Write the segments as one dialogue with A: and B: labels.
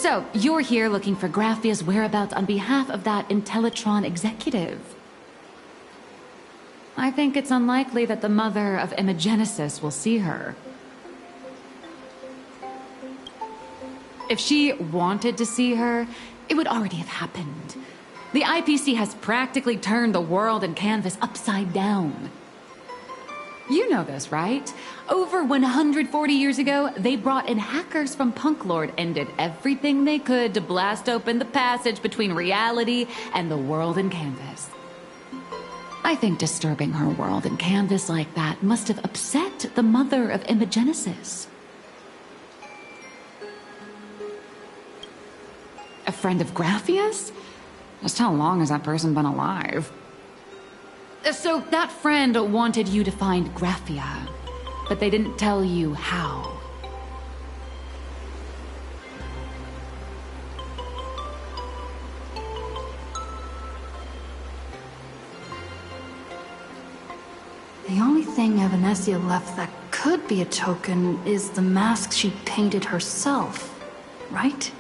A: So, you're here looking for Graphia's whereabouts on behalf of that Intellitron executive. I think it's unlikely that the mother of Imogenesis will see her. If she wanted to see her, it would already have happened. The IPC has practically turned the world and canvas upside down. You know this, right? Over 140 years ago, they brought in hackers from Punk Lord and did everything they could to blast open the passage between reality and the world and canvas. I think disturbing her world and canvas like that must have upset the mother of Imogenesis. A friend of Graphia's? Just how long has that person been alive? So that friend wanted you to find Graphia, but they didn't tell you how.
B: The only thing Evanesia left that could be a token is the mask she painted herself, right?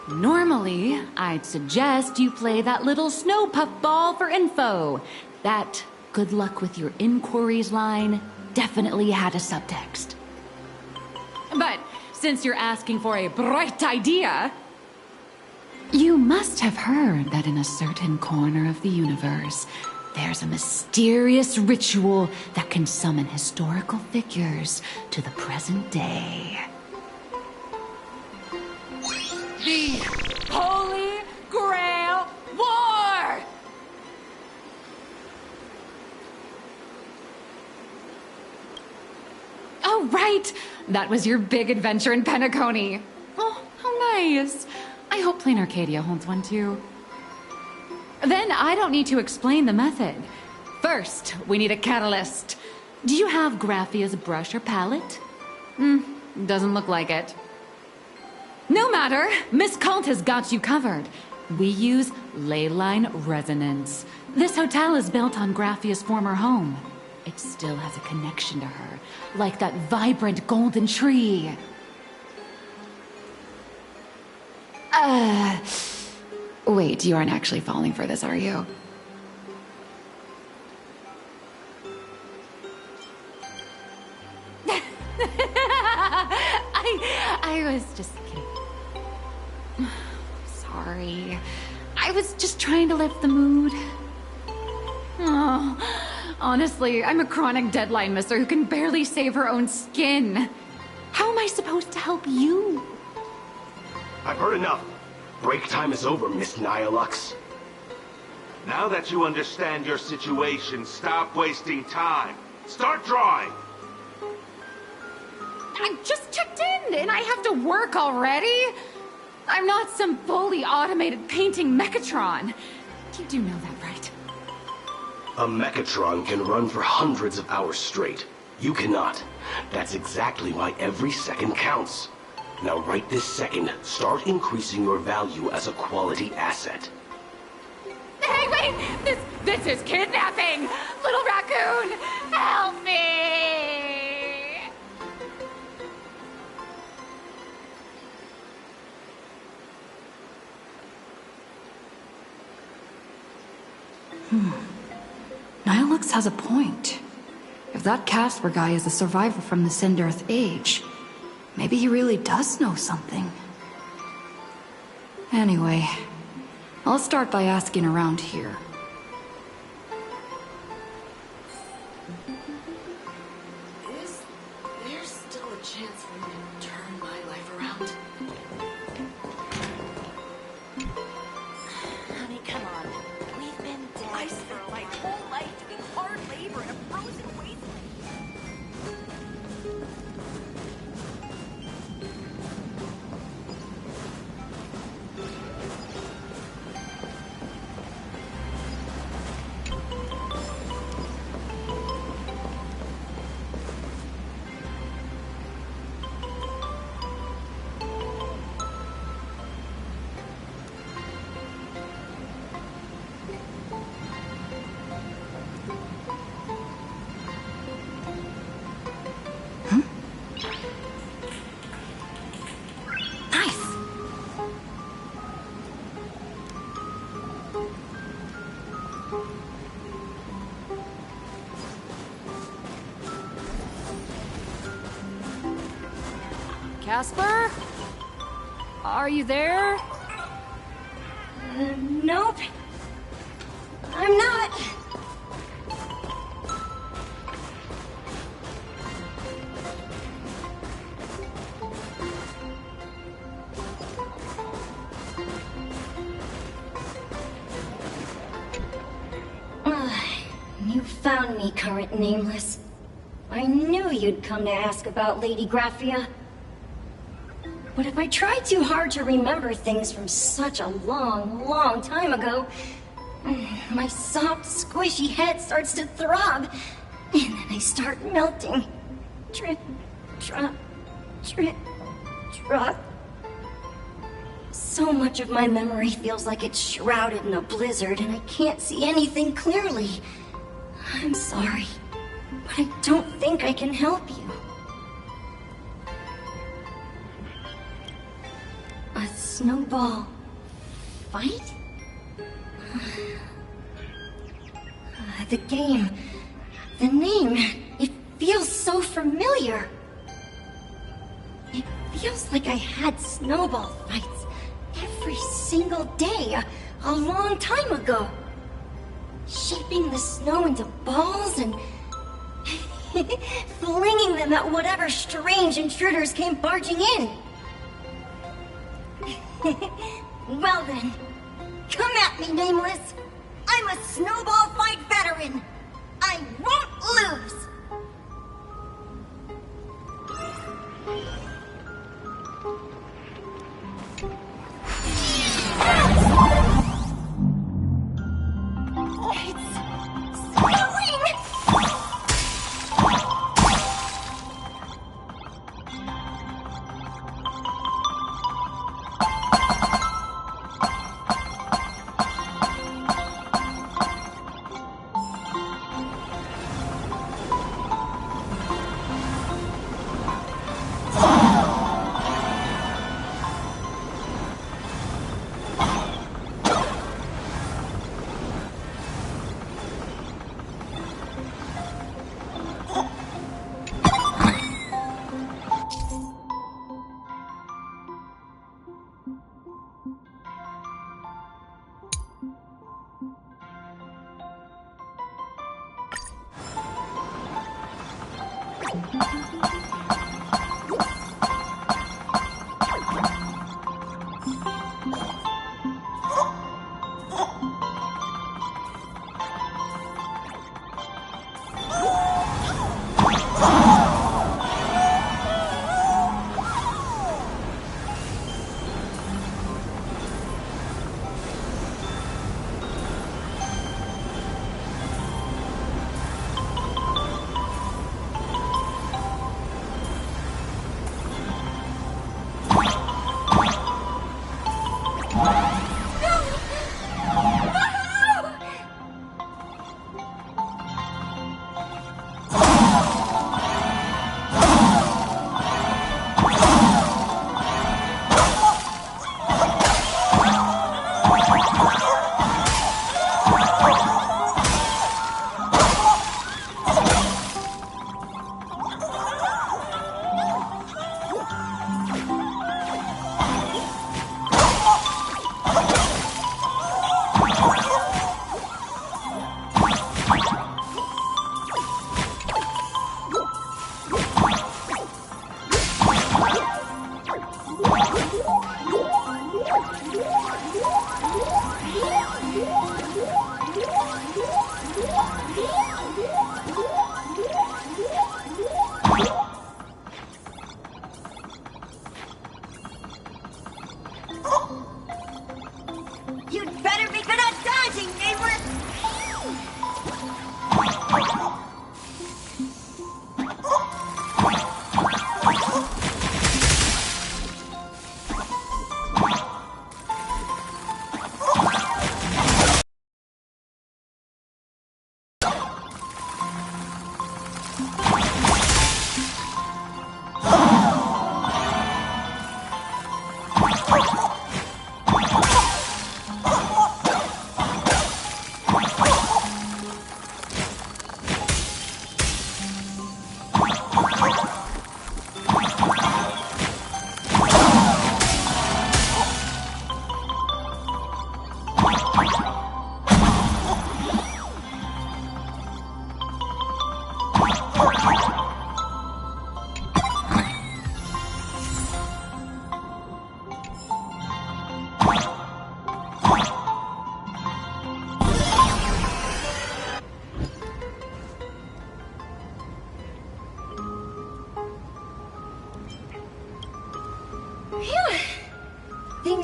A: Normally, I'd suggest you play that little snow puffball for info. That good luck with your inquiries line definitely had a subtext. But since you're asking for a bright idea, you must have heard that in a certain corner of the universe, there's a mysterious ritual that can summon historical figures to the present day. The Holy Grail War! Oh, right! That was your big adventure in Penacony. Oh, how nice. I hope Planarcadia holds one too. Then I don't need to explain the method. First, we need a catalyst. Do you have Graphia's brush or palette? Doesn't look like it. No matter, Miss Cult has got you covered. We use ley line resonance. This hotel is built on Graphia's former home. It still has a connection to her, like that vibrant golden tree. Wait, you aren't actually falling for this, are you? I was just kidding. Sorry. I was just trying to lift the mood. Oh, honestly, I'm a chronic deadline misser who can barely save her own skin. How am I supposed to help you?
C: I've heard enough. Break time is over, Miss Nihilux.
D: Now that you understand your situation, stop wasting time. Start drawing!
A: I just checked in, and I have to work already? I'm not some fully automated painting Mechatron. You do know that, right?
C: A Mechatron can run for hundreds of hours straight. You cannot. That's exactly why every second counts. Now right this second, start increasing your value as a quality asset.
A: Hey, wait! This is kidnapping! Little raccoon, help me!
B: Nihilux has a point. If that Casper guy is a survivor from the Sindarth age, maybe he really does know something. Anyway, I'll start by asking around here.
E: Is there still a chance for me to turn my life around? Honey, come on. We've been dead for my whole life doing hard labor in a frozen wasteland.
B: Casper? Are you there?
E: Nope. I'm not. You found me, current nameless. I knew you'd come to ask about Lady Graphia. But if I try too hard to remember things from such a long, long time ago, my soft, squishy head starts to throb, and then I start melting. Drip, drop, drip, drop. So much of my memory feels like it's shrouded in a blizzard, and I can't see anything clearly. I'm sorry, but I don't think I can help you. A snowball fight? The game, the name, it feels so familiar. It feels like I had snowball fights every single day a long time ago. Shaping the snow into balls and flinging them at whatever strange intruders came barging in. Well then, come at me, Nameless. I'm a snowball fight veteran. I won't lose.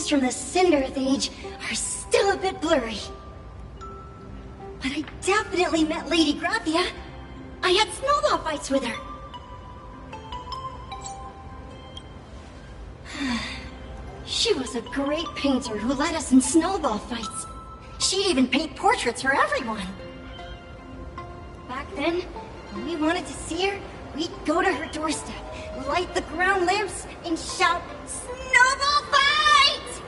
E: games from the Cinderth Age are still a bit blurry. But I definitely met Lady Graphia. I had snowball fights with her. She was a great painter who led us in snowball fights. She'd even paint portraits for everyone. Back then, when we wanted to see her, we'd go to her doorstep, light the ground lamps, and shout, "Snowball fight!"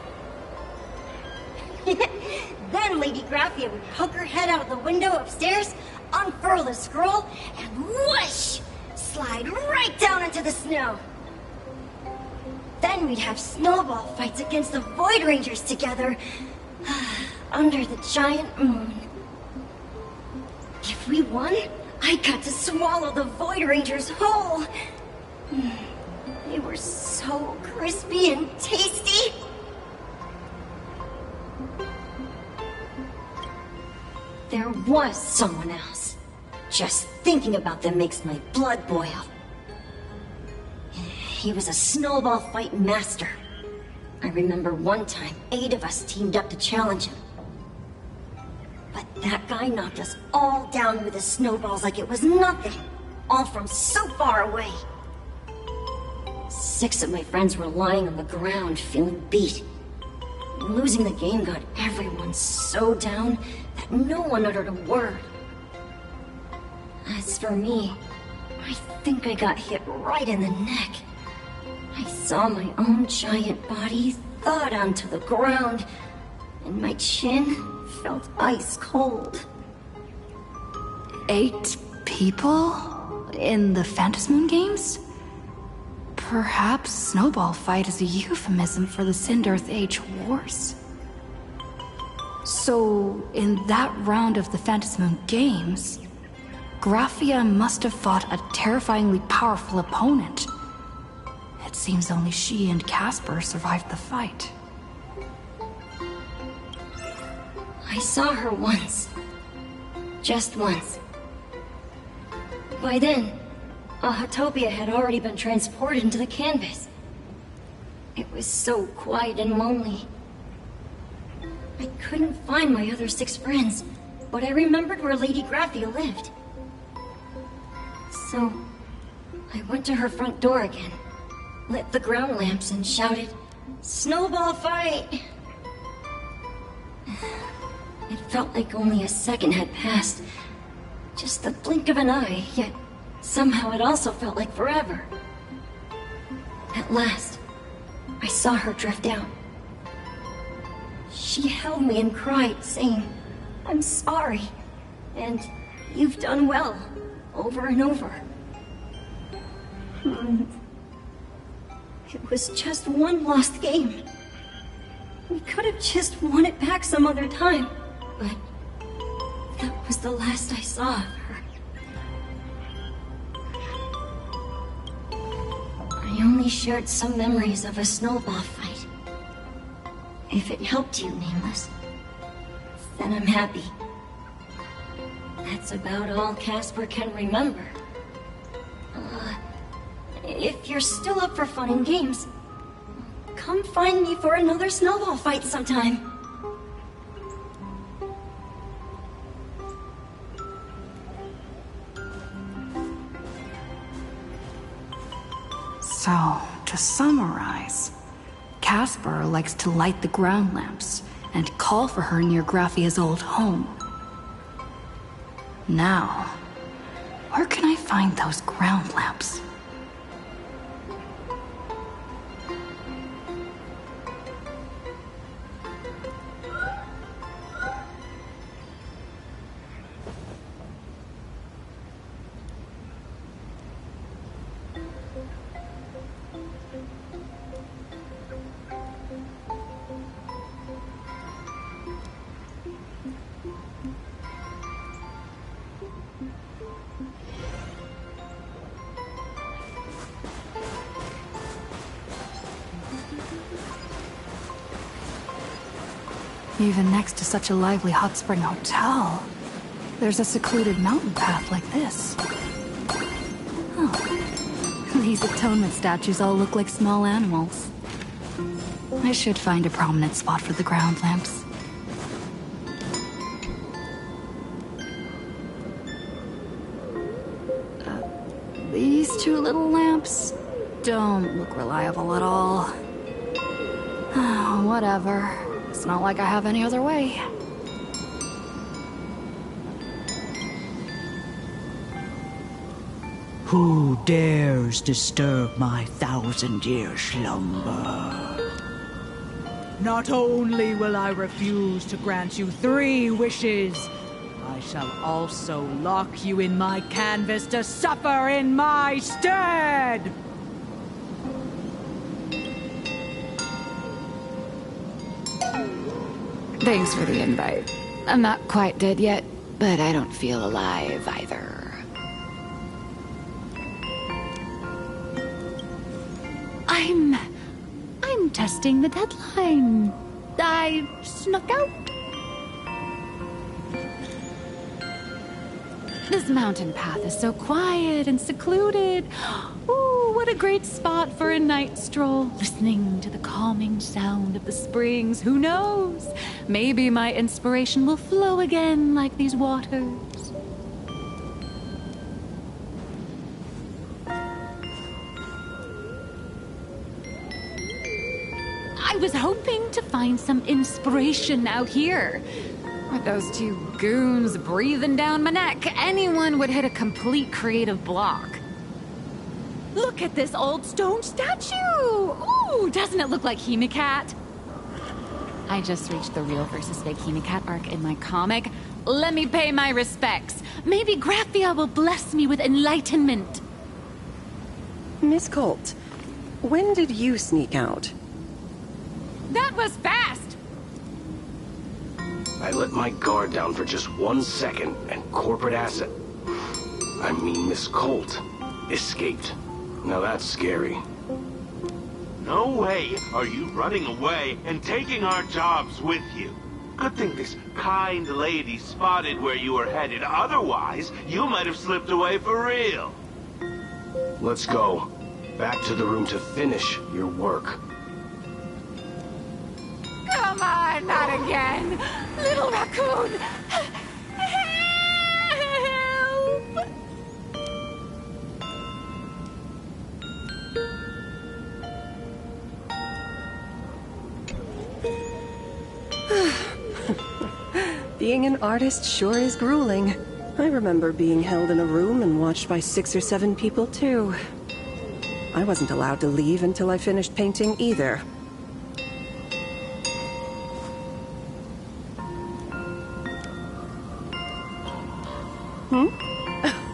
E: Then Lady Graphia would poke her head out of the window upstairs, unfurl the scroll, and whoosh! Slide right down into the snow. Then we'd have snowball fights against the Void Rangers together, under the giant moon. If we won, I got to swallow the Void Rangers whole. They were so crispy and tasty. There was someone else. Just thinking about them makes my blood boil. He was a snowball fight master. I remember one time, 8 of us teamed up to challenge him. But that guy knocked us all down with his snowballs like it was nothing. All from so far away. 6 of my friends were lying on the ground, feeling beat. Losing the game got everyone so down that no one uttered a word. As for me, I think I got hit right in the neck. I saw my own giant body thud onto the ground, and my chin felt ice cold.
B: 8 people? In the Phantasmoon games? Perhaps Snowball Fight is a euphemism for the Cinderth Age Wars. So, in that round of the Phantasmoon games, Graphia must have fought a terrifyingly powerful opponent. It seems only she and Casper survived the fight.
E: I saw her once. Just once. By then, Ahatopia had already been transported into the canvas. It was so quiet and lonely. I couldn't find my other 6 friends, but I remembered where Lady Graphia lived. So, I went to her front door again, lit the ground lamps, and shouted, "Snowball fight!" It felt like only a second had passed. Just the blink of an eye, yet somehow it also felt like forever. At last, I saw her drift out. She held me and cried, saying, "I'm sorry, and you've done well," over and over. It was just one lost game. We could have just won it back some other time, but that was the last I saw of her. I only shared some memories of a snowball fight. If it helped you, Nameless, then I'm happy. That's about all Casper can remember. If you're still up for fun and games, come find me for another snowball fight sometime.
B: So, to summarize, Casper likes to light the ground lamps and call for her near Graphia's old home. Now, where can I find those ground lamps? Even next to such a lively hot spring hotel, there's a secluded mountain path like this. Oh, these atonement statues all look like small animals. I should find a prominent spot for the ground lamps. These two little lamps don't look reliable at all. Whatever. It's not like I have any other way.
F: Who dares disturb my 1,000-year slumber? Not only will I refuse to grant you 3 wishes, I shall also lock you in my canvas to suffer in my stead!
A: Thanks for the invite. I'm not quite dead yet, but I don't feel alive either. I'm testing the deadline. I snuck out. This mountain path is so quiet and secluded. Ooh, what a great spot for a night stroll. Listening to the calming sound of the springs. Who knows? Maybe my inspiration will flow again like these waters. I was hoping to find some inspiration out here. With those 2 goons breathing down my neck, anyone would hit a complete creative block. Look at this old stone statue! Ooh, doesn't it look like Hemicat? I just reached the real versus fake Hemicat arc in my comic. Let me pay my respects. Maybe Graphia will bless me with enlightenment.
G: Miss Colt, when did you sneak out?
A: That was fast!
C: I let my guard down for just 1 second, and corporate asset, I mean Miss Colt, escaped. Now that's scary.
D: No way are you running away and taking our jobs with you. Good thing this kind lady spotted where you were headed. Otherwise, you might have slipped away for real.
C: Let's go. Back to the room to finish your work.
A: Come on, not again! Little raccoon! Help!
G: Being an artist sure is grueling. I remember being held in a room and watched by 6 or 7 people, too. I wasn't allowed to leave until I finished painting either.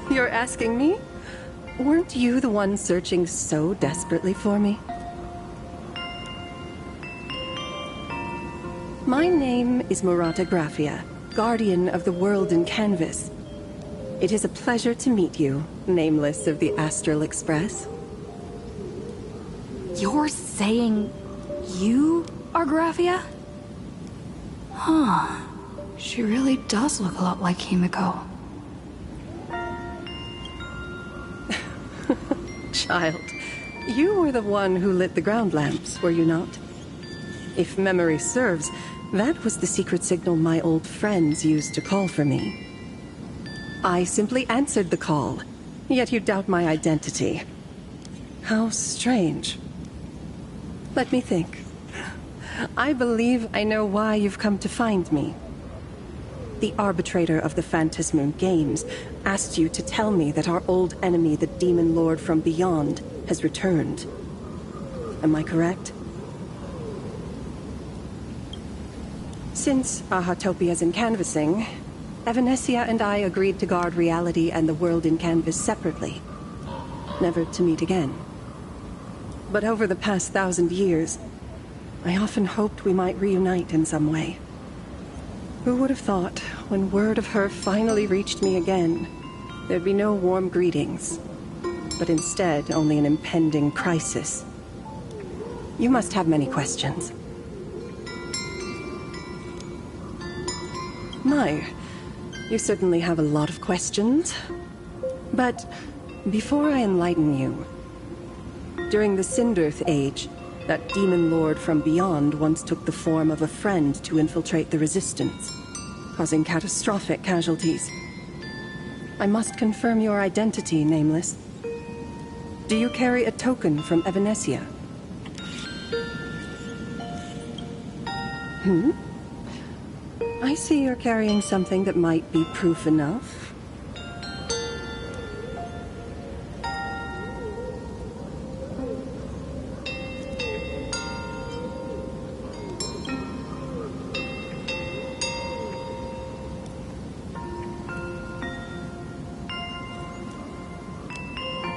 G: You're asking me? Weren't you the one searching so desperately for me? My name is Murata Graphia, guardian of the world in canvas. It is a pleasure to meet you, nameless of the Astral Express.
B: You're saying you are Graphia? Huh. She really does look a lot like Himiko.
G: Child, you were the one who lit the ground lamps, were you not? If memory serves, that was the secret signal my old friends used to call for me. I simply answered the call, yet you doubt my identity. How strange. Let me think. I believe I know why you've come to find me. The arbitrator of the Phantasmoon Games asked you to tell me that our old enemy, the Demon Lord from Beyond, has returned. Am I correct? Since Ahatopia's in canvassing, Evanescia and I agreed to guard reality and the world in canvas separately, never to meet again. But over the past 1,000 years, I often hoped we might reunite in some way. Who would have thought, when word of her finally reached me again, there'd be no warm greetings, but instead only an impending crisis. You must have many questions. My, you certainly have a lot of questions. But before I enlighten you, during the Sindirth Age, That demon lord from beyond once took the form of a friend to infiltrate the resistance, causing catastrophic casualties. I must confirm your identity, Nameless. Do you carry a token from Evanesia? I see you're carrying something that might be proof enough.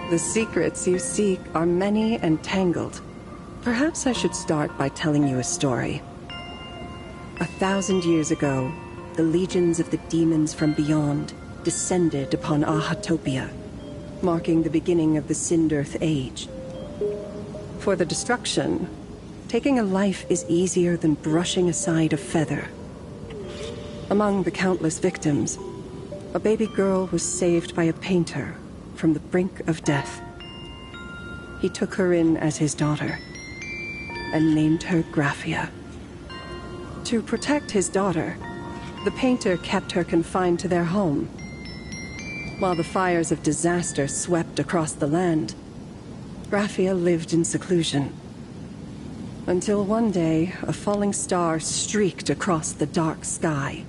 G: The secrets you seek are many and tangled. Perhaps I should start by telling you a story. 1,000 years ago, the legions of the demons from beyond descended upon Ahatopia, marking the beginning of the Cinderth Age. For the destruction, taking a life is easier than brushing aside a feather. Among the countless victims, a baby girl was saved by a painter from the brink of death. He took her in as his daughter and named her Graphia. To protect his daughter, the painter kept her confined to their home. While the fires of disaster swept across the land, Graphia lived in seclusion. Until one day, a falling star streaked across the dark sky,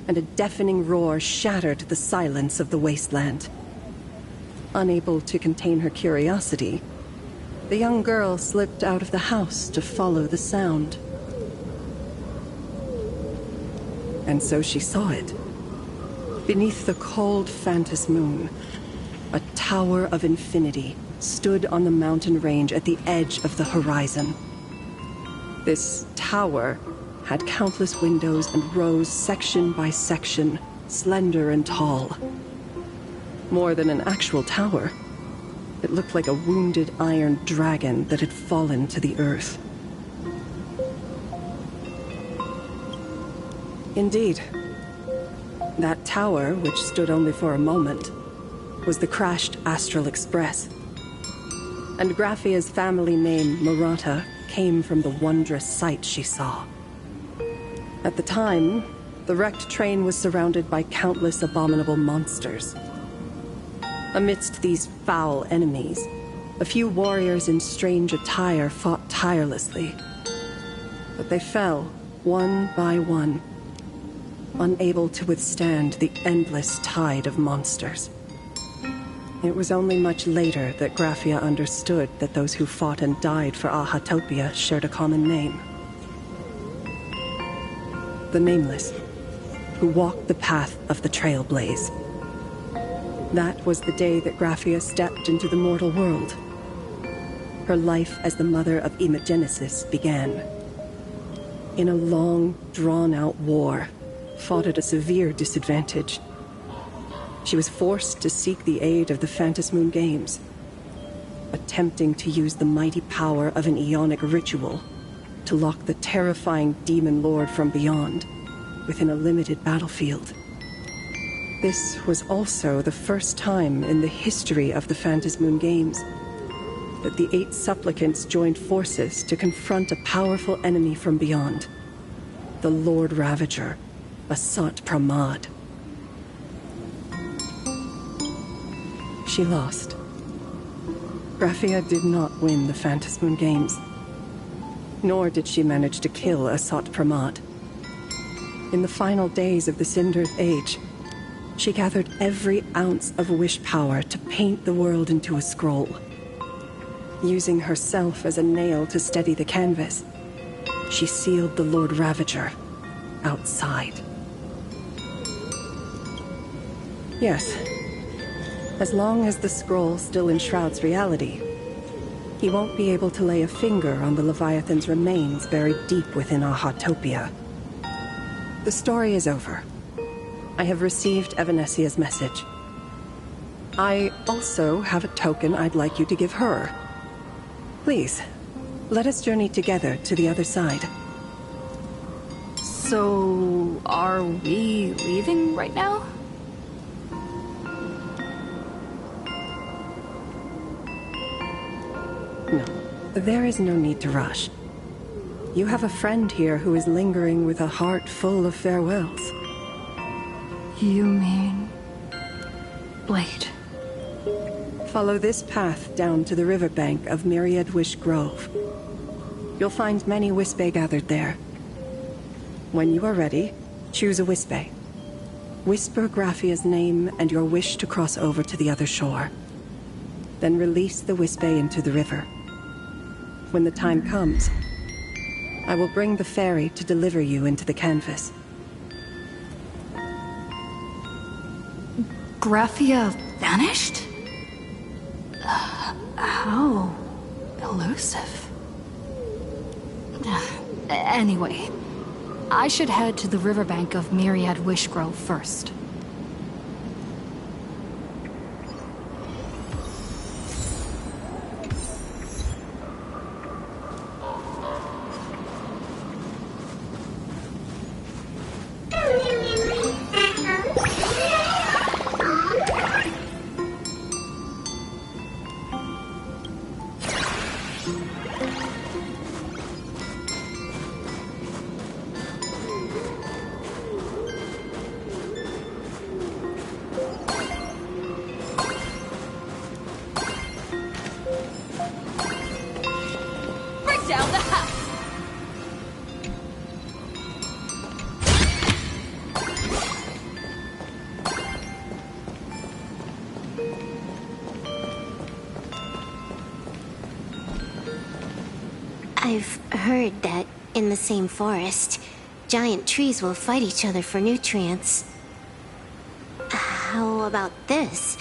G: and a deafening roar shattered the silence of the wasteland. Unable to contain her curiosity, the young girl slipped out of the house to follow the sound. And so she saw it. Beneath the cold Phantos moon, a tower of infinity stood on the mountain range at the edge of the horizon. This tower had countless windows and rose section by section, slender and tall. More than an actual tower, it looked like a wounded iron dragon that had fallen to the earth. Indeed, that tower, which stood only for a moment, was the crashed Astral Express. And Graphia's family name, Murata, came from the wondrous sight she saw. At the time, the wrecked train was surrounded by countless abominable monsters. Amidst these foul enemies, a few warriors in strange attire fought tirelessly. But they fell, one by one, unable to withstand the endless tide of monsters. It was only much later that Graphia understood that those who fought and died for Ahatopia shared a common name. The Nameless, who walked the path of the Trailblaze. That was the day that Graphia stepped into the mortal world. Her life as the mother of Imogenesis began. In a long, drawn-out war, fought at a severe disadvantage. She was forced to seek the aid of the Phantos Moon Games, attempting to use the mighty power of an Ionic ritual to lock the terrifying demon lord from beyond within a limited battlefield. This was also the first time in the history of the Phantos Moon Games that the 8 supplicants joined forces to confront a powerful enemy from beyond, the Lord Ravager, Asat Pramad. She lost. Graphia did not win the Phantos Moon Games, nor did she manage to kill Asat Pramad. In the final days of the Cinderth Age, she gathered every ounce of wish power to paint the world into a scroll. Using herself as a nail to steady the canvas, she sealed the Lord Ravager outside. Yes, as long as the scroll still enshrouds reality, he won't be able to lay a finger on the Leviathan's remains buried deep within Ahatopia. The story is over. I have received Evanesia's message. I also have a token I'd like you to give her. Please, let us journey together to the other side.
B: So, are we leaving right now?
G: No. There is no need to rush. You have a friend here who is lingering with a heart full of farewells.
B: You mean... Blade?
G: Follow this path down to the riverbank of Myriad Wish Grove. You'll find many Wispe gathered there. When you are ready, choose a Wispe. Whisper Graphia's name and your wish to cross over to the other shore. Then release the Wispe into the river. When the time comes, I will bring the ferry to deliver you into the canvas.
B: Graphia vanished? How elusive. Anyway, I should head to the riverbank of Myriad Wish Grove first.
H: I've heard that in the same forest, giant trees will fight each other for nutrients. How about this?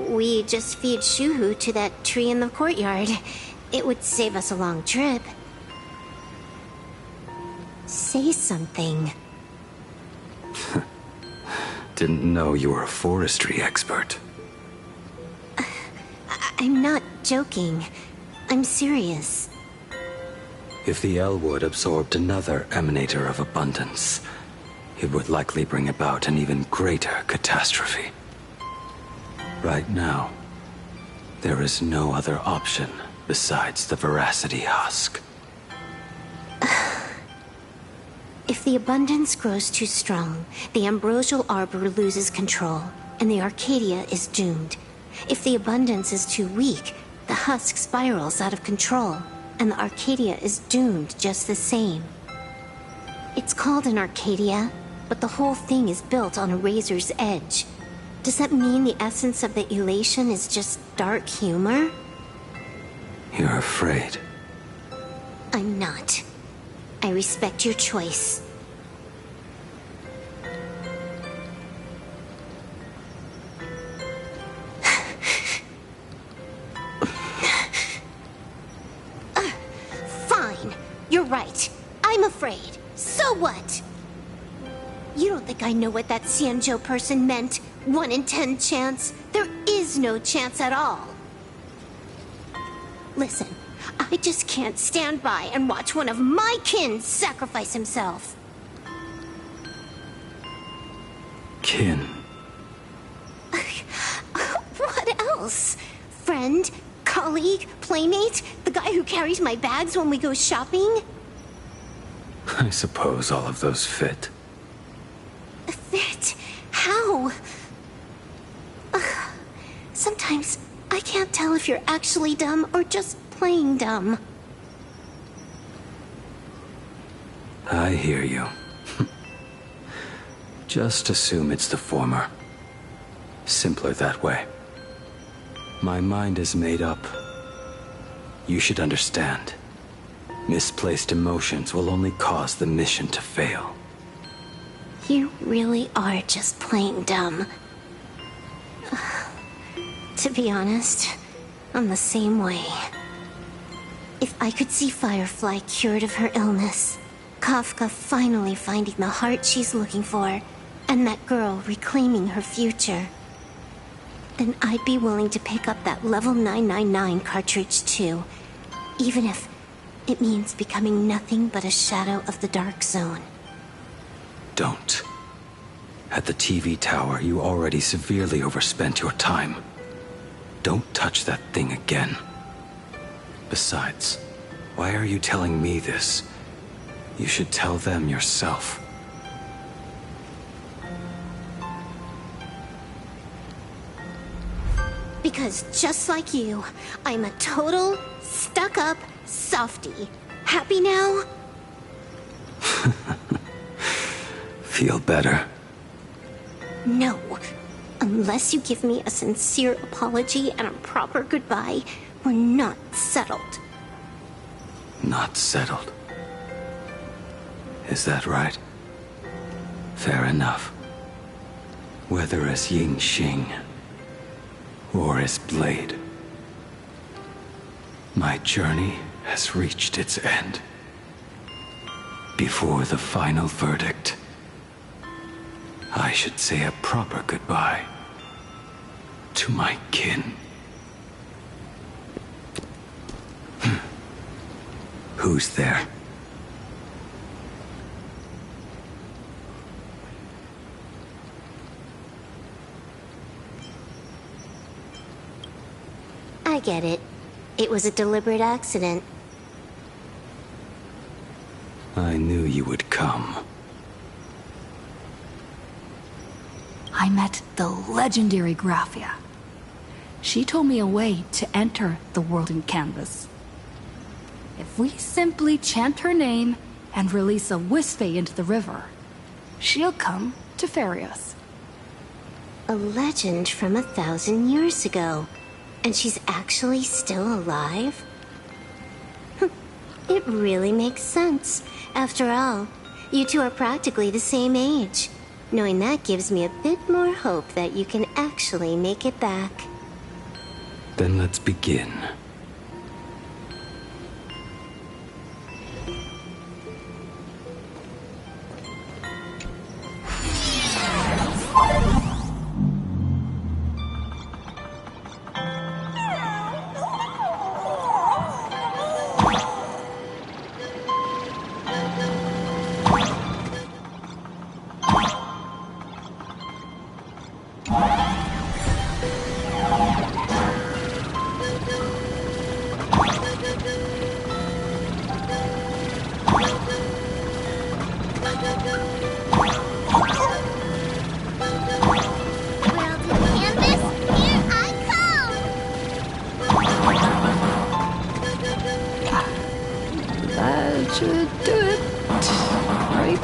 H: We just feed Shuhu to that tree in the courtyard. It would save us a long trip. Say something.
I: Didn't know you were a forestry expert.
H: I'm not joking. I'm serious.
I: If the Elwood absorbed another emanator of abundance, it would likely bring about an even greater catastrophe. Right now, there is no other option besides the Veracity Husk.
H: If the abundance grows too strong, the Ambrosial Arbor loses control, and the Arcadia is doomed. If the abundance is too weak, the husk spirals out of control, and the Arcadia is doomed just the same. It's called an Arcadia, but the whole thing is built on a razor's edge. Does that mean the essence of the elation is just dark humor?
I: You're afraid.
H: I'm not. I respect your choice. Fine. You're right. I'm afraid. So what? You don't think I know what that Xianzhou person meant? 1 in 10 chance? There is no chance at all. Listen, I just can't stand by and watch one of my kin sacrifice himself.
I: Kin?
H: What else? Friend? Colleague? Playmate? The guy who carries my bags when we go shopping?
I: I suppose all of those fit.
H: Fit? How? Sometimes I can't tell if you're actually dumb or just plain dumb.
I: I hear you. Just assume it's the former. Simpler that way. My mind is made up. You should understand. Misplaced emotions will only cause the mission to fail.
H: You really are just plain dumb. To be honest, I'm the same way. If I could see Firefly cured of her illness, Kafka finally finding the heart she's looking for, and that girl reclaiming her future, then I'd be willing to pick up that level 999 cartridge too, even if it means becoming nothing but a shadow of the Dark Zone.
I: Don't. At the TV tower, you already severely overspent your time. Don't touch that thing again. Besides, Why are you telling me this? You should tell them yourself.
H: Because just like you, I'm a total, stuck-up softie. Happy now?
I: Feel better?
H: No. Unless you give me a sincere apology and a proper goodbye, we're not settled.
I: Not settled. Is that right? Fair enough. Whether as Ying Xing or as Blade, my journey has reached its end. Before the final verdict, I should say a proper goodbye to my kin. Who's there?
H: I get it. It was a deliberate accident.
I: I knew you would come.
B: I met the legendary Graphia. She told me a way to enter the world in canvas. If we simply chant her name and release a Wisfei into the river, she'll come to ferry us.
H: A legend from 1,000 years ago. And she's actually still alive? It really makes sense. After all, you two are practically the same age. Knowing that gives me a bit more hope that you can actually make it back.
I: Then let's begin.
B: That should do it, right?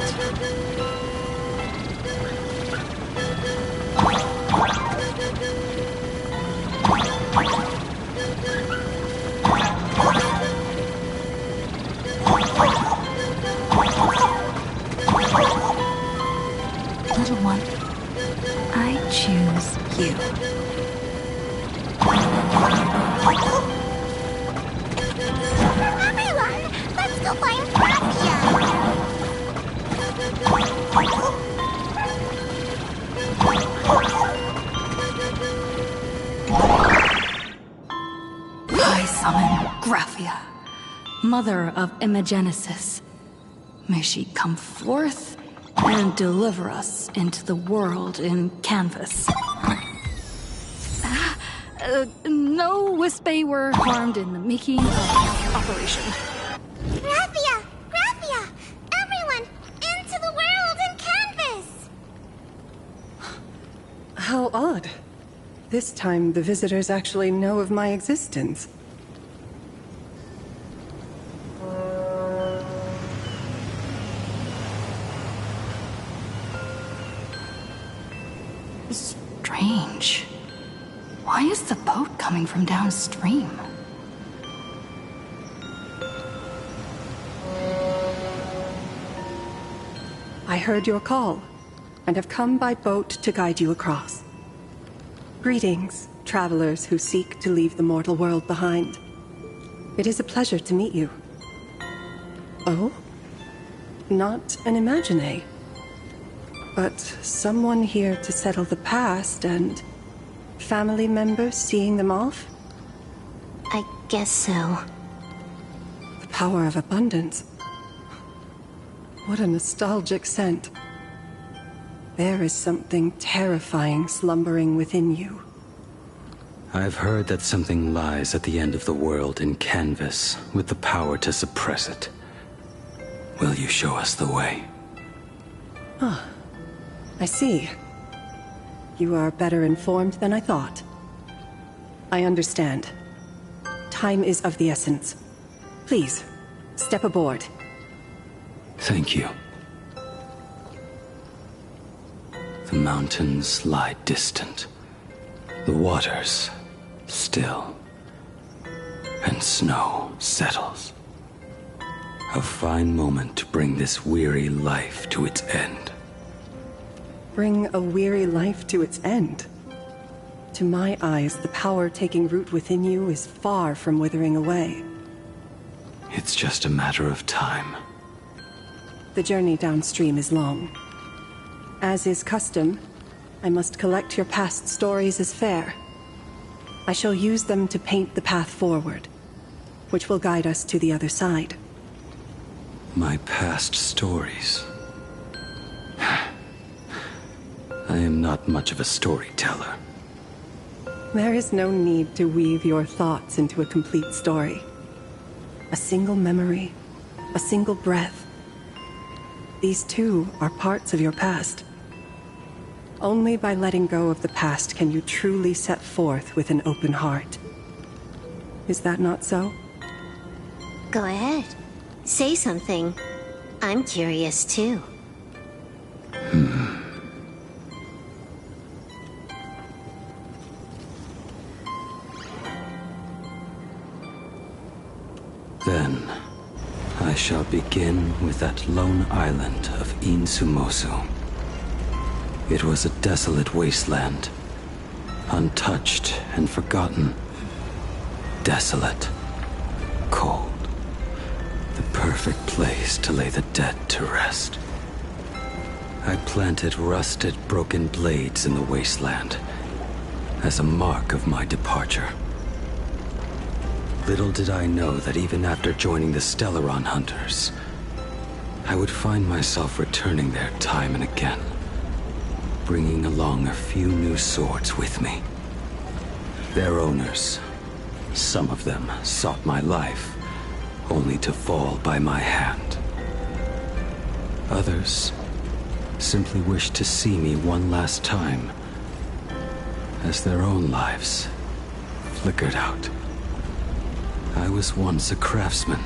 B: Little one, I choose you.
H: Everyone, let's go find Graphia!
B: I summon Graphia, mother of Imagenesis. May she come forth and deliver us into the world in canvas. No Wisfei were harmed in the making of the operation.
H: Graphia! Graphia! Everyone, into the world in canvas!
G: How odd. This time, the visitors actually know of my existence.
B: Strange. Why is the boat coming from downstream?
G: I heard your call, and have come by boat to guide you across. Greetings, travelers who seek to leave the mortal world behind. It is a pleasure to meet you. Oh? Not an Imagine, but someone here to settle the past and family members seeing them off?
H: I guess so.
G: The power of abundance. What a nostalgic scent. There is something terrifying slumbering within you.
I: I've heard that something lies at the end of the world in canvas with the power to suppress it. Will you show us the way?
G: I see. You are better informed than I thought. I understand. Time is of the essence. Please, step aboard.
I: Thank you. The mountains lie distant. The waters still. And snow settles. A fine moment to bring this weary life to its end.
G: Bring a weary life to its end? To my eyes, the power taking root within you is far from withering away.
I: It's just a matter of time.
G: The journey downstream is long. As is custom, I must collect your past stories as fare. I shall use them to paint the path forward, which will guide us to the other side.
I: My past stories. I am not much of a storyteller.
G: There is no need to weave your thoughts into a complete story. A single memory, a single breath. These too are parts of your past. Only by letting go of the past can you truly set forth with an open heart. Is that not so?
H: Go ahead. Say something. I'm curious too.
I: Then, I shall begin with that lone island of Insumosu. It was a desolate wasteland, untouched and forgotten. Desolate, cold, the perfect place to lay the dead to rest. I planted rusted, broken blades in the wasteland as a mark of my departure. Little did I know that even after joining the Stellaron Hunters, I would find myself returning there time and again, bringing along a few new swords with me. Their owners, some of them sought my life, only to fall by my hand. Others simply wished to see me one last time, as their own lives flickered out. I was once a craftsman,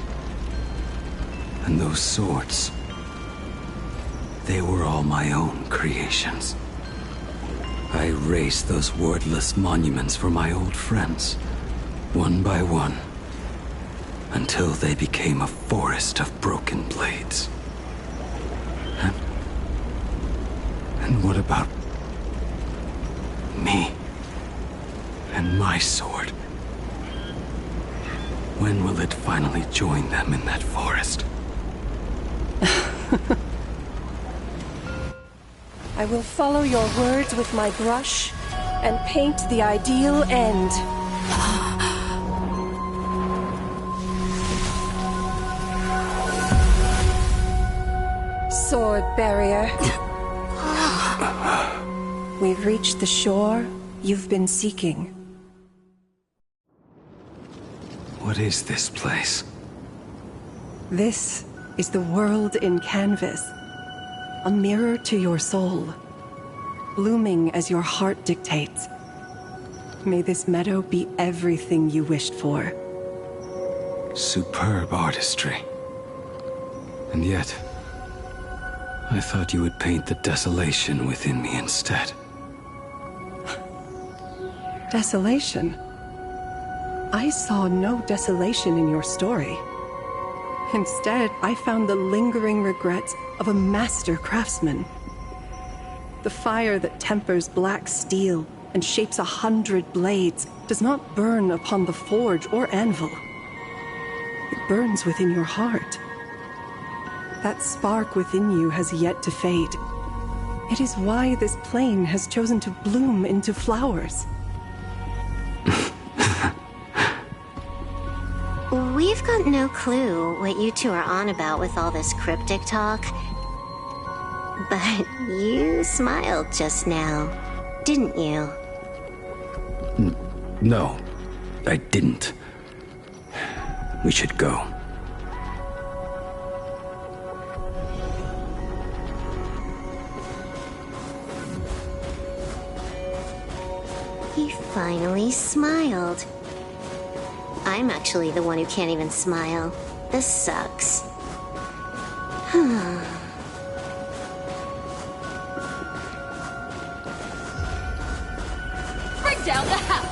I: and those swords, they were all my own creations. I erased those wordless monuments for my old friends, one by one, until they became a forest of broken blades. And what about me and my sword? When will it finally join them in that forest?
G: I will follow your words with my brush and paint the ideal end. Sword barrier. We've reached the shore you've been seeking.
I: What is this place?
G: This is the world in canvas. A mirror to your soul, blooming as your heart dictates. May this meadow be everything you wished for.
I: Superb artistry. And yet, I thought you would paint the desolation within me instead.
G: Desolation? I saw no desolation in your story. Instead, I found the lingering regrets of a master craftsman. The fire that tempers black steel and shapes 100 blades does not burn upon the forge or anvil. It burns within your heart. That spark within you has yet to fade. It is why this plane has chosen to bloom into flowers.
H: We've got no clue what you two are on about with all this cryptic talk. But you smiled just now, didn't you?
I: No, I didn't. We should go.
H: He finally smiled. I'm actually the one who can't even smile. This sucks.
A: Bring down the house!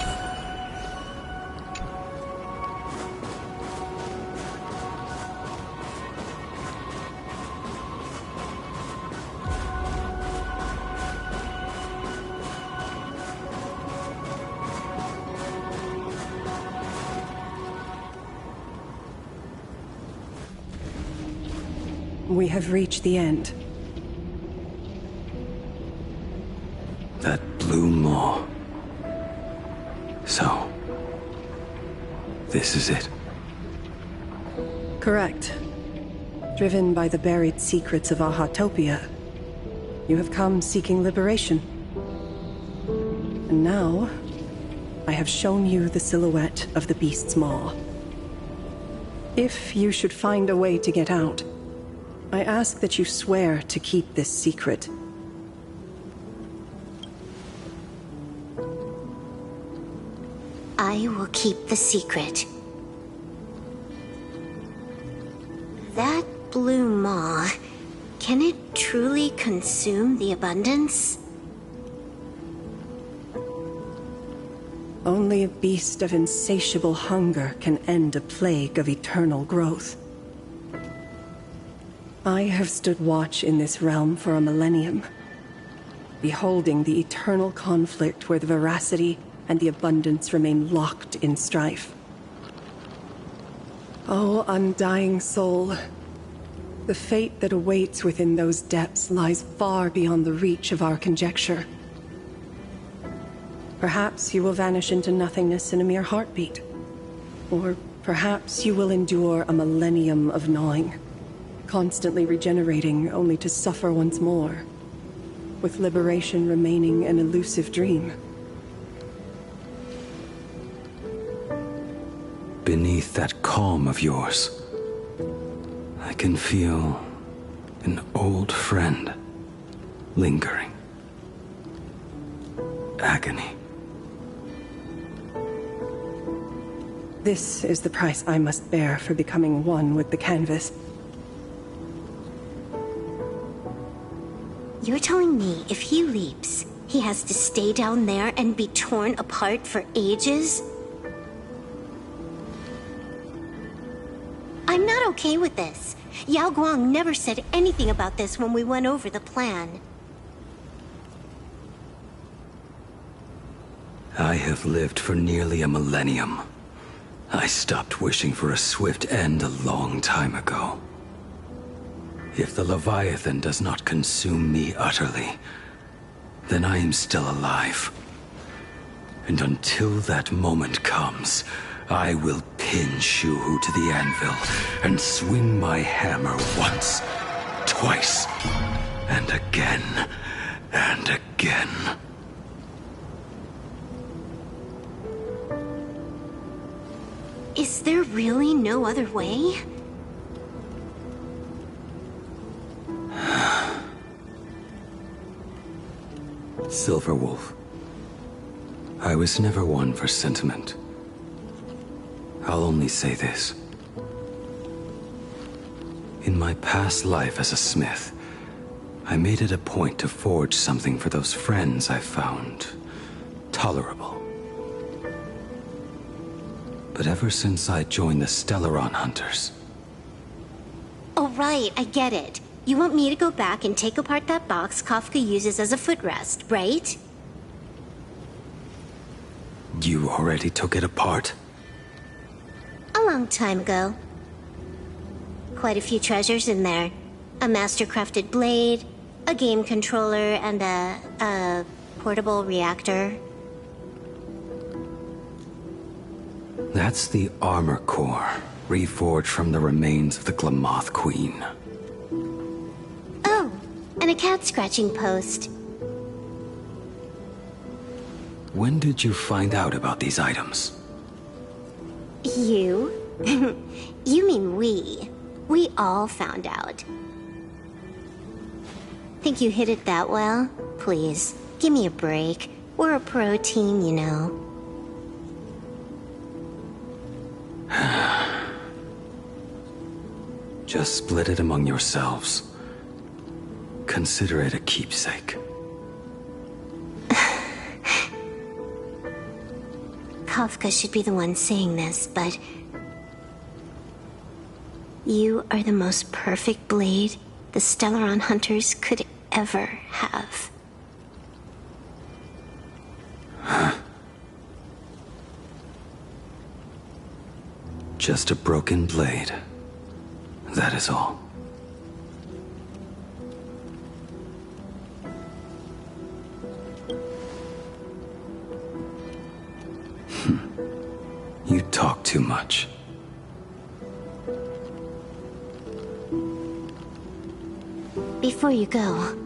G: We have reached the end.
I: That blue maw. So, this is it.
G: Correct. Driven by the buried secrets of Ahatopia, you have come seeking liberation. And now, I have shown you the silhouette of the beast's maw. If you should find a way to get out, I ask that you swear to keep this secret.
H: I will keep the secret. That blue maw, can it truly consume the abundance?
G: Only a beast of insatiable hunger can end a plague of eternal growth. I have stood watch in this realm for a millennium, beholding the eternal conflict where the veracity and the abundance remain locked in strife. Oh, undying soul, the fate that awaits within those depths lies far beyond the reach of our conjecture. Perhaps you will vanish into nothingness in a mere heartbeat. Or perhaps you will endure a millennium of gnawing, constantly regenerating only to suffer once more, with liberation remaining an elusive dream.
I: Beneath that calm of yours, I can feel an old friend lingering. Agony.
G: This is the price I must bear for becoming one with the canvas.
H: You're telling me if he leaps, he has to stay down there and be torn apart for ages? I'm not okay with this. Yao Guang never said anything about this when we went over the plan.
I: I have lived for nearly a millennium. I stopped wishing for a swift end a long time ago. If the Leviathan does not consume me utterly, then I am still alive. And until that moment comes, I will pin Shuhu to the anvil and swing my hammer once, twice, and again, and again.
H: Is there really no other way?
I: Silverwolf, I was never one for sentiment. I'll only say this. In my past life as a smith, I made it a point to forge something for those friends I found tolerable. But ever since I joined the Stellaron Hunters...
H: Oh, right, I get it. You want me to go back and take apart that box Kafka uses as a footrest, right?
I: You already took it apart?
H: A long time ago. Quite a few treasures in there. A master-crafted blade, a game controller, and a portable reactor.
I: That's the armor core, reforged from the remains of the Glamoth Queen.
H: Oh, and a cat scratching post.
I: When did you find out about these items?
H: You? You mean we. We all found out. Think you hid it that well? Please, give me a break. We're a pro team, you know.
I: Just split it among yourselves. Consider it a keepsake.
H: Kafka should be the one saying this, but... You are the most perfect blade the Stellaron Hunters could ever have.
I: Just a broken blade. That is all. You talk too much.
H: Before you go,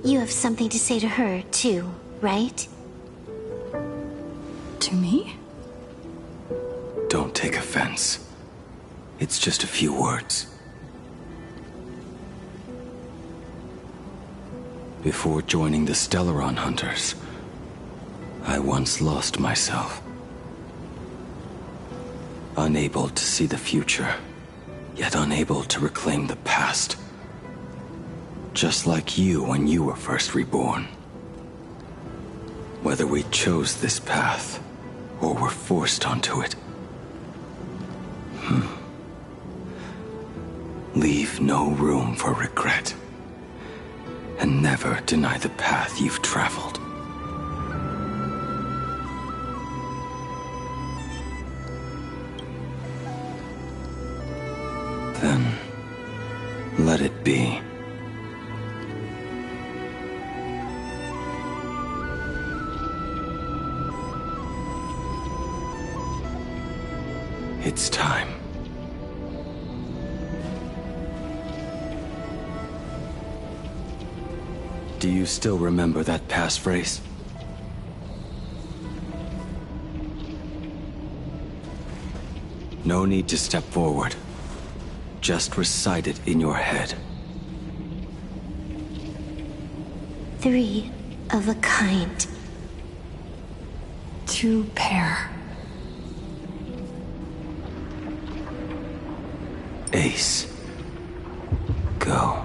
H: you have something to say to her, too, right?
B: To me?
I: Don't take offense. It's just a few words. Before joining the Stellaron Hunters, I once lost myself. Unable to see the future, yet unable to reclaim the past. Just like you when you were first reborn. Whether we chose this path, or were forced onto it. Leave no room for regret. And never deny the path you've traveled. Then, let it be. It's time. Do you still remember that passphrase? No need to step forward. Just recite it in your head.
H: 3 of a kind.
B: 2 pair.
I: Ace. Go.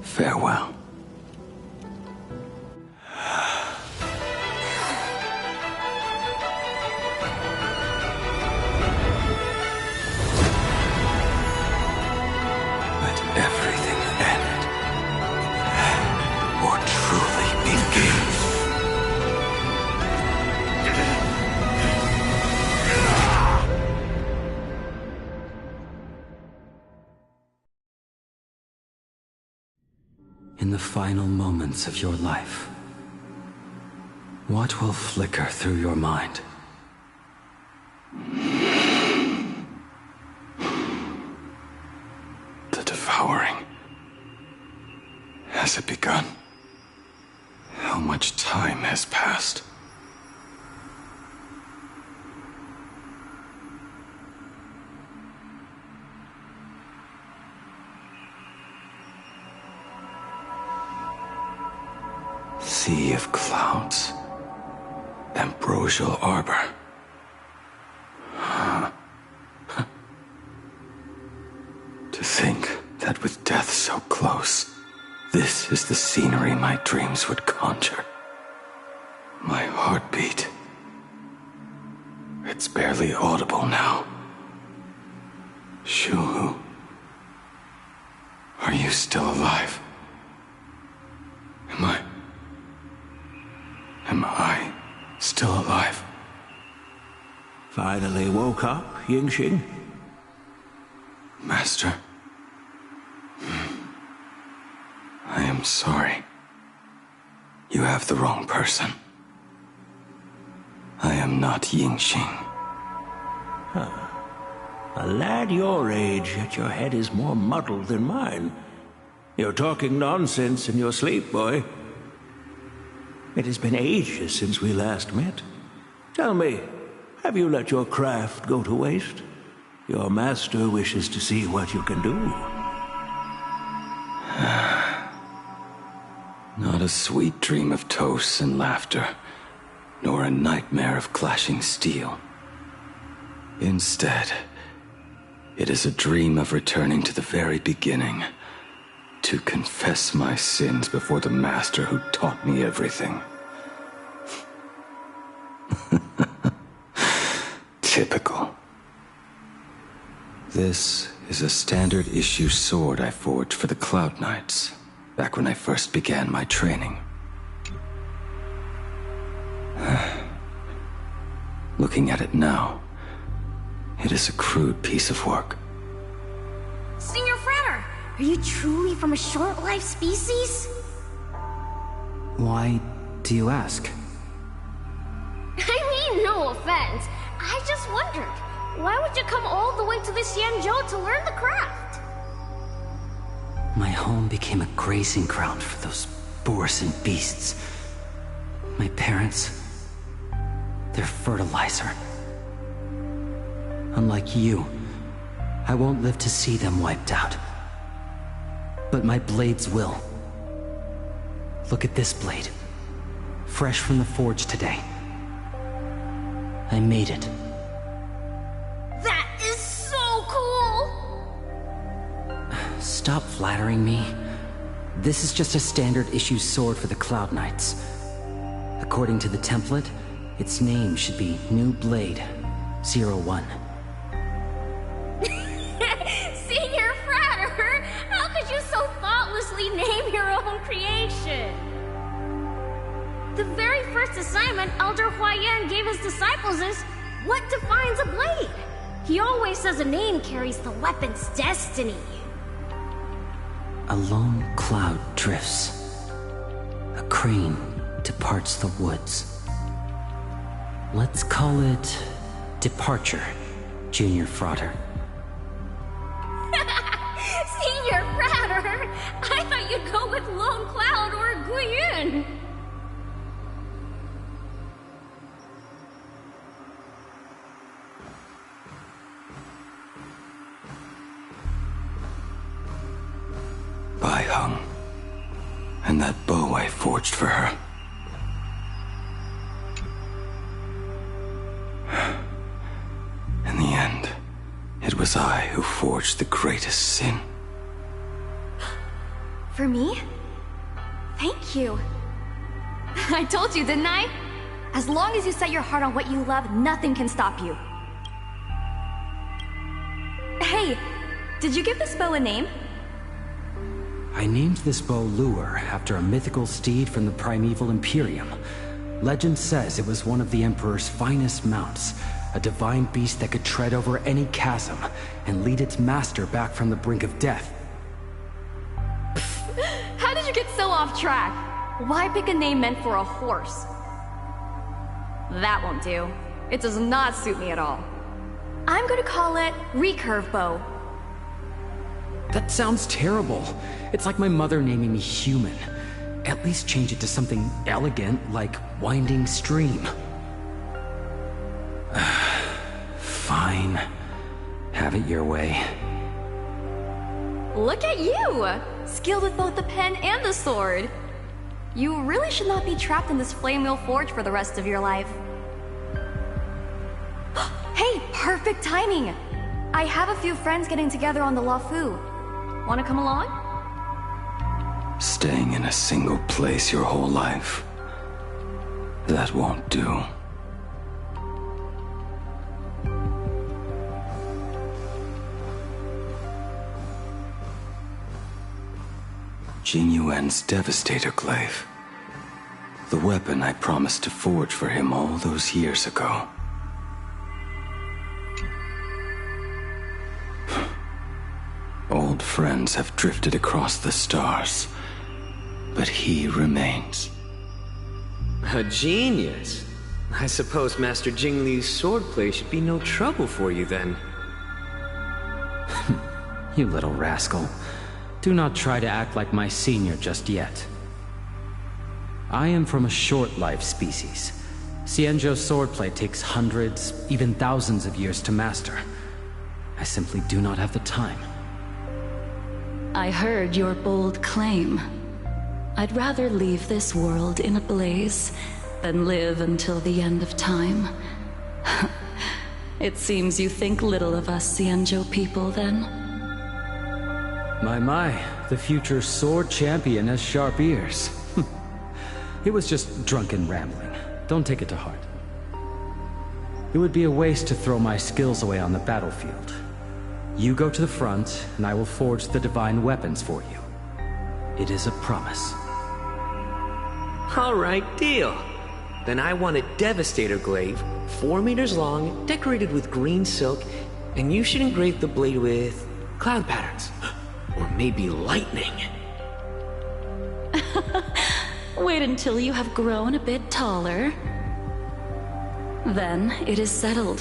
I: Farewell. Let everything end, or truly begin. In the final moments of your life, what will flicker through your mind? The devouring. Has it begun? How much time has passed? Sea of clouds. Ambrosial arbor. To think that with death so close, this is the scenery my dreams would conjure. My heartbeat. It's barely audible now. Shuhu. Are you still alive? Am I still alive?
J: Finally woke up, Yingxing?
I: Master. I am sorry. You have the wrong person. I am not Yingxing.
J: A lad your age, yet your head is more muddled than mine. You're talking nonsense in your sleep, boy. It has been ages since we last met. Tell me, have you let your craft go to waste? Your master wishes to see what you can do.
I: Not a sweet dream of toasts and laughter, nor a nightmare of clashing steel. Instead, it is a dream of returning to the very beginning, to confess my sins before the master who taught me everything. Typical. This is a standard issue sword I forged for the Cloud Knights, back when I first began my training. Looking at it now, it is a crude piece of work.
H: Senior Frater, are you truly from a short-lived species?
K: Why do you ask?
H: I mean, no offense. I just wondered, why would you come all the way to this Yanzhou to learn the craft?
K: My home became a grazing ground for those boars and beasts. My parents, they're fertilizer. Unlike you, I won't live to see them wiped out. But my blades will. Look at this blade. Fresh from the forge today. I made it.
H: That is so cool!
K: Stop flattering me. This is just a standard issue sword for the Cloud Knights. According to the template, its name should be New Blade 01.
H: Senior Frater, how could you so thoughtlessly name your own creation? The very first assignment Elder Huayan gave his disciples is, what defines a blade? He always says a name carries the weapon's destiny.
K: A lone cloud drifts. A crane departs the woods. Let's call it Departure, Junior Frater.
H: Senior Frater, I thought you'd go with Lone Cloud or Guiyun.
I: Bai Hung, and that bow I forged for her. In the end, it was I who forged the greatest sin.
B: For me? Thank you.
L: I told you, didn't I? As long as you set your heart on what you love, nothing can stop you. Hey, did you give this bow a name?
K: I named this bow Lure after a mythical steed from the primeval Imperium. Legend says it was one of the Emperor's finest mounts, a divine beast that could tread over any chasm and lead its master back from the brink of death.
L: How did you get so off track? Why pick a name meant for a horse? That won't do. It does not suit me at all. I'm going to call it Recurve Bow.
K: That sounds terrible. It's like my mother naming me Human. At least change it to something elegant like Winding Stream. Fine. Have it your way.
L: Look at you! Skilled with both the pen and the sword. You really should not be trapped in this flame wheel forge for the rest of your life. Hey, perfect timing! I have a few friends getting together on the Luofu. Wanna come along?
I: Staying in a single place your whole life. That won't do. Jing Yuan's Devastator Glaive. The weapon I promised to forge for him all those years ago. Old friends have drifted across the stars, but he remains.
M: A genius. I suppose Master Jingli's swordplay should be no trouble for you then.
K: You little rascal. Do not try to act like my senior just yet. I am from a short-life species. Xianzhou's swordplay takes hundreds, even thousands of years to master. I simply do not have the time.
B: I heard your bold claim. I'd rather leave this world in a blaze than live until the end of time. It seems you think little of us Xianzhou people, then?
K: My, the future sword champion has sharp ears. It was just drunken rambling. Don't take it to heart. It would be a waste to throw my skills away on the battlefield. You go to the front, and I will forge the divine weapons for you. It is a promise.
M: All right, deal. Then I want a Devastator glaive, 4 meters long, decorated with green silk, and you should engrave the blade with cloud patterns. Or maybe lightning.
B: Wait until you have grown a bit taller. Then it is settled.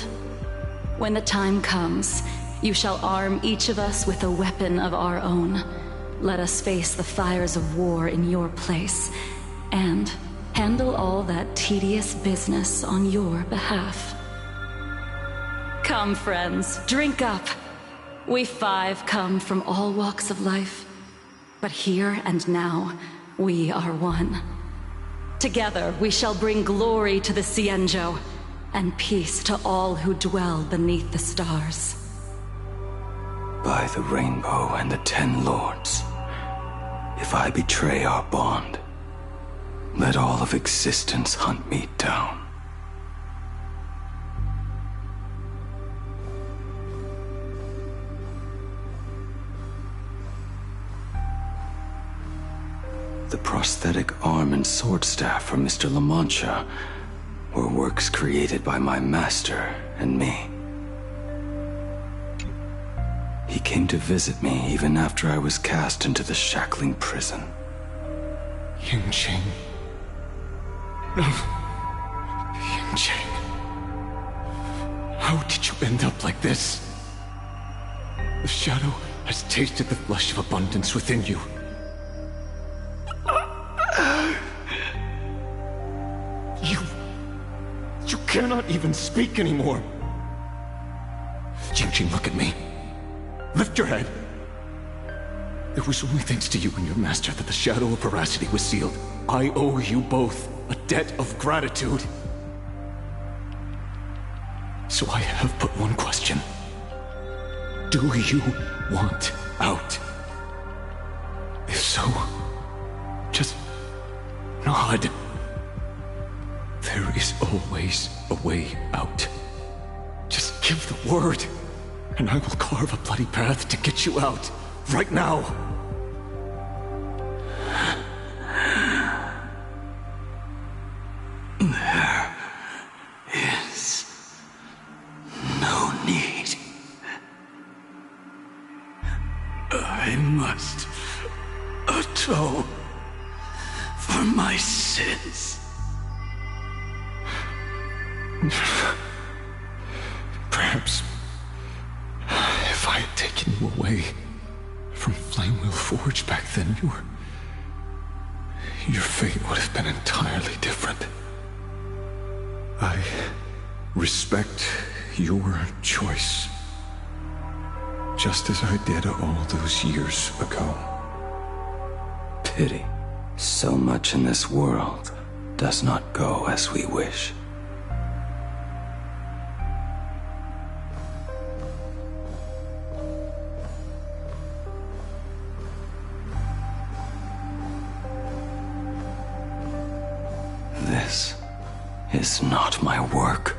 B: When the time comes, you shall arm each of us with a weapon of our own. Let us face the fires of war in your place, and handle all that tedious business on your behalf. Come, friends, drink up. We 5 come from all walks of life, but here and now, we are one. Together, we shall bring glory to the Xianzhou, and peace to all who dwell beneath the stars.
I: By the rainbow and the 10 lords, if I betray our bond, let all of existence hunt me down. The prosthetic arm and sword staff from Mr. La Mancha were works created by my master and me. He came to visit me even after I was cast into the shackling prison.
N: Yingqing. No. Yingqing. How did you end up like this? The shadow has tasted the flesh of abundance within you. You cannot even speak anymore. Yingqing, look at me. Lift your head. It was only thanks to you and your master that the shadow of veracity was sealed. I owe you both a debt of gratitude. So I have but one question. Do you want out? If so, just nod. There is always a way out. Just give the word, and I will carve a bloody path to get you out, right now.
I: There is no need. I must atone for my sins.
N: Perhaps if I had taken you away from Flamewheel Forge back then, your fate would have been entirely different. I respect your choice, just as I did all those years ago.
I: Pity. So much in this world does not go as we wish. This is not my work.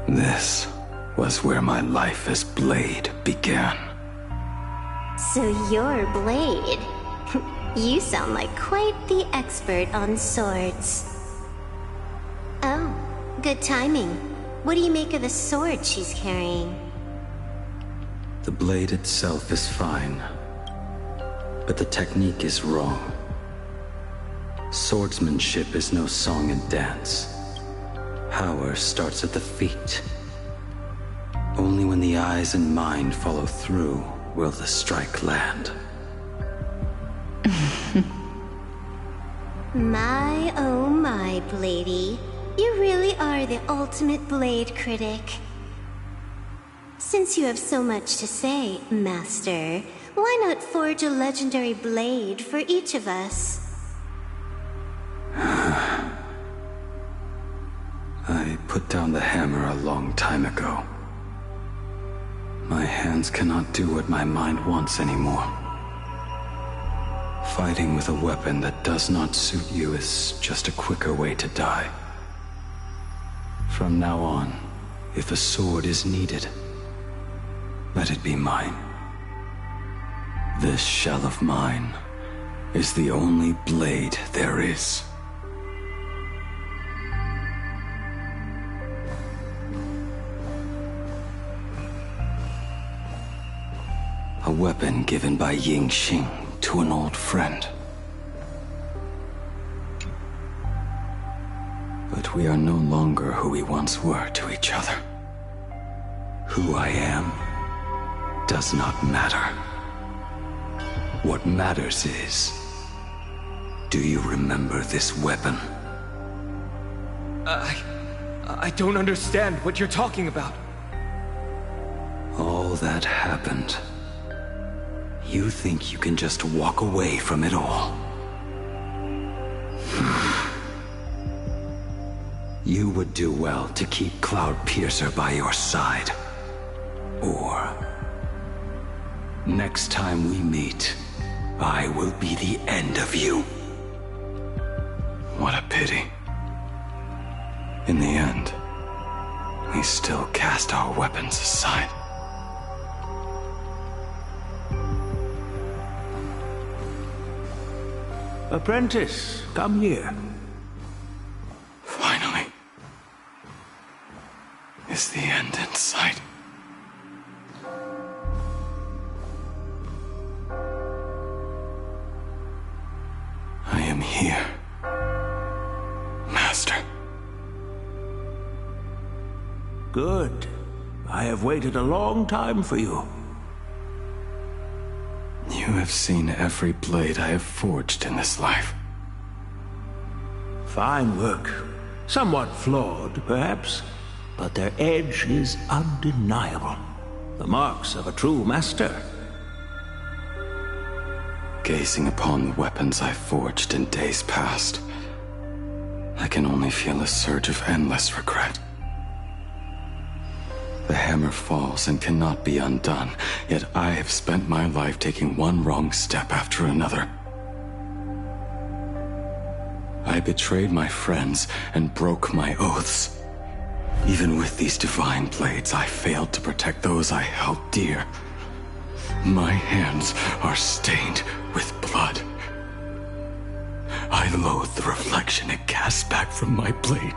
I: This was where my life as Blade began.
H: So you're Blade. You sound like quite the expert on swords. Oh, good timing. What do you make of the sword she's carrying?
I: The blade itself is fine, but the technique is wrong. Swordsmanship is no song and dance. power starts at the feet. Only when the eyes and mind follow through will the strike land.
H: My, oh my, Bladey. You really are the ultimate blade critic. Since you have so much to say, Master, why not forge a legendary blade for each of us?
I: I put down the hammer a long time ago. My hands cannot do what my mind wants anymore. Fighting with a weapon that does not suit you is just a quicker way to die. From now on, if a sword is needed, let it be mine. This shell of mine is the only blade there is. A weapon given by Ying Xing to an old friend. But we are no longer who we once were to each other. Who I am does not matter. What matters is, do you remember this weapon?
O: I don't understand what you're talking about.
I: All that happened. You think you can just walk away from it all? You would do well to keep Cloud Piercer by your side. Or, next time we meet, I will be the end of you. What a pity. In the end, we still cast our weapons aside.
J: Apprentice, come here.
I: Finally. Is the end in sight? I am here, Master.
J: Good. I have waited a long time for you.
I: You have seen every blade I have forged in this life.
J: Fine work. Somewhat flawed, perhaps, but their edge is undeniable. The marks of a true master.
I: Gazing upon the weapons I forged in days past, I can only feel a surge of endless regret. The hammer falls and cannot be undone, yet I have spent my life taking one wrong step after another. I betrayed my friends and broke my oaths. Even with these divine blades, I failed to protect those I held dear. My hands are stained with blood. I loathe the reflection it casts back from my blade.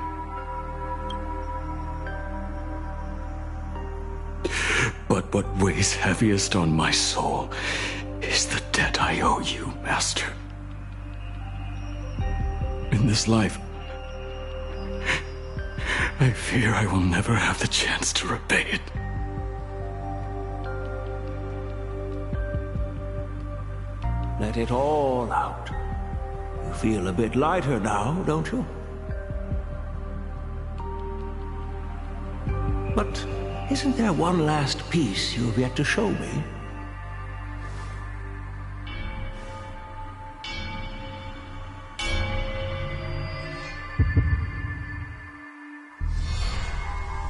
I: But what weighs heaviest on my soul is the debt I owe you, Master. In this life, I fear I will never have the chance to repay it.
J: Let it all out. You feel a bit lighter now, don't you? But isn't there one last piece you've yet to show me?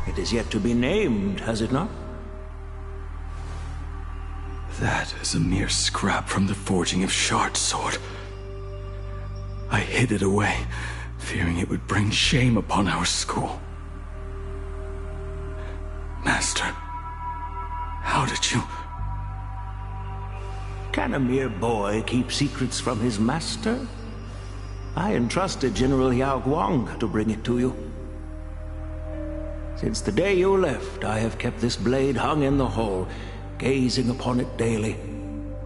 J: It is yet to be named, has it not?
I: That is a mere scrap from the forging of Shard Sword. I hid it away, fearing it would bring shame upon our school. Master, how did you...
J: Can a mere boy keep secrets from his master? I entrusted General Yao Guang to bring it to you. Since the day you left, I have kept this blade hung in the hall, gazing upon it daily.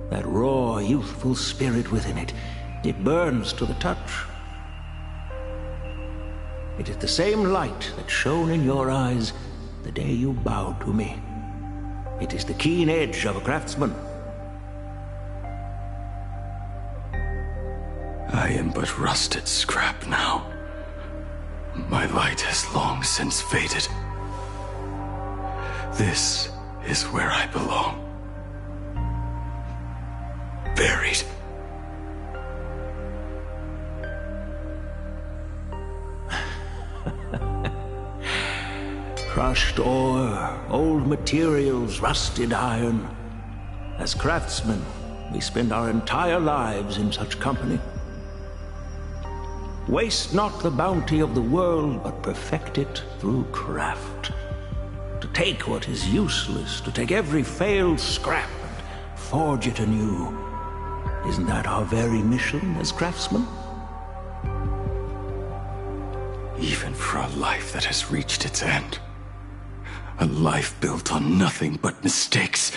J: That raw, youthful spirit within it, it burns to the touch. It is the same light that shone in your eyes the day you bowed to me. It is the keen edge of a craftsman.
N: I am but rusted scrap now. My light has long since faded. This is where I belong. Buried.
J: Crushed ore, old materials, rusted iron. As craftsmen, we spend our entire lives in such company. Waste not the bounty of the world, but perfect it through craft. To take what is useless, to take every failed scrap and forge it anew. Isn't that our very mission as craftsmen?
N: Even for a life that has reached its end. A life built on nothing but mistakes.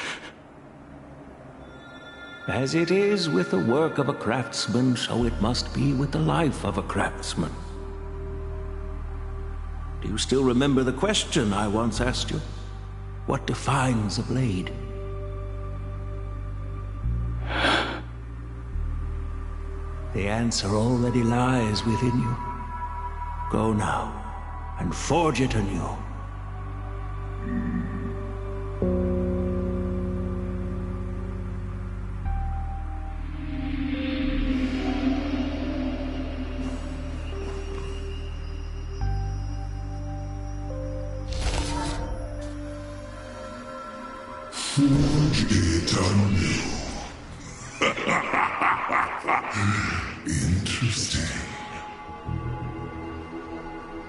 J: As it is with the work of a craftsman, so it must be with the life of a craftsman. Do you still remember the question I once asked you? What defines a blade? The answer already lies within you. Go now, and forge it anew.
P: Forge it anew. Interesting.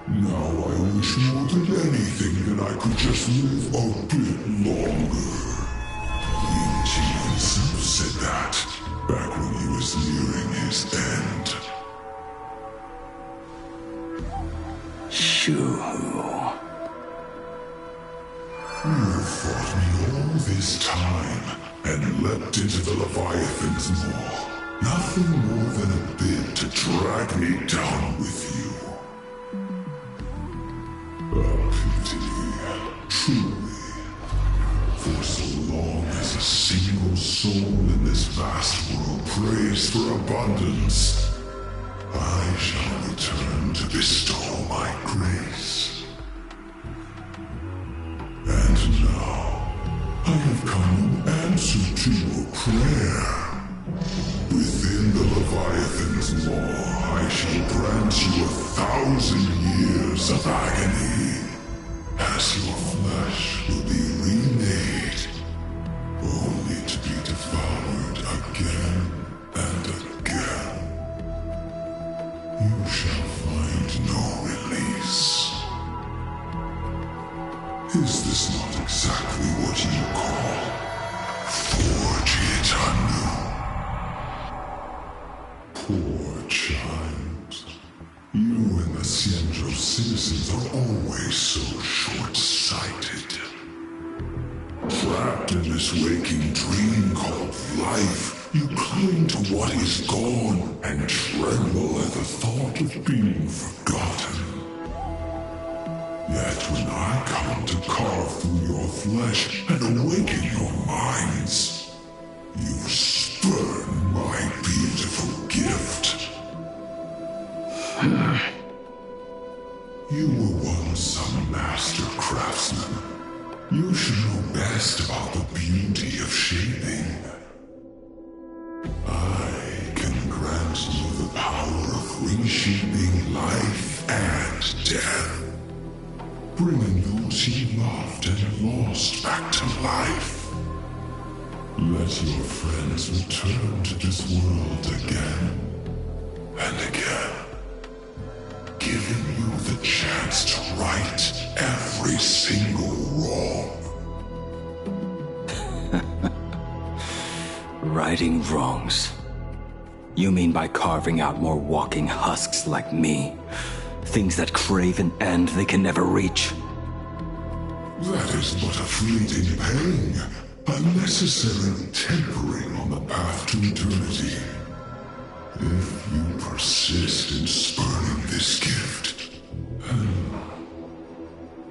P: Now I wish more than anything that I could just live a bit longer. Ying himself said that back when he was nearing his end.
N: Shoo.
P: You fought me all this time and leapt into the Leviathan's maw. Nothing more than a bit to drag me down with you. A pity, truly. For so long as a single soul in this vast world prays for abundance, I shall return to bestow my grace. And now, I have come in answer to your prayer. Within the Leviathan's maw, I shall grant you 1,000 years of agony, as your flesh will be remade, only to be devoured again and again. You shall find no release. Is this not exactly what you call forge it anew? Poor child. You and the Cienjo citizens are always so short-sighted. Trapped in this waking dream called life, you cling to what is gone and tremble at the thought of being forgotten. Yet when I come to carve through your flesh and awaken your minds, you spurn my beautiful gift. You were once some master craftsman. You should know best about the beauty of shaping. I can grant you the power of reshaping life and death. Bringing those he loved and lost back to life. Let your friends return to this world again and again, giving you the chance to right every single wrong.
I: Righting wrongs. You mean by carving out more walking husks like me? Things that crave an end they can never reach.
P: That is but a fleeting pang, a necessary tempering on the path to eternity. If you persist in spurning this gift,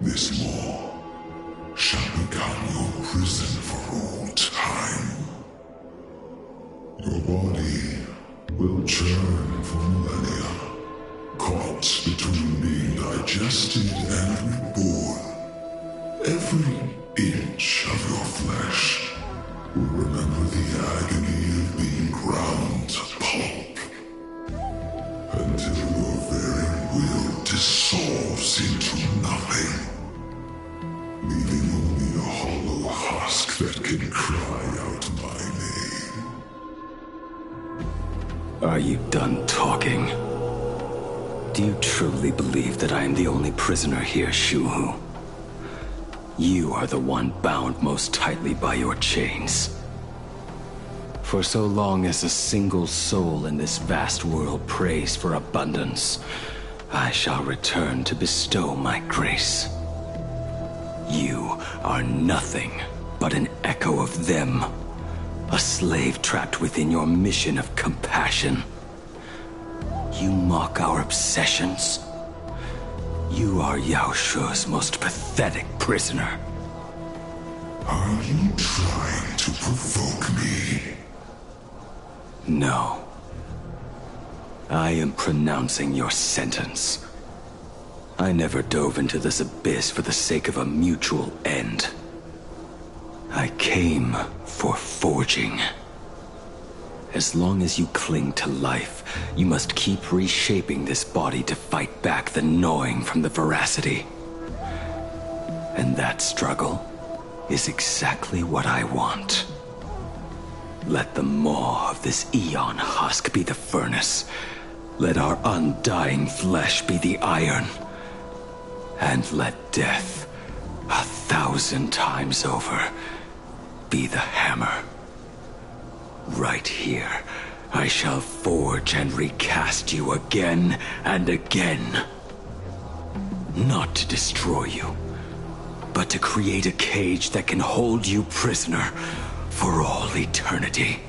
P: This maw shall become your prison for all time. Your body will churn for millennia, caught between being digested and reborn. Every inch of your flesh will remember the agony of being ground to pulp, until your very will dissolves into nothing, leaving only a hollow husk that can cry out my name.
I: Are you done talking? Do you truly believe that I am the only prisoner here, Shuhu? You are the one bound most tightly by your chains. For so long as a single soul in this vast world prays for abundance, I shall return to bestow my grace. You are nothing but an echo of them, a slave trapped within your mission of compassion. You mock our obsessions. You are Yao Shu's most pathetic prisoner.
P: Are you trying to provoke me?
I: No. I am pronouncing your sentence. I never dove into this abyss for the sake of a mutual end. I came for forging. As long as you cling to life, you must keep reshaping this body to fight back the gnawing from the veracity. And that struggle is exactly what I want. Let the maw of this Eon husk be the furnace. Let our undying flesh be the iron. And let death, 1,000 times over, be the hammer. Right here, I shall forge and recast you again and again. Not to destroy you, but to create a cage that can hold you prisoner for all eternity.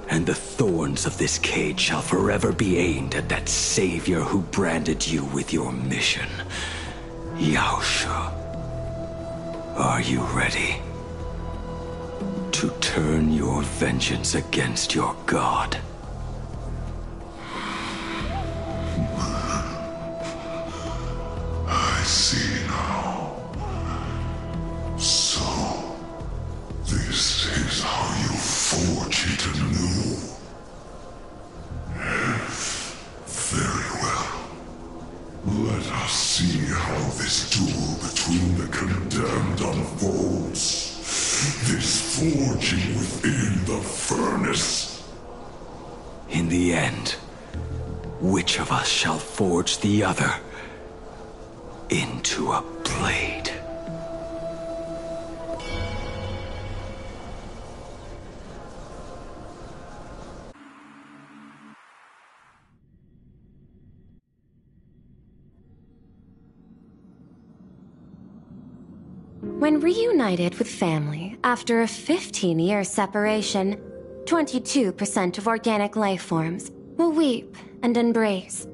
I: And the thorns of this cage shall forever be aimed at that savior who branded you with your mission. Yao Shu. Are you ready? To turn your vengeance against your god.
P: I see now. So, this is how you forge it anew. Very well. Let us see how this duel between the condemned unfolds. This forging within the furnace.
I: In the end, which of us shall forge the other into a blade?
Q: When reunited with family after a 15-year separation, 22% of organic life forms will weep and embrace,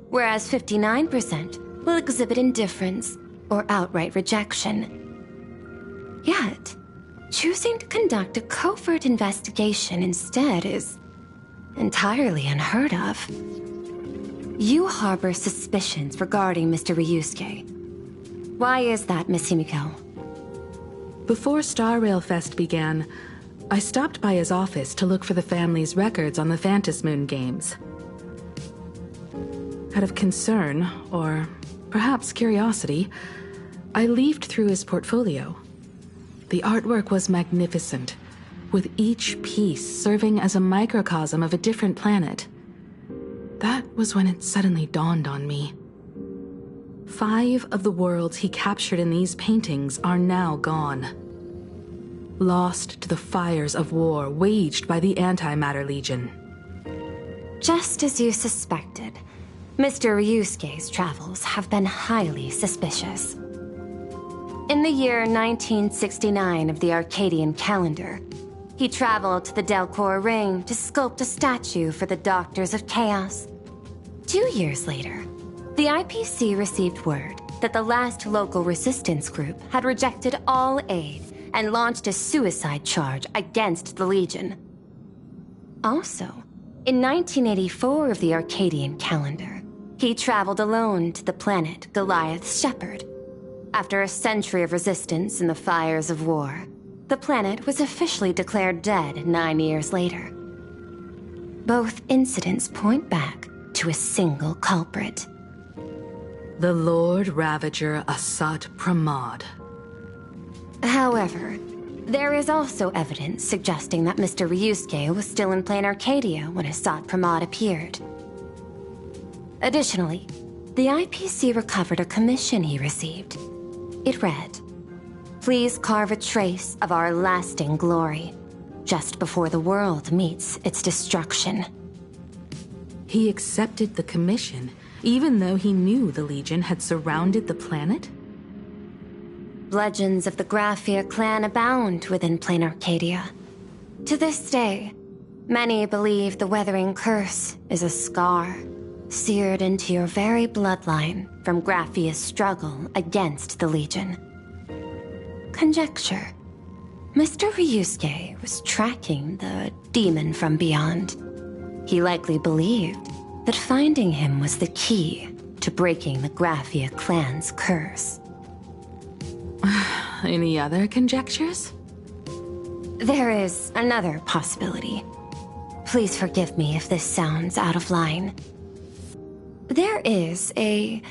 Q: whereas 59% will exhibit indifference or outright rejection. Yet, choosing to conduct a covert investigation instead is entirely unheard of. You harbor suspicions regarding Mr. Ryusuke. Why is that, Miss Himiko?
R: Before Star Rail Fest began, I stopped by his office to look for the family's records on the Phantom Moon games. Out of concern, or perhaps curiosity, I leafed through his portfolio. The artwork was magnificent, with each piece serving as a microcosm of a different planet. That was when it suddenly dawned on me. 5 of the worlds he captured in these paintings are now gone. Lost to the fires of war waged by the Antimatter Legion.
Q: Just as you suspected, Mr. Ryusuke's travels have been highly suspicious. In the year 1969 of the Arcadian calendar, he traveled to the Delcor Ring to sculpt a statue for the Doctors of Chaos. 2 years later, the IPC received word that the last local resistance group had rejected all aid and launched a suicide charge against the Legion. Also, in 1984 of the Arcadian calendar, he traveled alone to the planet Goliath's Shepherd. After a century of resistance in the fires of war, the planet was officially declared dead 9 years later. Both incidents point back to a single culprit.
R: The Lord Ravager Asat Pramod.
Q: However, there is also evidence suggesting that Mr. Ryusuke was still in Planarcadia when Asat Pramod appeared. Additionally, the IPC recovered a commission he received. It read, "Please carve a trace of our lasting glory, just before the world meets its destruction."
R: He accepted the commission, even though he knew the Legion had surrounded the planet?
Q: Legends of the Graphia clan abound within Planarcadia. To this day, many believe the Weathering Curse is a scar seared into your very bloodline from Graphia's struggle against the Legion. Conjecture. Mr. Ryusuke was tracking the demon from beyond. He likely believed that finding him was the key to breaking the Graphia clan's curse.
R: Any other conjectures?
Q: There is another possibility. Please forgive me if this sounds out of line. There is a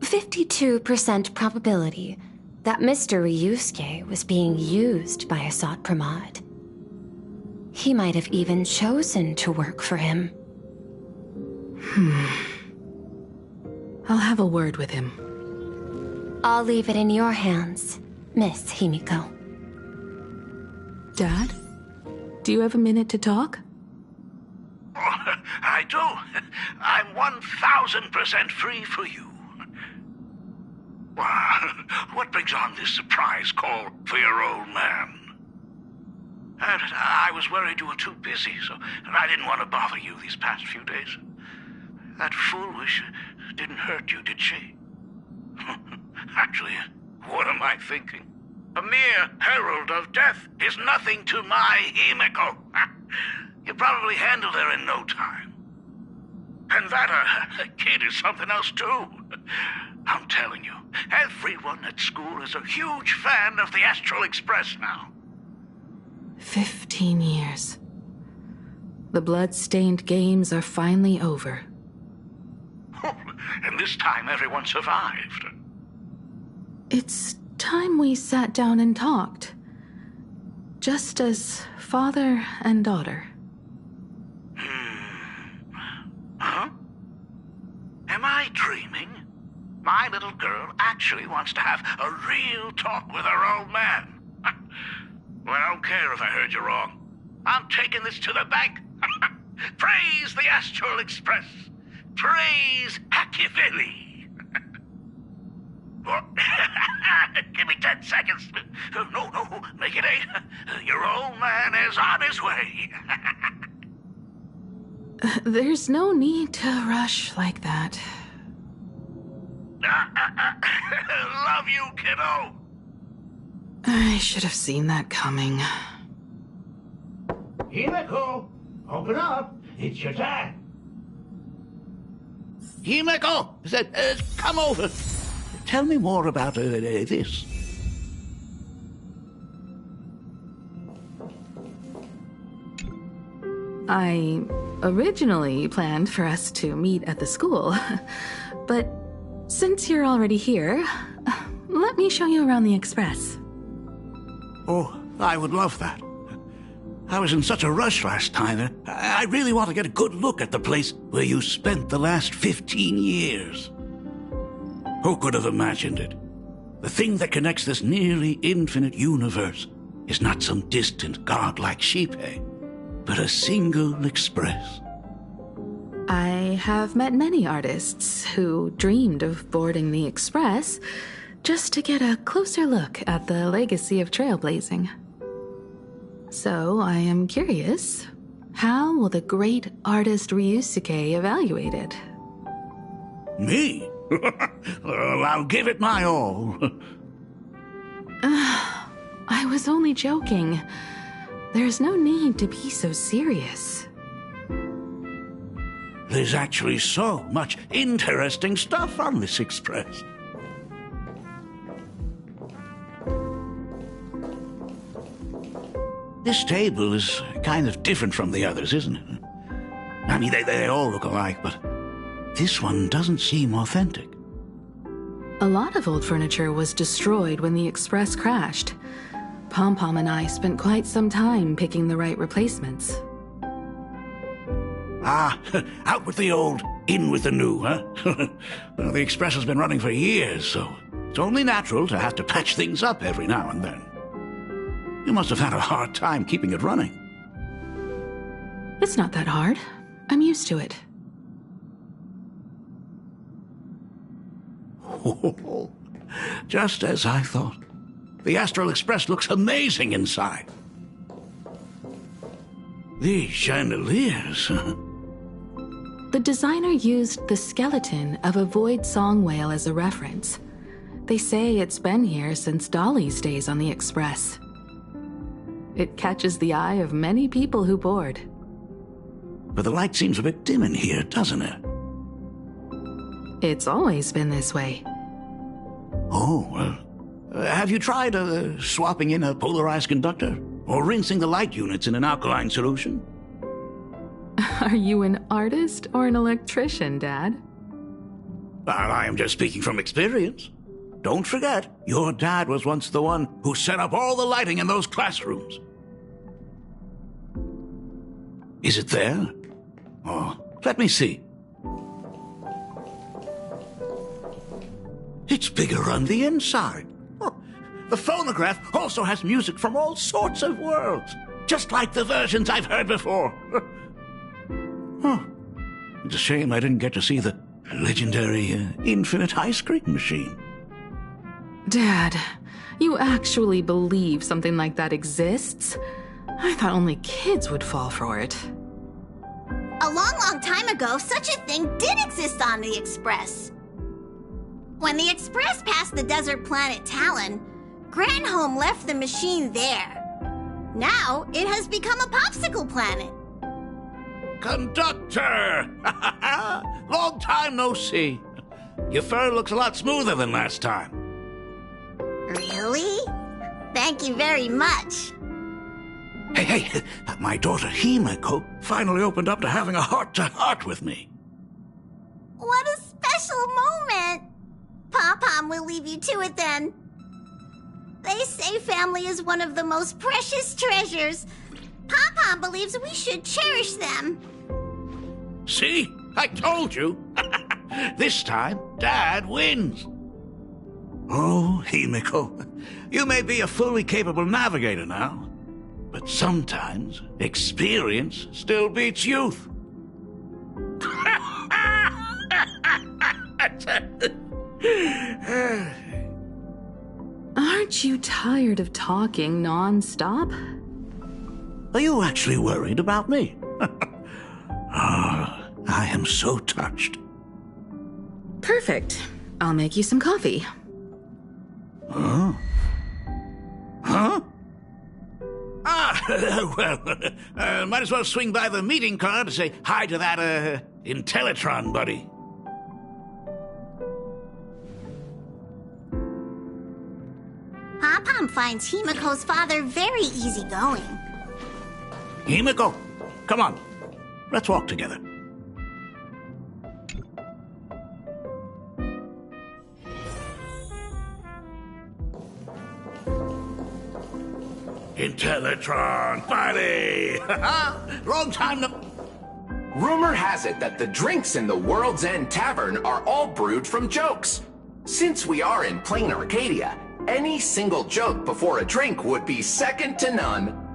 Q: 52% probability that Mr. Ryusuke was being used by Asat Pramod. He might have even chosen to work for him.
R: I'll have a word with him.
Q: I'll leave it in your hands, Miss Himiko.
R: Dad? Do you have a minute to talk?
S: I do. I'm 1000% free for you. What brings on this surprise call for your old man? I was worried you were too busy, so I didn't want to bother you these past few days. That foolish didn't hurt you, did she? Actually, what am I thinking? A mere herald of death is nothing to my Himiko. You probably handled her in no time. And that kid is something else, too. I'm telling you, everyone at school is a huge fan of the Astral Express now.
R: 15 years. The blood-stained games are finally over.
S: And this time everyone survived.
R: It's time we sat down and talked. Just as father and daughter.
S: Huh? Am I dreaming? My little girl actually wants to have a real talk with her old man. Well, I don't care if I heard you wrong. I'm taking this to the bank. Praise the Astral Express. Praise Hakivilli. Give me 10 seconds. No, make it 8. Your old man is on his way.
R: There's no need to rush like that.
S: Love you, kiddo.
R: I should have seen that coming.
S: Himiko, open up. It's your dad. Himiko, come over. Tell me more about this.
R: I originally planned for us to meet at the school, but since you're already here, let me show you around the Express.
S: Oh, I would love that. I was in such a rush last time. I really want to get a good look at the place where you spent the last 15 years. Who could have imagined it? The thing that connects this nearly infinite universe is not some distant godlike Shipe, but a single express.
R: I have met many artists who dreamed of boarding the Express just to get a closer look at the legacy of trailblazing. So I am curious, how will the great artist Ryusuke evaluate it?
S: Me? Well, I'll give it my all.
R: I was only joking. There's no need to be so serious.
S: There's actually so much interesting stuff on this express. This table is kind of different from the others, isn't it? I mean, they all look alike, but this one doesn't seem authentic.
R: A lot of old furniture was destroyed when the Express crashed. Pom-Pom and I spent quite some time picking the right replacements.
S: Out with the old, in with the new, huh? Well, the Express has been running for years, so it's only natural to have to patch things up every now and then. You must have had a hard time keeping it running.
R: It's not that hard. I'm used to it.
S: Oh, just as I thought. The Astral Express looks amazing inside. These chandeliers.
R: The designer used the skeleton of a void song whale as a reference. They say it's been here since Dolly's days on the Express. It catches the eye of many people who board.
S: But the light seems a bit dim in here, doesn't it?
R: It's always been this way.
S: Oh, well, have you tried swapping in a polarized conductor? Or rinsing the light units in an alkaline solution?
R: Are you an artist or an electrician, Dad?
S: Well, I am just speaking from experience. Don't forget, your dad was once the one who set up all the lighting in those classrooms. Is it there? Oh, let me see. It's bigger on the inside. Oh, the phonograph also has music from all sorts of worlds, just like the versions I've heard before. Oh, it's a shame I didn't get to see the legendary infinite ice cream machine.
R: Dad, you actually believe something like that exists? I thought only kids would fall for it.
T: A long time ago, such a thing did exist on the Express. When the Express passed the desert planet Talon, Granholm left the machine there. Now, it has become a popsicle planet.
S: Conductor! Long time no see. Your fur looks a lot smoother than last time.
T: Really? Thank you very much.
S: Hey, my daughter Himeko finally opened up to having a heart-to-heart with me.
T: What a special moment! Pom-Pom will leave you to it then. They say family is one of the most precious treasures. Pom-Pom believes we should cherish them.
S: See? I told you. This time, Dad wins. Oh, Himeko, you may be a fully capable navigator now, but sometimes experience still beats youth.
R: Aren't you tired of talking non-stop?
S: Are you actually worried about me? Oh, I am so touched.
R: Perfect. I'll make you some coffee.
S: Huh? Huh? Well, might as well swing by the meeting car to say hi to that, Intellitron buddy.
T: Pom-Pom finds Himeko's father very easygoing.
S: Himeko, come on. Let's walk together. Intellitron, buddy! Long time no...
U: Rumor has it that the drinks in the World's End Tavern are all brewed from jokes. Since we are in Planarcadia, any single joke before a drink would be second to none.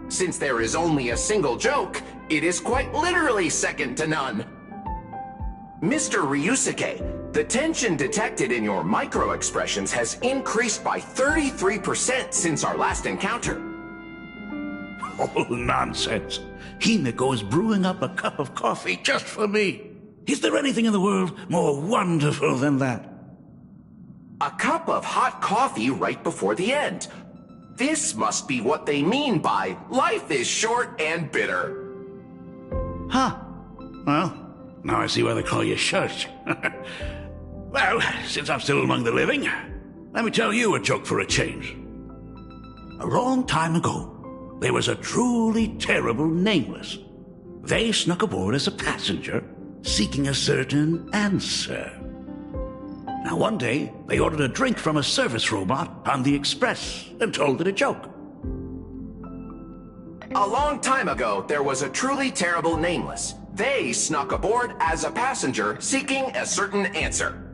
U: Since there is only a single joke, it is quite literally second to none. Mr. Ryusuke, the tension detected in your micro-expressions has increased by 33% since our last encounter.
S: Oh, nonsense. Himeko is brewing up a cup of coffee just for me.
E: Is there anything in the world more wonderful than that?
U: A cup of hot coffee right before the end. This must be what they mean by life is short and bitter.
E: Huh. Well, now I see why they call you Shush. Well, since I'm still among the living, let me tell you a joke for a change. A long time ago, there was a truly terrible nameless. They snuck aboard as a passenger, seeking a certain answer. Now one day, they ordered a drink from a service robot on the express and told it a joke.
U: A long time ago, there was a truly terrible nameless. They snuck aboard as a passenger, seeking a certain answer.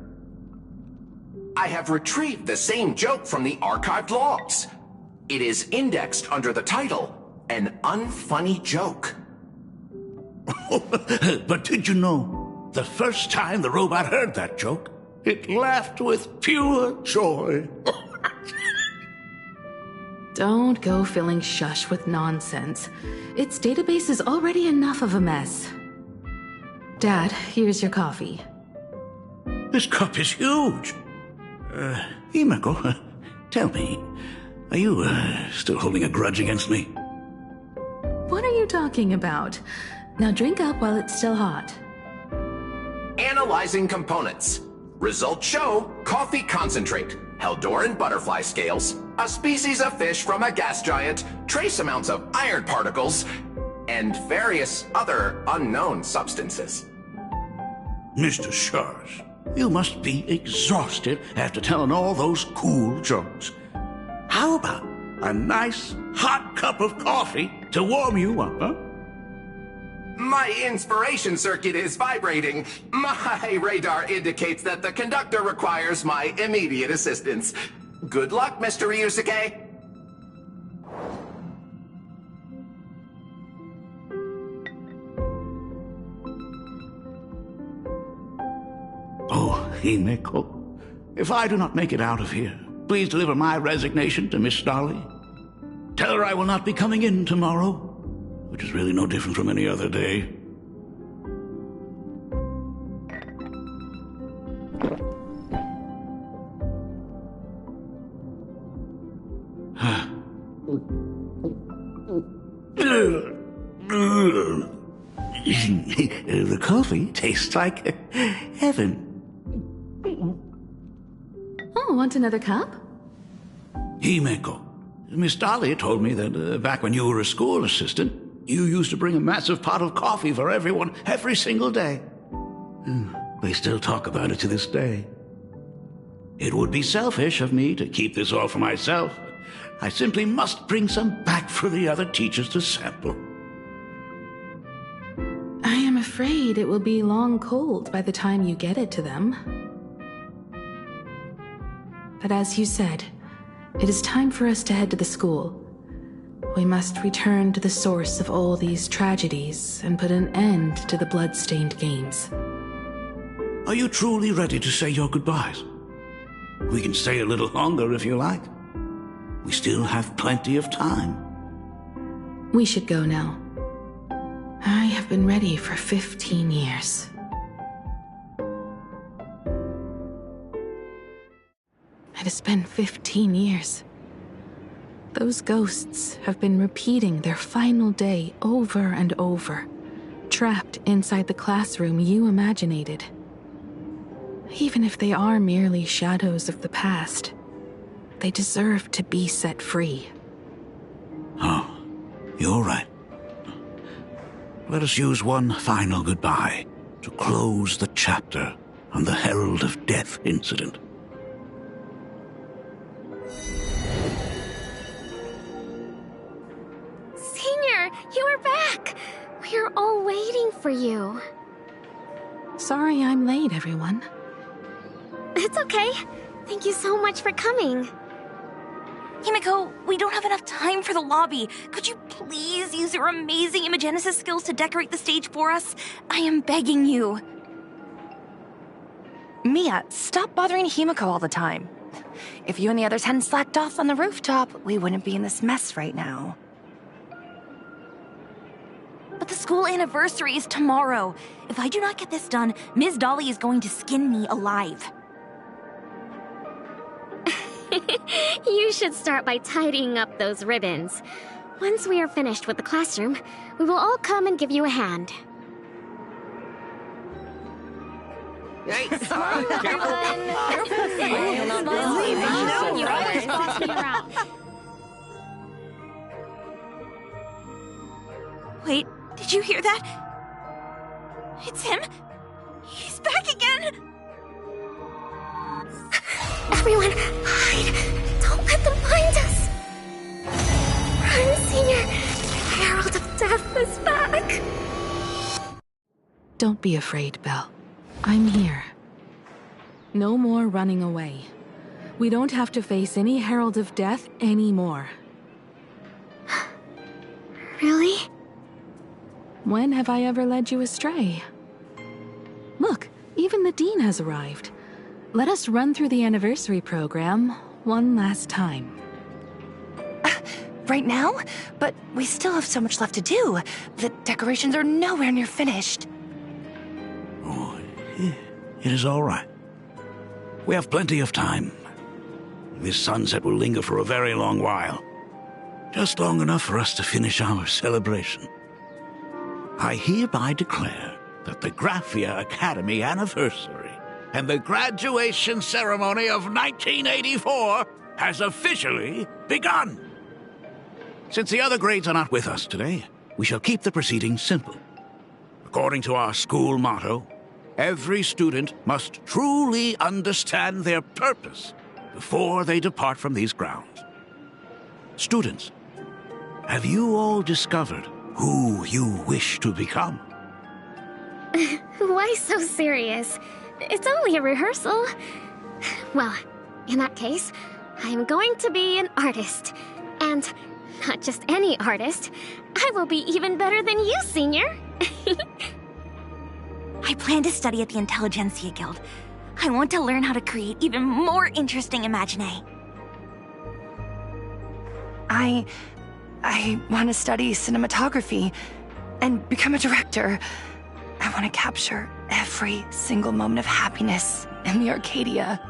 U: I have retrieved the same joke from the archived logs. It is indexed under the title, An Unfunny Joke.
E: But did you know, the first time the robot heard that joke, it laughed with pure joy.
R: Don't go filling Shush with nonsense. Its database is already enough of a mess. Dad, here's your coffee.
E: This cup is huge. Himeko, tell me, are you still holding a grudge against me?
R: What are you talking about? Now drink up while it's still hot.
U: Analyzing components. Results show coffee concentrate, Heldoran butterfly scales, a species of fish from a gas giant, trace amounts of iron particles, and various other unknown substances.
E: Mr. Shush, you must be exhausted after telling all those cool jokes. How about a nice hot cup of coffee to warm you up, huh?
U: My inspiration circuit is vibrating. My radar indicates that the conductor requires my immediate assistance. Good luck, Mr. Ryusuke.
E: Oh, Himeko, if I do not make it out of here, please deliver my resignation to Miss Dolly. Tell her I will not be coming in tomorrow, which is really no different from any other day. The coffee tastes like heaven.
R: Oh, want another cup?
E: Himeko, Miss Dahlia told me that back when you were a school assistant, you used to bring a massive pot of coffee for everyone every single day. They still talk about it to this day. It would be selfish of me to keep this all for myself. I simply must bring some back for the other teachers to sample.
R: I am afraid it will be long cold by the time you get it to them. But as you said, it is time for us to head to the school. We must return to the source of all these tragedies and put an end to the blood-stained games.
E: Are you truly ready to say your goodbyes? We can stay a little longer if you like. We still have plenty of time.
R: We should go now. I have been ready for 15 years. It has been 15 years. Those ghosts have been repeating their final day over and over, trapped inside the classroom you imaginated. Even if they are merely shadows of the past, they deserve to be set free.
E: Oh, you're right. Let us use one final goodbye to close the chapter on the Herald of Death incident.
Q: Senior, you are back! We're all waiting for you.
R: Sorry I'm late, everyone.
Q: It's okay. Thank you so much for coming.
V: Himeko, we don't have enough time for the lobby. Could you please use your amazing Imagenesis skills to decorate the stage for us? I am begging you.
W: Mia, stop bothering Himeko all the time. If you and the others hadn't slacked off on the rooftop, we wouldn't be in this mess right now.
V: But the school anniversary is tomorrow. If I do not get this done, Ms. Dolly is going to skin me alive.
C: You should start by tidying up those ribbons. Once we are finished with the classroom, we will all come and give you a hand.
V: Hey,
C: Smile, everyone. You always boss me around.
V: Wait, did you hear that? It's him. He's back again.
C: Everyone, hide! Don't let them find us! Run, Senior! The Herald of Death is back!
R: Don't be afraid, Belle. I'm here. No more running away. We don't have to face any Herald of Death anymore.
C: Really?
R: When have I ever led you astray? Look, even the Dean has arrived. Let us run through the anniversary program one last time.
W: Right now? But we still have so much left to do. The decorations are nowhere near finished.
E: Oh, it is all right. We have plenty of time. This sunset will linger for a very long while. Just long enough for us to finish our celebration. I hereby declare that the Graphia Academy anniversary and the graduation ceremony of 1984 has officially begun. Since the other grades are not with us today, we shall keep the proceedings simple. According to our school motto, every student must truly understand their purpose before they depart from these grounds. Students, have you all discovered who you wish to become?
C: Why so serious? It's only a rehearsal. Well, in that case, I'm going to be an artist. And not just any artist. I will be even better than you, Senior.
V: I plan to study at the Intelligentsia Guild. I want to learn how to create even more interesting imaginae.
W: I want to study cinematography and become a director. I want to capture every single moment of happiness in the Arcadia.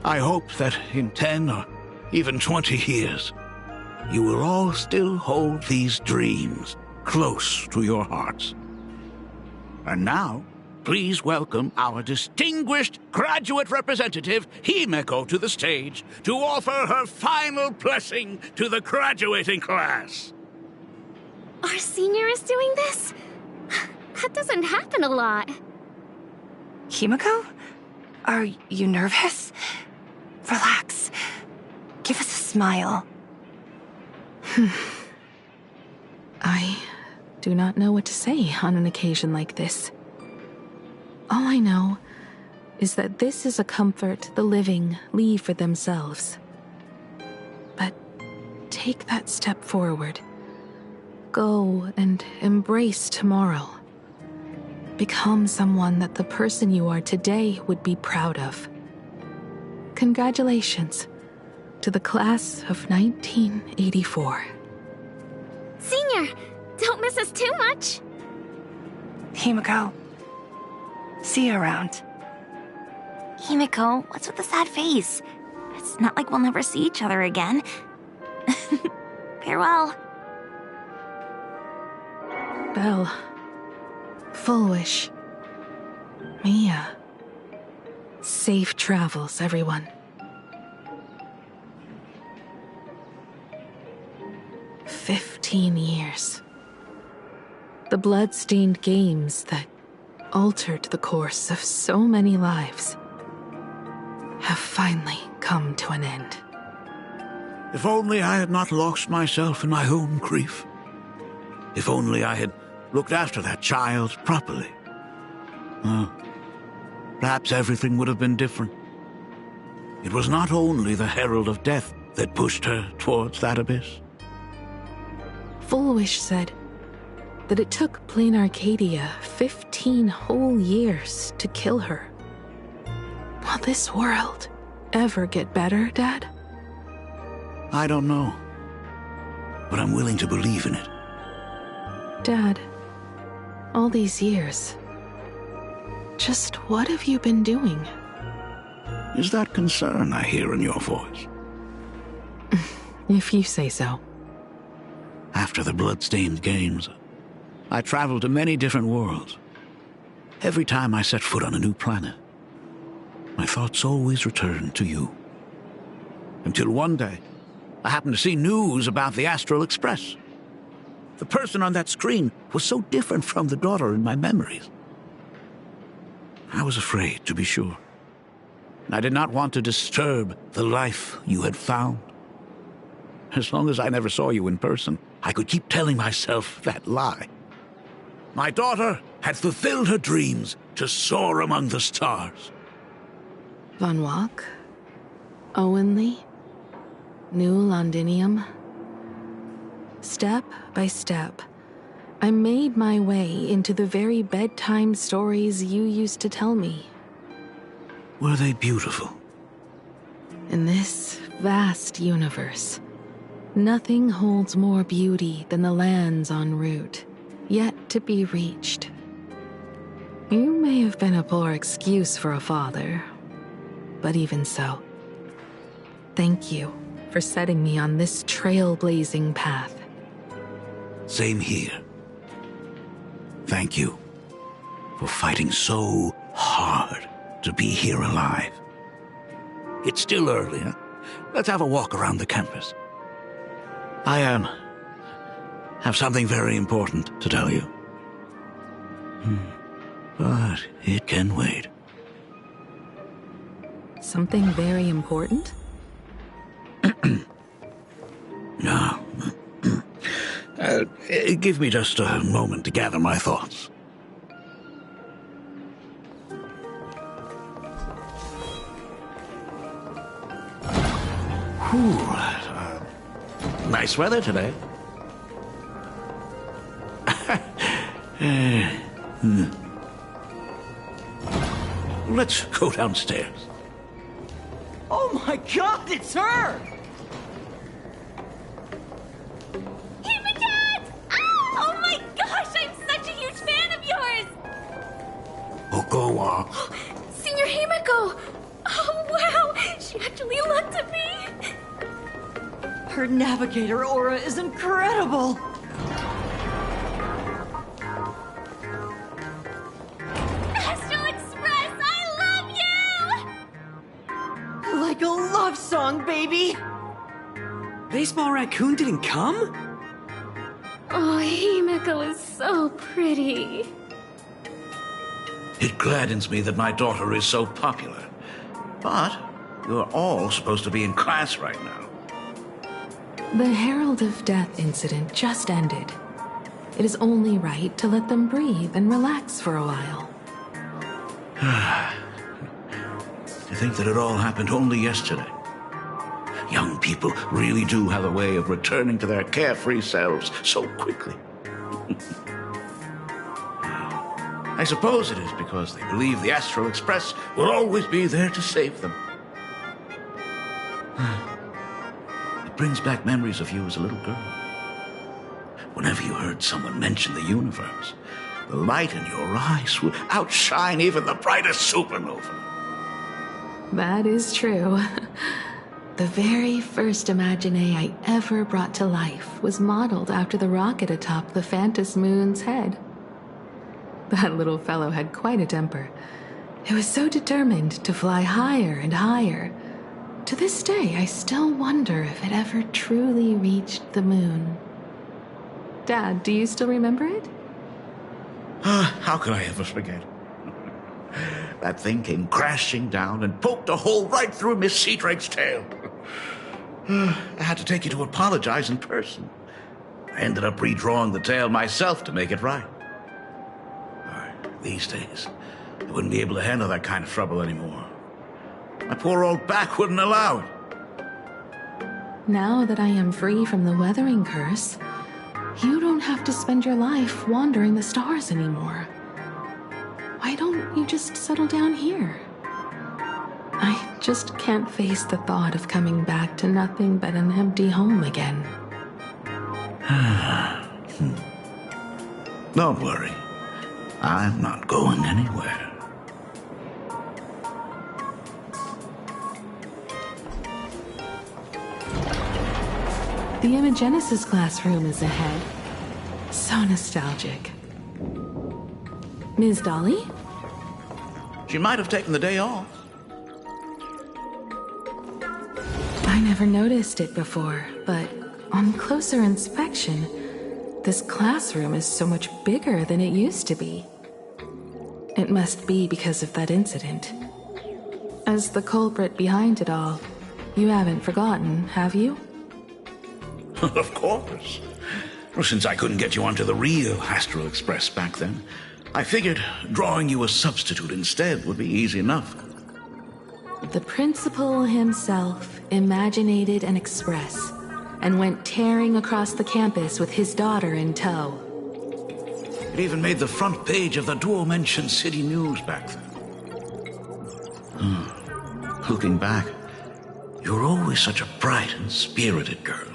E: I hope that in 10 or even 20 years, you will all still hold these dreams close to your hearts. And now, please welcome our distinguished graduate representative, Himeko, to the stage to offer her final blessing to the graduating class.
C: Our Senior is doing this? That doesn't happen a lot.
W: Himeko? Are you nervous? Relax. Give us a smile.
R: I do not know what to say on an occasion like this. All I know is that this is a comfort the living leave for themselves. But take that step forward. Go and embrace tomorrow. Become someone that the person you are today would be proud of. Congratulations to the class of 1984.
C: Senior, don't miss us too much.
W: Himeko. See you around.
V: Himeko, what's with the sad face? It's not like we'll never see each other again. Farewell.
R: Belle. Full Wish. Mia. Safe travels, everyone. 15 years. The blood-stained games that altered the course of so many lives have finally come to an end.
E: If only I had not lost myself in my own grief. If only I had looked after that child properly. Perhaps everything would have been different. It was not only the Herald of Death that pushed her towards that abyss.
R: Full Wish said that it took Planarcadia 15 whole years to kill her. Will this world ever get better, Dad?
E: I don't know, but I'm willing to believe in it.
R: Dad, all these years, just what have you been doing?
E: Is that concern I hear in your voice?
R: If you say so.
E: After the blood-stained games, I traveled to many different worlds. Every time I set foot on a new planet, my thoughts always returned to you. Until one day, I happened to see news about the Astral Express. The person on that screen was so different from the daughter in my memories. I was afraid, to be sure. I did not want to disturb the life you had found. As long as I never saw you in person, I could keep telling myself that lie. My daughter had fulfilled her dreams to soar among the stars.
R: Von Walk, Owenly, New Londinium. Step by step, I made my way into the very bedtime stories you used to tell me.
E: Were they beautiful?
R: In this vast universe, nothing holds more beauty than the lands en route, yet to be reached. You may have been a poor excuse for a father, but even so, thank you for setting me on this trailblazing path.
E: Same here. Thank you for fighting so hard to be here alive. It's still early, huh? Let's have a walk around the campus. I have something very important to tell you. But it can wait.
R: Something very important?
E: No. Give me just a moment to gather my thoughts. Nice weather today. Let's go downstairs.
A: Oh my god, it's her!
V: Oh my gosh, I'm such a huge fan of yours!
E: Okowa.
V: Senior Himiko! Oh wow, she actually looked at me!
A: Her navigator aura is incredible!
V: Astral Express, I love you!
A: Like a love song, baby!
M: Baseball Raccoon didn't come?
V: Oh, Himiko is so pretty.
E: It gladdens me that my daughter is so popular. But you're all supposed to be in class right now.
R: The Herald of Death incident just ended. It is only right to let them breathe and relax for a while.
E: To think that it all happened only yesterday. Young people really do have a way of returning to their carefree selves so quickly. I suppose it is because they believe the Astral Express will always be there to save them. It brings back memories of you as a little girl. Whenever you heard someone mention the universe, the light in your eyes would outshine even the brightest supernova.
R: That is true. The very first Imagine I ever brought to life was modeled after the rocket atop the Phantom Moon's head. That little fellow had quite a temper. It was so determined to fly higher and higher. To this day, I still wonder if it ever truly reached the moon. Dad, do you still remember it?
E: How could I ever forget? That thing came crashing down and poked a hole right through Miss Seadrake's tail. I had to take you to apologize in person. I ended up redrawing the tail myself to make it right. These days, I wouldn't be able to handle that kind of trouble anymore. My poor old back wouldn't allow it.
R: Now that I am free from the weathering curse, you don't have to spend your life wandering the stars anymore. Why don't you just settle down here? I just can't face the thought of coming back to nothing but an empty home again.
E: Don't worry. I'm not going anywhere.
R: The Imogenesis classroom is ahead. So nostalgic. Ms. Dolly?
E: She might have taken the day off.
R: I never noticed it before, but on closer inspection, this classroom is so much bigger than it used to be. It must be because of that incident. As the culprit behind it all, you haven't forgotten, have you?
E: Of course. Well, since I couldn't get you onto the real Astral Express back then, I figured drawing you a substitute instead would be easy enough.
R: The principal himself imaginated an express and went tearing across the campus with his daughter in tow.
E: It even made the front page of the Dual-Mention City News back then. Looking back, you were always such a bright and spirited girl.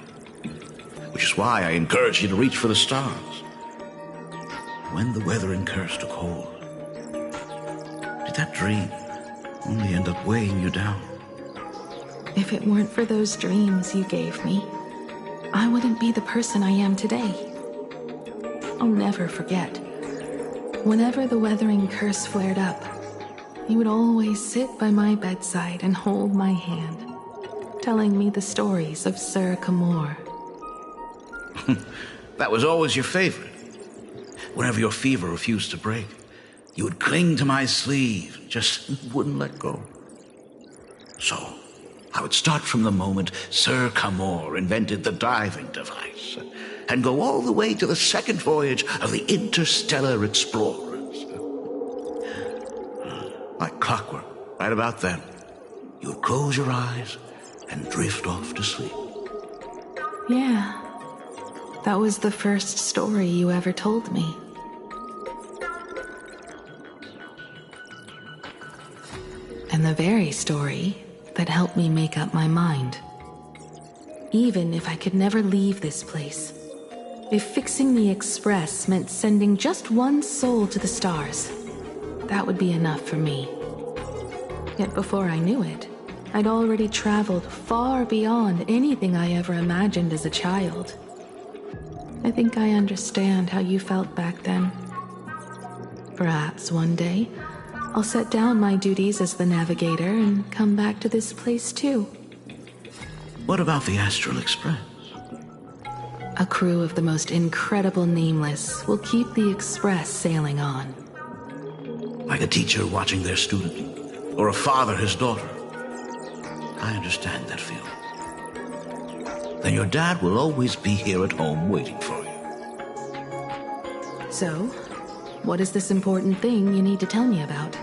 E: Which is why I encouraged you to reach for the stars. When the weathering curse took hold, did that dream only end up weighing you down?
R: If it weren't for those dreams you gave me, I wouldn't be the person I am today. I'll never forget. Whenever the weathering curse flared up, you would always sit by my bedside and hold my hand, telling me the stories of Sir Camor.
E: That was always your favorite. Whenever your fever refused to break, you would cling to my sleeve, just wouldn't let go. So, I would start from the moment Sir Camor invented the diving device, and go all the way to the second voyage of the Interstellar Explorers. Like clockwork, right about then, you would close your eyes and drift off to sleep.
R: Yeah. That was the first story you ever told me. And the very story that helped me make up my mind. Even if I could never leave this place, if fixing the Express meant sending just one soul to the stars, that would be enough for me. Yet before I knew it, I'd already traveled far beyond anything I ever imagined as a child. I think I understand how you felt back then. Perhaps one day, I'll set down my duties as the navigator and come back to this place too.
E: What about the Astral Express?
R: A crew of the most incredible nameless will keep the Express sailing on.
E: Like a teacher watching their student, or a father his daughter. I understand that feeling. Then your dad will always be here at home waiting for you.
R: So, what is this important thing you need to tell me about?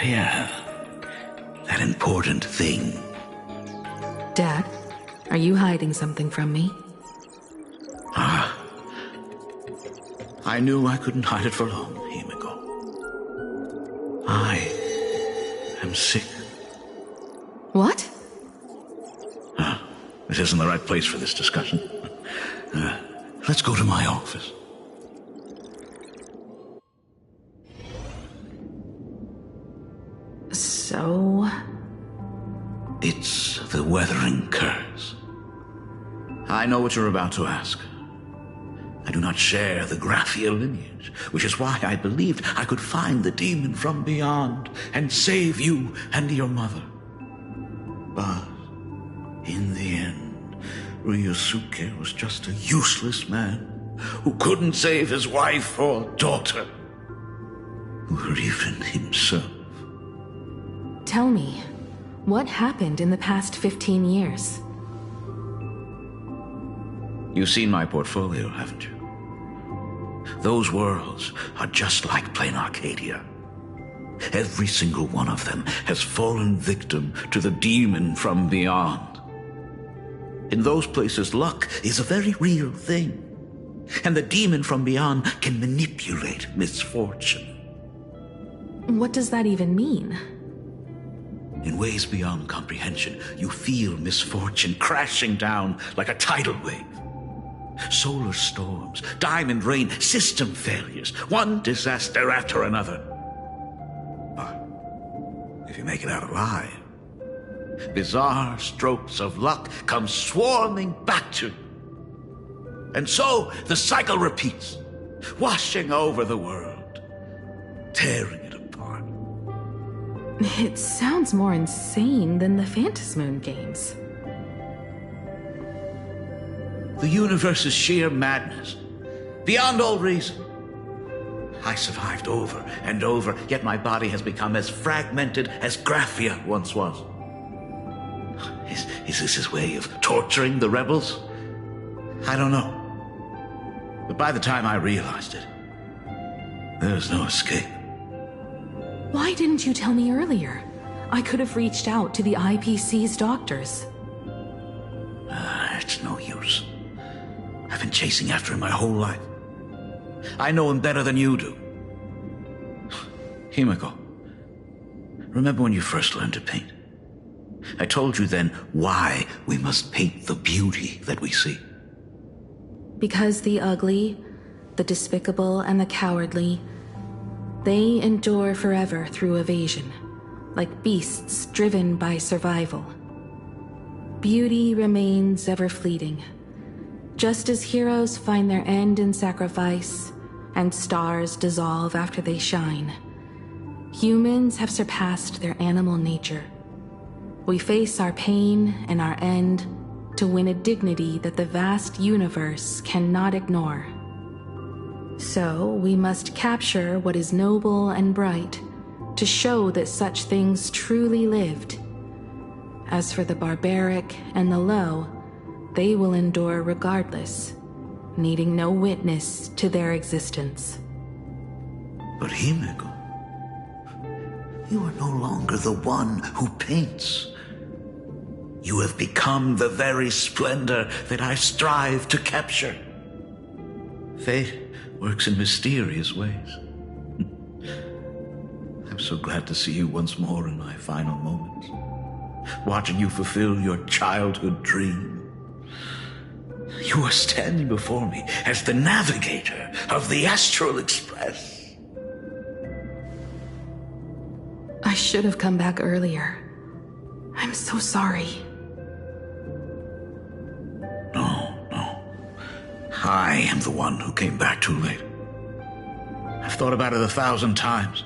E: Yeah. That important thing.
R: Dad, are you hiding something from me?
E: I knew I couldn't hide it for long, Himiko. I am sick.
R: What?
E: This isn't the right place for this discussion. Let's go to my office.
R: So?
E: It's the Weathering Curse. I know what you're about to ask. I do not share the Graphia lineage, which is why I believed I could find the demon from beyond and save you and your mother. But in the end, Ryosuke was just a useless man who couldn't save his wife or daughter, or even himself.
R: Tell me, what happened in the past 15 years?
E: You've seen my portfolio, haven't you? Those worlds are just like Planarcadia. Every single one of them has fallen victim to the demon from beyond. In those places, luck is a very real thing. And the demon from beyond can manipulate misfortune.
R: What does that even mean?
E: In ways beyond comprehension, you feel misfortune crashing down like a tidal wave. Solar storms, diamond rain, system failures, one disaster after another. But if you make it out alive, bizarre strokes of luck come swarming back to you. And so the cycle repeats, washing over the world, tearing it apart.
R: It sounds more insane than the Phantasmoon games.
E: The universe is sheer madness, beyond all reason. I survived over and over, yet my body has become as fragmented as Graphia once was. Is this his way of torturing the rebels? I don't know. But by the time I realized it, there was no escape.
R: Why didn't you tell me earlier? I could have reached out to the IPC's doctors.
E: It's no use. I've been chasing after him my whole life. I know him better than you do. Himiko, remember when you first learned to paint? I told you then why we must paint the beauty that we see.
R: Because the ugly, the despicable, and the cowardly, they endure forever through evasion, like beasts driven by survival. Beauty remains ever fleeting, just as heroes find their end in sacrifice, and stars dissolve after they shine. Humans have surpassed their animal nature. We face our pain and our end to win a dignity that the vast universe cannot ignore. So we must capture what is noble and bright to show that such things truly lived. As for the barbaric and the low, they will endure regardless, needing no witness to their existence.
E: But Himiko, you are no longer the one who paints. You have become the very splendor that I strive to capture. Fate works in mysterious ways. I'm so glad to see you once more in my final moments, watching you fulfill your childhood dream. You are standing before me as the navigator of the Astral Express.
R: I should have come back earlier. I'm so sorry.
E: No. I am the one who came back too late. I've thought about it 1,000 times.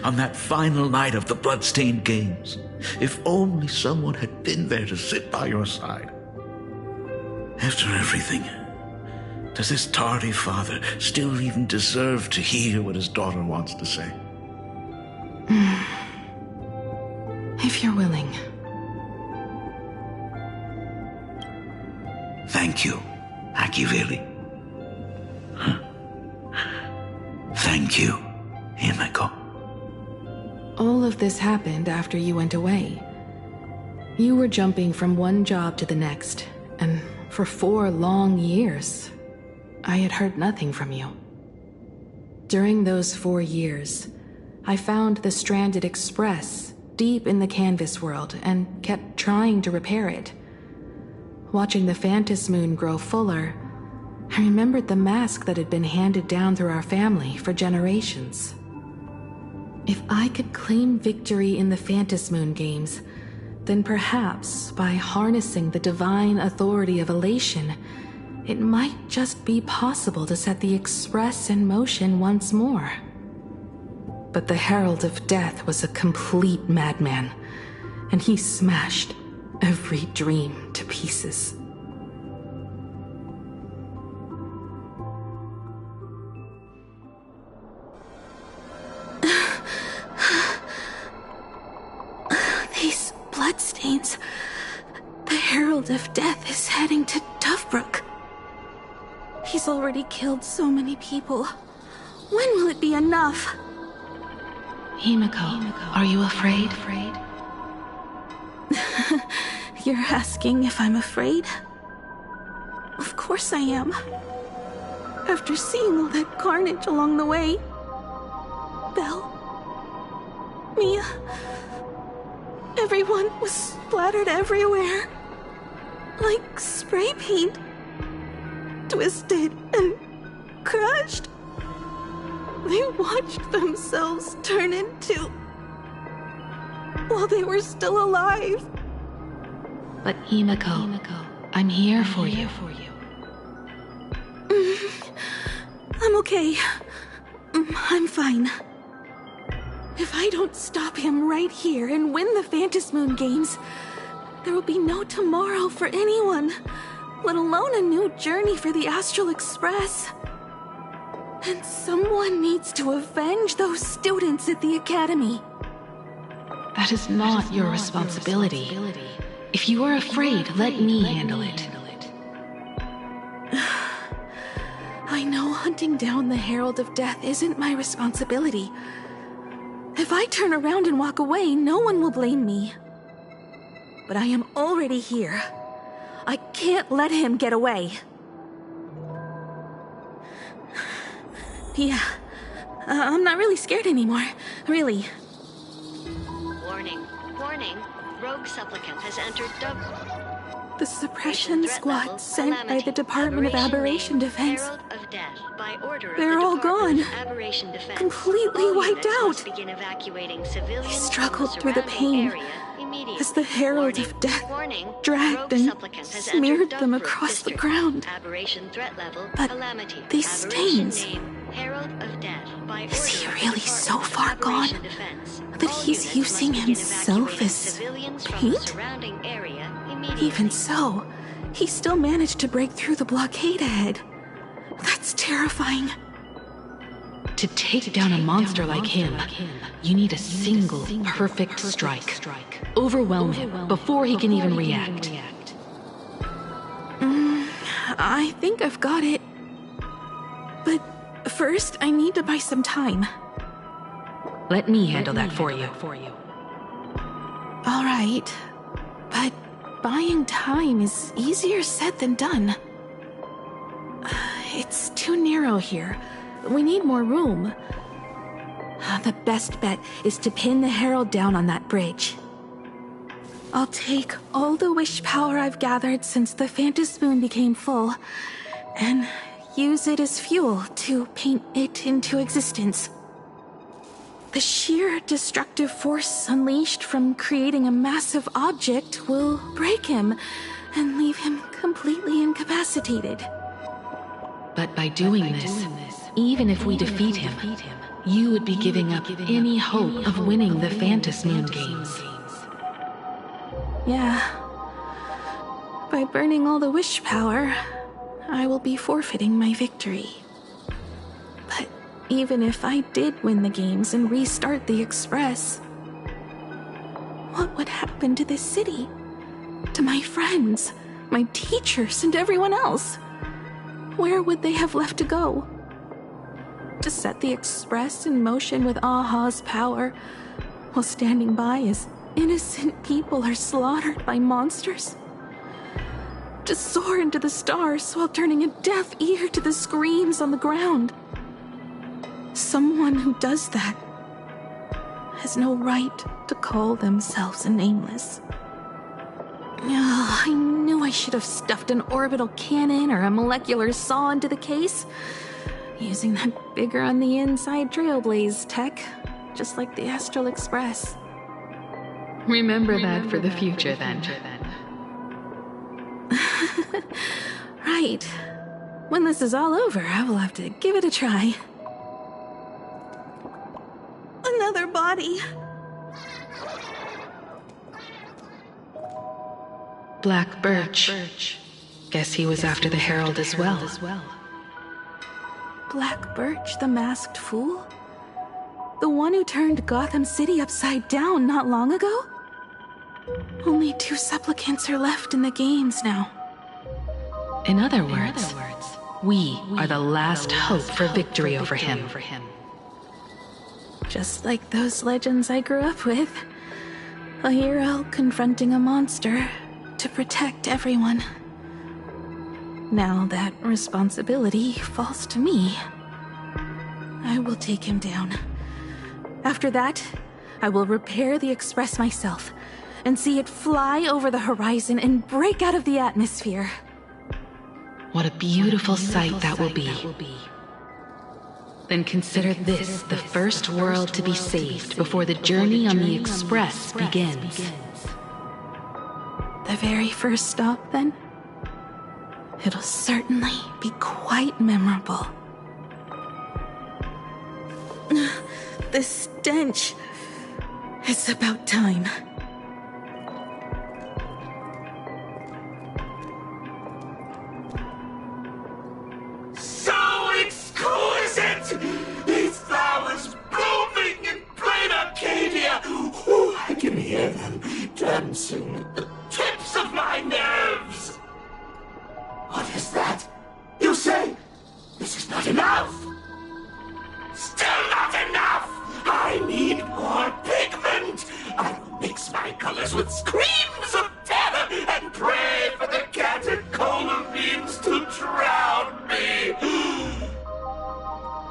E: On that final night of the Bloodstained Games, if only someone had been there to sit by your side. After everything, does this tardy father still even deserve to hear what his daughter wants to say?
R: If you're willing.
E: Thank you, Akiveli. Thank you, Himiko.
R: All of this happened after you went away. You were jumping from one job to the next, and for 4 long years, I had heard nothing from you. During those 4 years, I found the stranded Express deep in the canvas world and kept trying to repair it. Watching the Phantasmoon grow fuller, I remembered the mask that had been handed down through our family for generations. If I could claim victory in the Phantasmoon games, then perhaps by harnessing the divine authority of elation, it might just be possible to set the Express in motion once more. But the Herald of Death was a complete madman, and he smashed every dream to pieces. These bloodstains. The Herald of Death is heading to Dovebrook. He's already killed so many people. When will it be enough? Himiko, are you afraid? You're asking if I'm afraid? Of course I am. After seeing all that carnage along the way. Belle, Mia, everyone was splattered everywhere. Like spray paint. twisted and crushed. They watched themselves turn into... while they were still alive.
B: But Himiko, I'm here for you.
R: I'm okay. I'm fine. If I don't stop him right here and win the Phantasmoon Games, there will be no tomorrow for anyone, let alone a new journey for the Astral Express. And someone needs to avenge those students at the Academy.
B: That is not your responsibility. If you are afraid, let me handle it.
R: I know hunting down the Herald of Death isn't my responsibility. If I turn around and walk away, no one will blame me. But I am already here. I can't let him get away. Yeah, I'm not really scared anymore, really.
D: Warning, warning. Rogue supplicant has entered
R: The suppression squad sent by the Department of Aberration Defense. They're all gone. Completely wiped out. I struggled through the pain as the Herald of Death dragged and smeared them across the ground. But these stains... Is he really so far gone that he's using himself as paint? Even so, he still managed to break through the blockade ahead. That's terrifying.
B: To take down a monster like him, you need a single perfect strike. Overwhelm him before he can even react.
R: I think I've got it. But first, I need to buy some time.
B: Let me handle that for you.
R: All right, but buying time is easier said than done. It's too narrow here. We need more room. The best bet is to pin the Herald down on that bridge. I'll take all the wish power I've gathered since the Phantasmoon became full, and use it as fuel to paint it into existence. The sheer destructive force unleashed from creating a massive object will break him and leave him completely incapacitated.
B: But by doing this, even if we defeat him, you would be giving up any hope of winning the Phantasmoon Games.
R: Yeah. By burning all the wish power, I will be forfeiting my victory. But even if I did win the games and restart the Express, what would happen to this city? To my friends, my teachers, and everyone else? Where would they have left to go? To set the Express in motion with Aha's power, while standing by as innocent people are slaughtered by monsters? To soar into the stars while turning a deaf ear to the screams on the ground? Someone who does that has no right to call themselves a nameless. I knew I should have stuffed an orbital cannon or a molecular saw into the case, using that bigger on the inside Trailblaze tech, just like the Astral Express.
B: Remember that for the future, then.
R: Right. When this is all over, I will have to give it a try. Another body.
B: Black Birch. Guess he was after the Herald as well.
R: Black Birch, the masked fool? The one who turned Gotham City upside down not long ago? Only 2 supplicants are left in the games now.
B: In other words, we are the last hope for victory over him.
R: Just like those legends I grew up with. A hero confronting a monster to protect everyone. Now that responsibility falls to me. I will take him down. After that, I will repair the Express myself and see it fly over the horizon and break out of the atmosphere. What a beautiful sight that will be. Then consider this the first world to be saved before the journey on the Express begins. The very first stop, then? It'll certainly be quite memorable. The stench. It's about time.
F: So exquisite! These flowers blooming in Planarcadia! Oh, I can hear them dancing at the tips of my nerves! What is that? You say this is not enough? Still not enough! I need more pigment! I will mix my colors with screams of terror and pray for the catecholamines to drown me!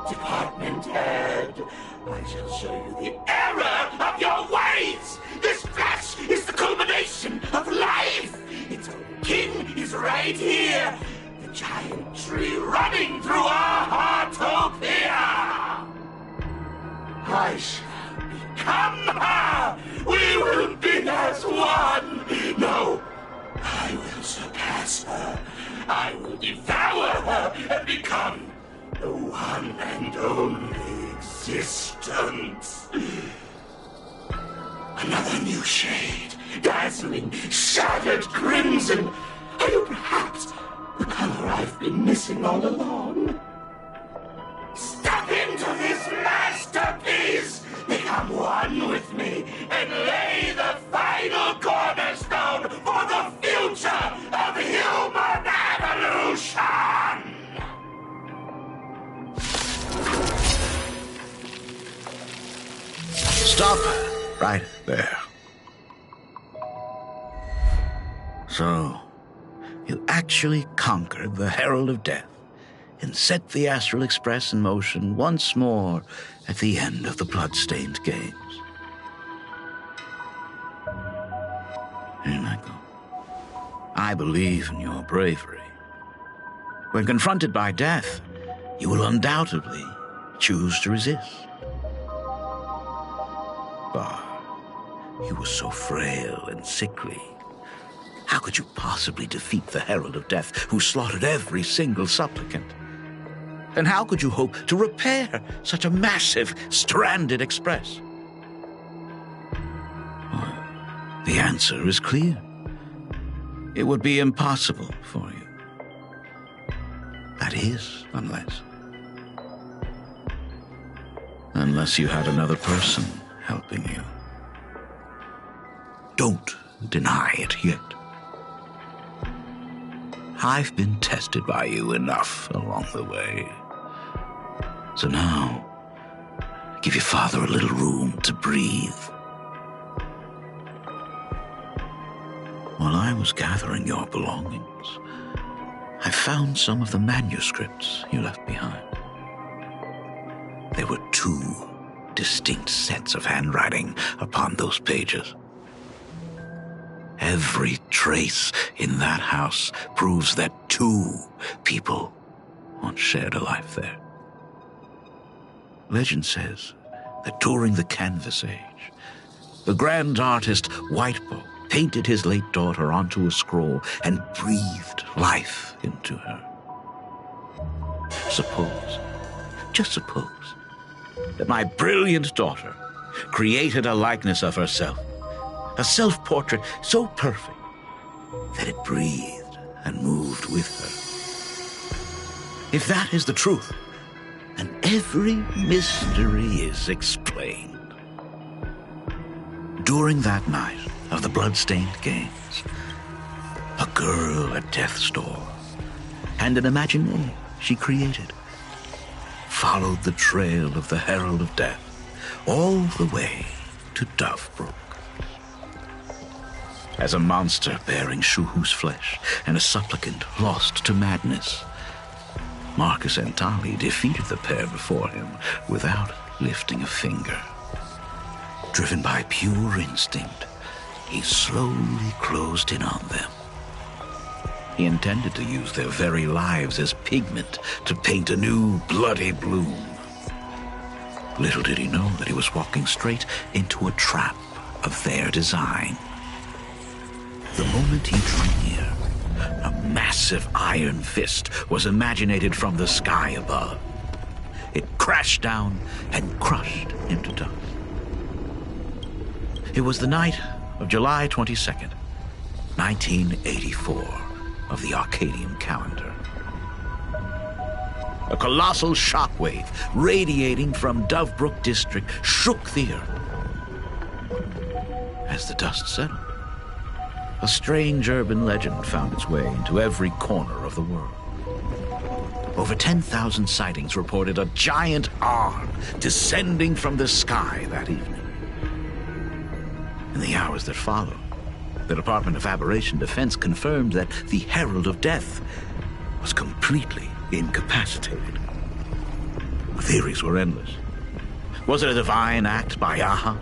F: Department head, I shall show you the error of your ways! This flesh is the culmination of life! Its own king is right here! The giant tree running through our heartopia! I shall become her! We will be as one! No, I will surpass her! I will devour her and become the one and only existence! Another new shade, dazzling, shattered crimson! Are you perhaps the color I've been missing all along? Step into this masterpiece! Become one with me and lay the final cornerstone for the future of human evolution!
E: Stop right there. So, you actually conquered the Herald of Death and set the Astral Express in motion once more at the end of the blood-stained games. Hinako, I believe in your bravery. When confronted by death, you will undoubtedly choose to resist. But you were so frail and sickly. How could you possibly defeat the Herald of Death, who slaughtered every single supplicant? And how could you hope to repair such a massive, stranded express? Well, the answer is clear. It would be impossible for you. That is, unless you had another person helping you. Don't deny it yet. I've been tested by you enough along the way. So now, give your father a little room to breathe. While I was gathering your belongings, I found some of the manuscripts you left behind. There were 2 distinct sets of handwriting upon those pages. Every trace in that house proves that 2 people once shared a life there. Legend says that during the Canvas Age, the grand artist Whitebow painted his late daughter onto a scroll and breathed life into her. Just suppose, that my brilliant daughter created a likeness of herself, a self-portrait so perfect that it breathed and moved with her. If that is the truth, then every mystery is explained. During that night of the blood-stained games, a girl at death's door and an imagination she created followed the trail of the Herald of Death all the way to Dovebrook. As a monster bearing Shuhu's flesh and a supplicant lost to madness, Marcus and Tali defeated the pair before him without lifting a finger. Driven by pure instinct, he slowly closed in on them. He intended to use their very lives as pigment to paint a new bloody bloom. Little did he know that he was walking straight into a trap of their design. The moment he drew near, a massive iron fist was imaginated from the sky above. It crashed down and crushed into dust. It was the night of July 22nd, 1984, of the Arcadian calendar. A colossal shockwave radiating from Dovebrook District shook the earth. As the dust settled, a strange urban legend found its way into every corner of the world. Over 10,000 sightings reported a giant arm descending from the sky that evening. In the hours that followed, the Department of Aberration Defense confirmed that the Herald of Death was completely incapacitated. The theories were endless. Was it a divine act by Aha?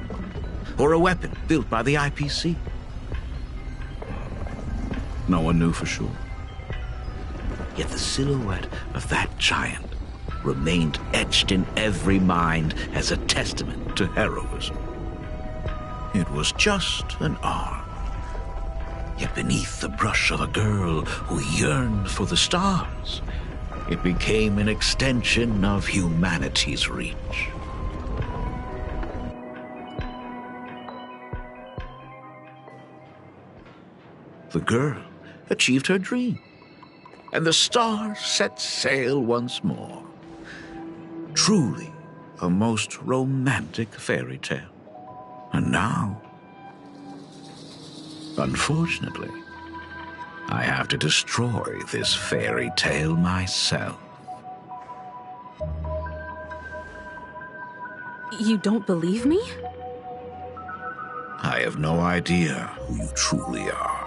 E: Or a weapon built by the IPC? No one knew for sure. Yet the silhouette of that giant remained etched in every mind as a testament to heroism. It was just an arm. Yet beneath the brush of a girl who yearned for the stars, it became an extension of humanity's reach. The girl achieved her dream, and the stars set sail once more. Truly a most romantic fairy tale. And now, unfortunately, I have to destroy this fairy tale myself.
R: You don't believe me?
E: I have no idea who you truly are.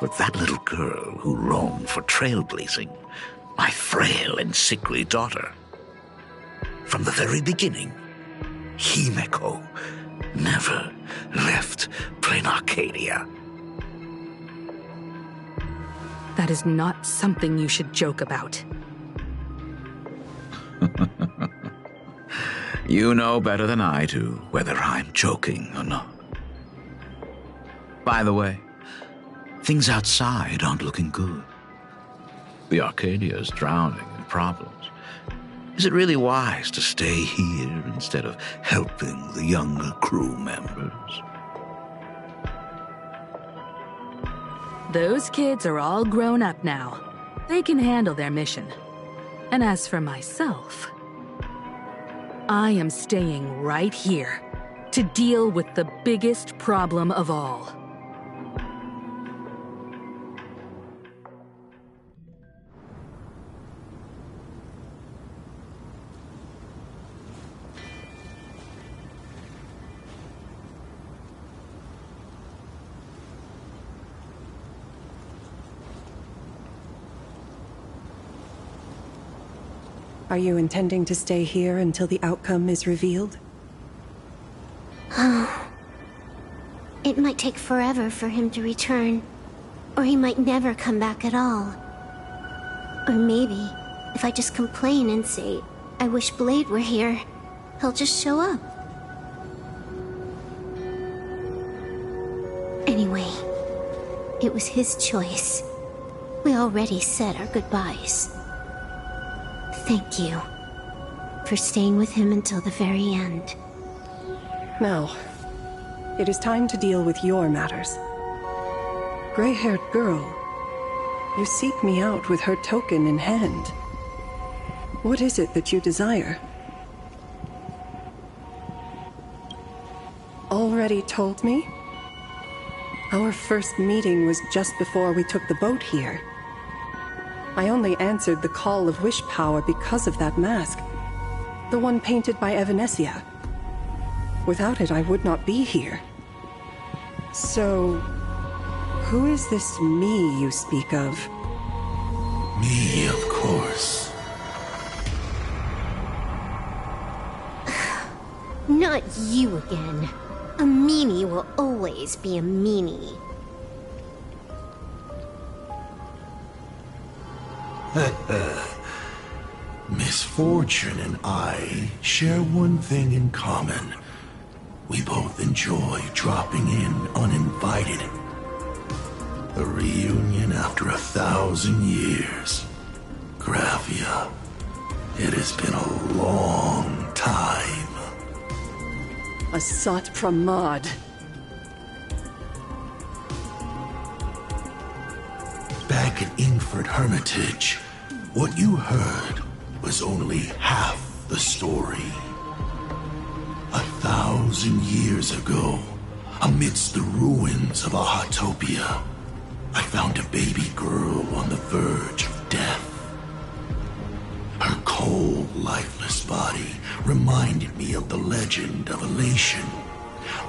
E: But that little girl who longed for trailblazing, my frail and sickly daughter. From the very beginning, Himeko never left Planarcadia.
R: That is not something you should joke about.
E: You know better than I do whether I'm joking or not. By the way, things outside aren't looking good. The Arcadia is drowning in problems. Is it really wise to stay here instead of helping the younger crew members?
R: Those kids are all grown up now. They can handle their mission. And as for myself, I am staying right here to deal with the biggest problem of all.
G: Are you intending to stay here until the outcome is revealed?
H: It might take forever for him to return. Or he might never come back at all. Or maybe, if I just complain and say, I wish Blade were here, he'll just show up. Anyway, it was his choice. We already said our goodbyes. Thank you for staying with him until the very end.
G: Now, it is time to deal with your matters. Gray-haired girl, you seek me out with her token in hand. What is it that you desire? Already told me? Our first meeting was just before we took the boat here. I only answered the call of wish power because of that mask. The one painted by Evanesia. Without it, I would not be here. So, who is this me you speak of?
P: Me, of course.
H: Not you again. A meanie will always be a meanie.
F: Misfortune and I share one thing in common. We both enjoy dropping in uninvited. A reunion after 1,000 years. Graphia, it has been a long time.
G: Asat Pramad.
F: Back at Ingford Hermitage, what you heard was only half the story. 1,000 years ago, amidst the ruins of Ahatopia, I found a baby girl on the verge of death. Her cold, lifeless body reminded me of the legend of Elation.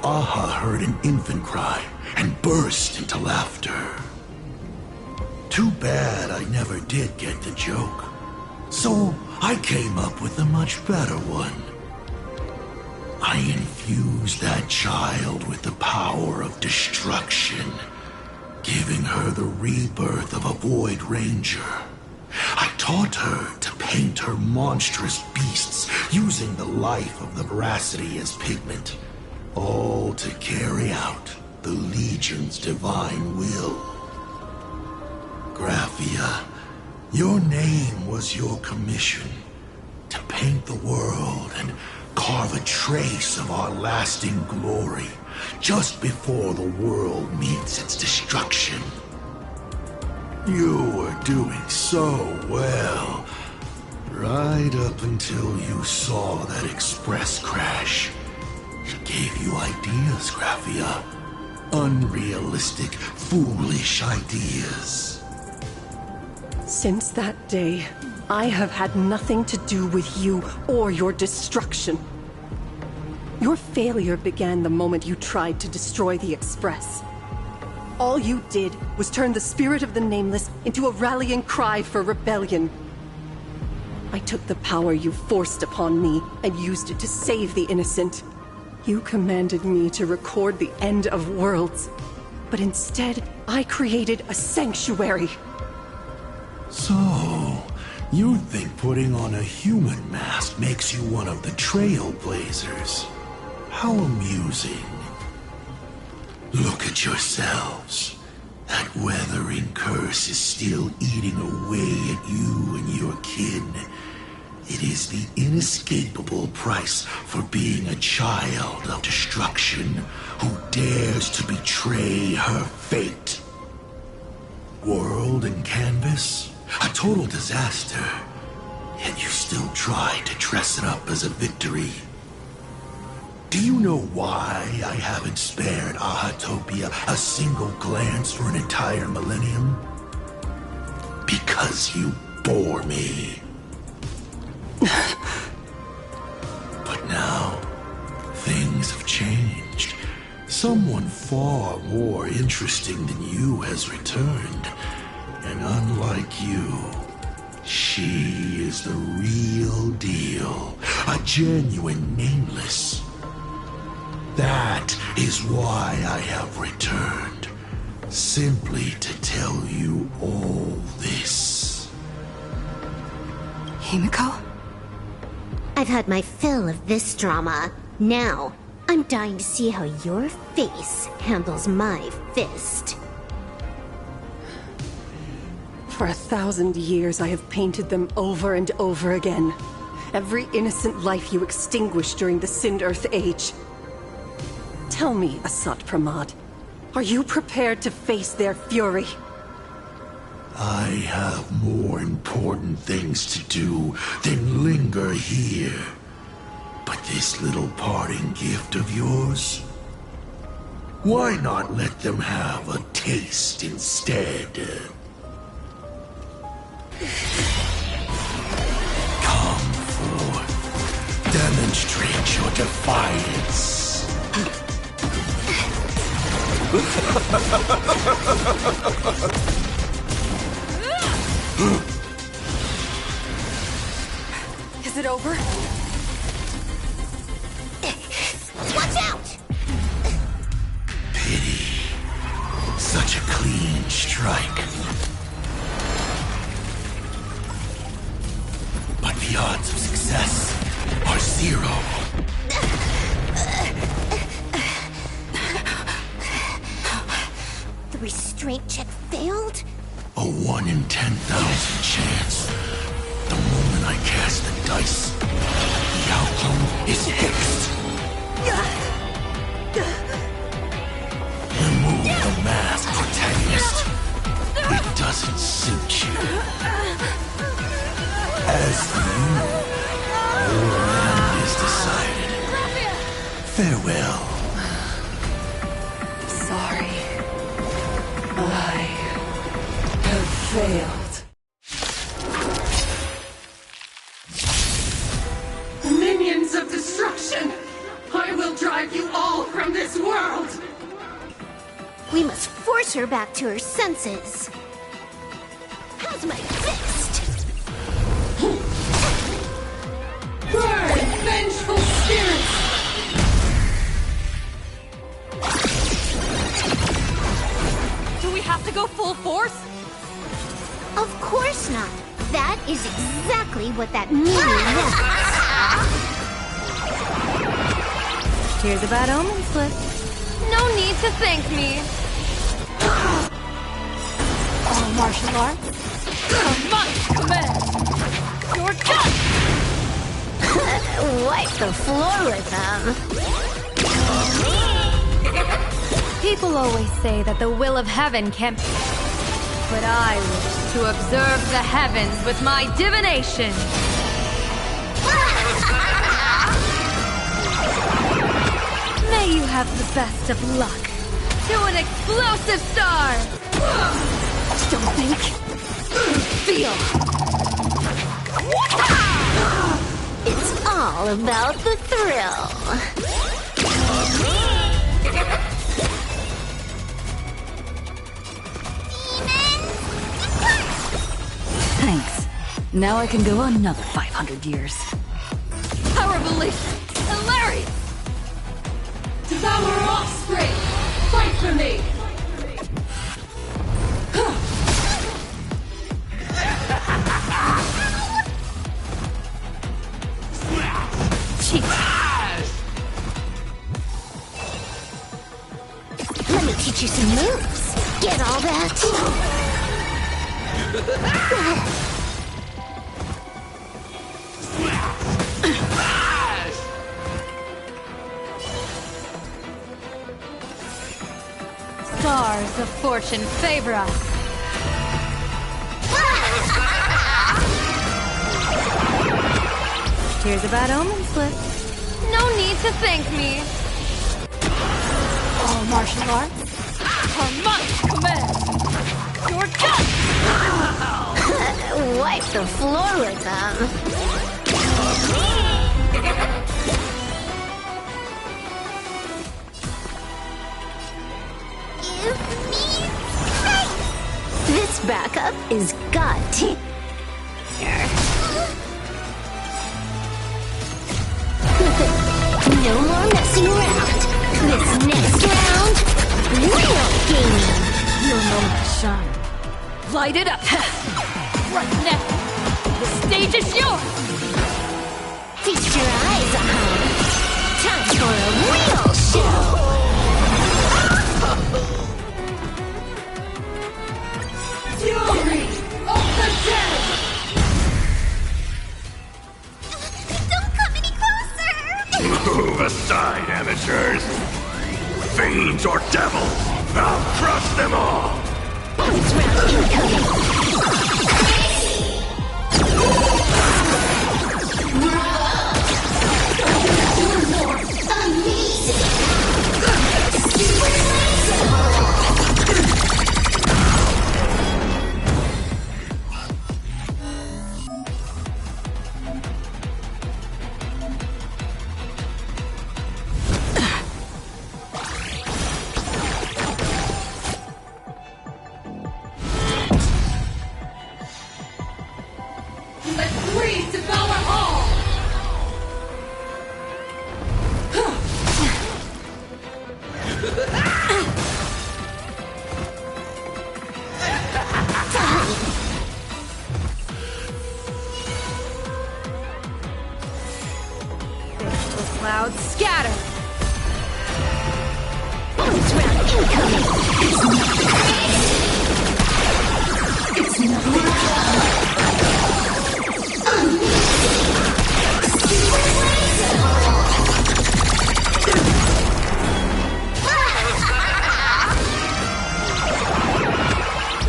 F: Aha heard an infant cry and burst into laughter. Too bad I never did get the joke. So I came up with a much better one. I infused that child with the power of destruction, giving her the rebirth of a Void Ranger. I taught her to paint her monstrous beasts using the life of the veracity as pigment, all to carry out the Legion's divine will. Graphia, your name was your commission, to paint the world and carve a trace of our lasting glory just before the world meets its destruction. You were doing so well, right up until you saw that express crash. It gave you ideas, Graphia. Unrealistic, foolish ideas.
G: Since that day, I have had nothing to do with you or your destruction. Your failure began the moment you tried to destroy the Express. All you did was turn the spirit of the Nameless into a rallying cry for rebellion. I took the power you forced upon me and used it to save the innocent. You commanded me to record the end of worlds, but instead, I created a sanctuary.
F: So, you think putting on a human mask makes you one of the Trailblazers? How amusing. Look at yourselves. That weathering curse is still eating away at you and your kin. It is the inescapable price for being a child of destruction who dares to betray her fate. World and canvas, a total disaster. Yet you still try to dress it up as a victory. Do you know why I haven't spared Ahatopia a single glance for an entire millennium? Because you bore me. But now, things have changed. Someone far more interesting than you has returned. And unlike you, she is the real deal. A genuine Nameless. That is why I have returned. Simply to tell you all this.
H: Himiko? I've had my fill of this drama. Now, I'm dying to see how your face handles my fist.
G: For 1,000 years, I have painted them over and over again. Every innocent life you extinguished during the Sind-Earth Age. Tell me, Asat Pramad, are you prepared to face their fury?
F: I have more important things to do than linger here. But this little parting gift of yours? Why not let them have a taste instead? Come forth. Demonstrate your defiance.
W: Is it over?
T: Watch out!
F: Pity. Such a clean strike.
P: hero.
T: The restraint check failed?
P: A 1 in 10,000 chance. The moment I cast the dice, the outcome is fixed. Remove the mask, protagonist. It doesn't suit you. As for you, your end is decided. Farewell.
W: Sorry. I have failed.
K: Minions of destruction! I will drive you all from this world!
T: We must force her back to her senses. How's my fist?
K: Burn, vengeful spirits!
V: Do we have to go full force?
T: Of course not. That is exactly what that meaning wants.
Q: Here's a bad omen slip. No need to thank me.
V: All martial arts? Must command! You're done!
T: Wipe the floor with them.
Q: People always say that the will of heaven can't... But I wish to observe the heavens with my divination. May you have the best of luck. To an explosive star!
T: Don't think. Feel. It's all about the thrill.
B: Thanks. Now I can go another 500 years.
V: Power release! Hilarious!
K: Devour offspring! Fight for me!
T: Let me teach you some moves. Get all that?
Q: Stars of fortune favor us. Here's a bad omen slip. No need to thank me.
V: All martial arts? Are must command! You're done!
T: Wipe the floor with them. Give me strength! This backup is god tier. No more messing around. This next round, real gaming.
V: Your moment to shine. Light it up! Right now! The stage is yours!
T: Feast your eyes on her. Time for a real show!
K: Fury of the dead!
T: Don't come any closer!
E: Move aside, amateurs. Fiends or devils, I'll crush them all.
T: Bonus round incoming!
F: Incoming! It's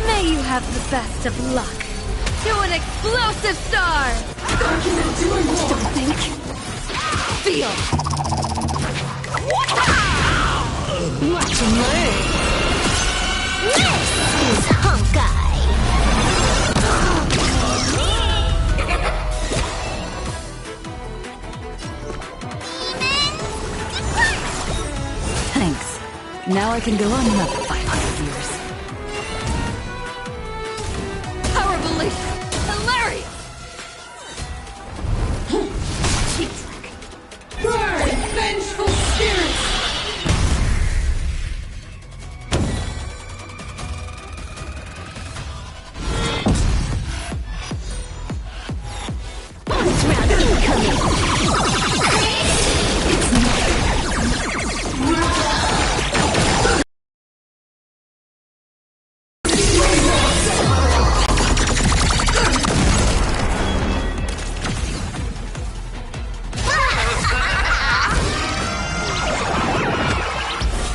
V: May you have the best of luck. To an explosive star!
K: Don't
V: think. Feel.
F: Watch him learn. This is Honkai.
J: Thanks. Now I can go on another 500 years.
V: Power belief! Hilarious!
K: Burn, vengeful spirits!
F: Bonus round incoming!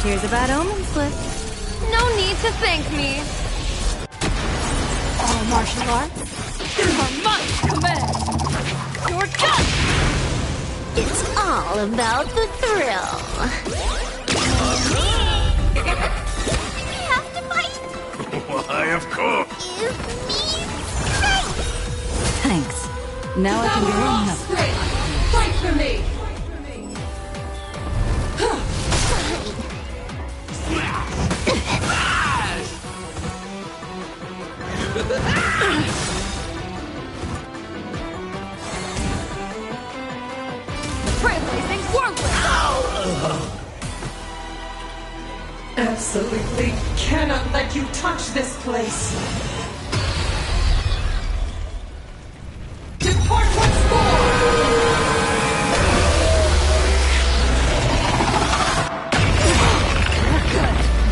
V: Here's a bad omen slip. No need to thank me. All martial arts are my command. You're done!
F: It's all about the thrill. We have to fight.
E: Why, of course.
J: Thanks. Now I can go on another.
K: Fight for me!
V: Trailblazing whirlwind!
K: Absolutely cannot let you touch this place. Depart once more!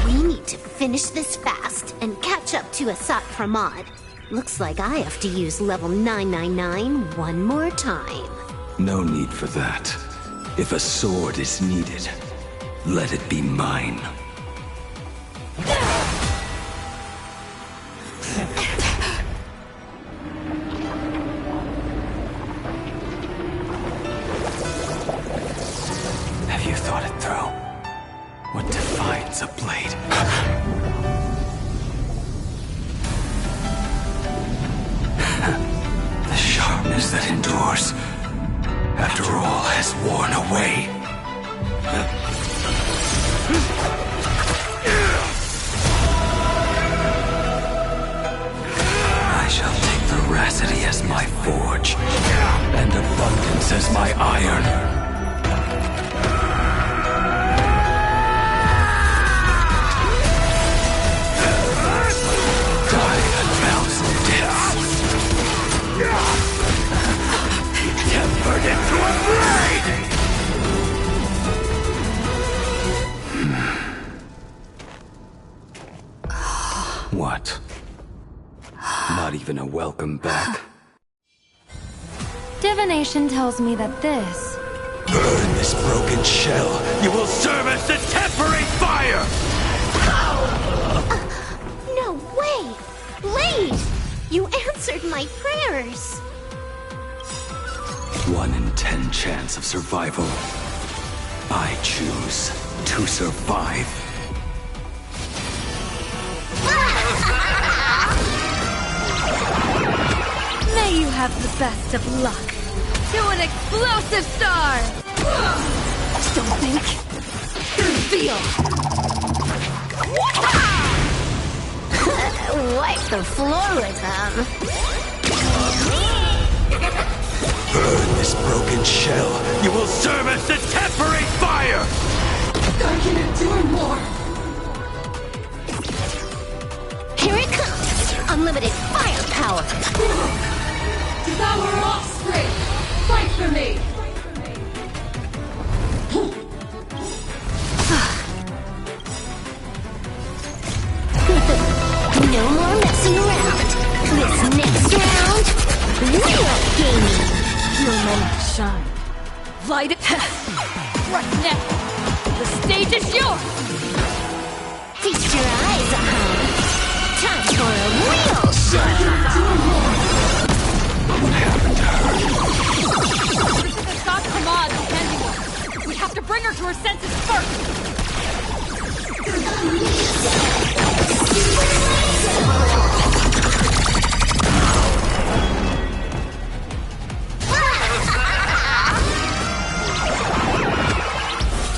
F: We need to finish this fast and catch up to Asat Pramod. Looks like I have to use level 999 one more time.
I: No need for that. If a sword is needed, let it be mine. Have you thought it through? What defines a blade? The sharpness that endures after all has worn away. I shall take veracity as my forge, and abundance as my iron. Die a thousand deaths. Tempered into a blade! What? Not even a welcome back?
V: Divination tells me that this...
I: Burn this broken shell! You will serve as the tempering fire!
F: No way! Blade! You answered my prayers!
I: 1 in 10 chance of survival. I choose to survive.
V: May you have the best of luck. To an explosive star! Don't think. Feel.
F: Wipe the floor with them.
I: Burn this broken shell! You will serve as the tempering fire!
K: I can endure more!
F: Here it comes! Unlimited firepower!
K: Devour offspring! Fight for me!
C: Next round, real gaming.
V: Your moment to shine. Light it. Right now. The stage is yours.
C: Feast your eyes, Time for a real show.
I: What happened to her?
V: This is a thought from Oz, the handiwork. We have to bring her to her senses first.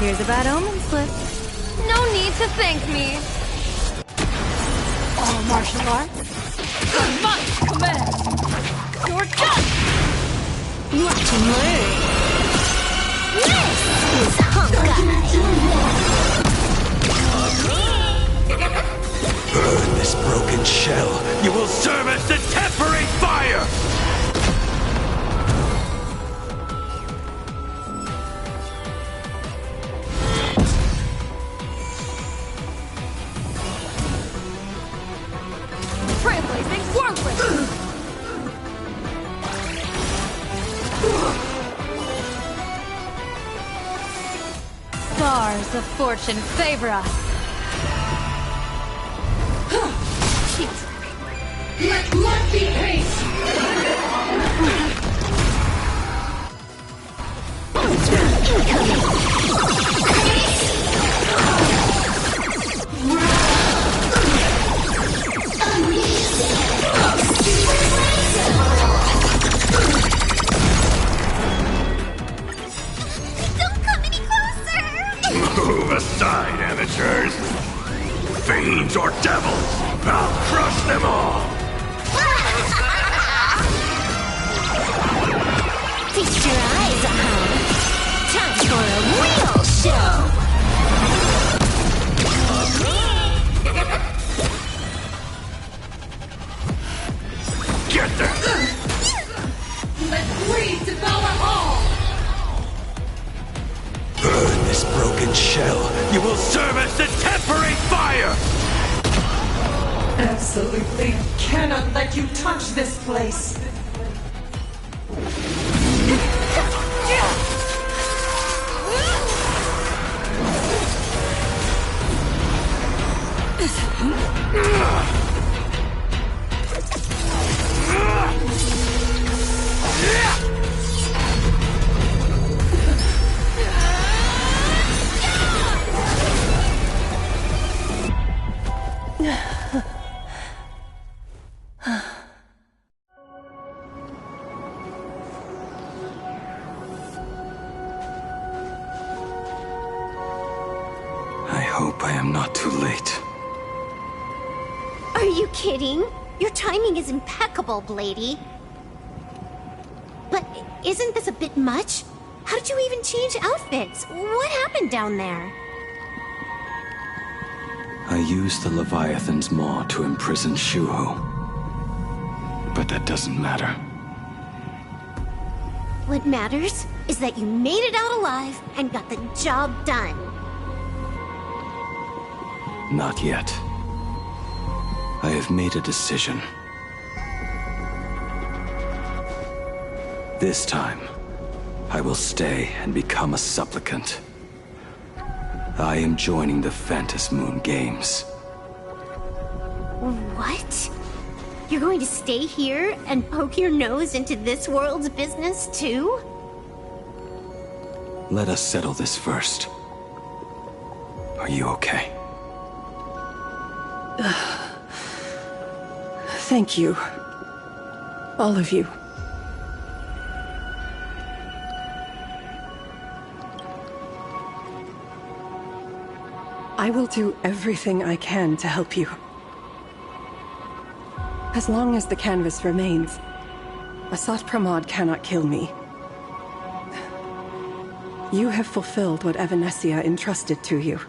W: Here's a bad omen slip.
V: No need to thank me. All martial arts. On my command. You're done.
C: Watch and learn. This is Honkai.
I: Burn this broken shell. You will serve as the temporary fire!
V: Trailblazing's worthless. Stars of fortune favor us.
K: Let blood be pace!
T: Don't come any closer!
E: Move aside, amateurs. Fiends or devils, I'll crush them all.
C: Feast your eyes, Time for a real show.
E: Get them!
K: Let greed devour all!
I: Burn this broken shell. You will serve as the temporary fire!
K: Absolutely cannot let you touch this place.
I: I hope I am not too late.
T: Are you kidding? Your timing is impeccable, Blady. But isn't this a bit much? How did you even change outfits? What happened down there?
I: I used the Leviathan's maw to imprison Shuho. But that doesn't matter.
T: What matters is that you made it out alive and got the job done.
I: Not yet. I have made a decision. This time, I will stay and become a supplicant. I am joining the Phantom Moon Games.
T: What? You're going to stay here and poke your nose into this world's business too?
I: Let us settle this first. Are you okay?
G: Thank you. All of you. I will do everything I can to help you. As long as the canvas remains, Asat Pramod cannot kill me. You have fulfilled what Evanescia entrusted to you.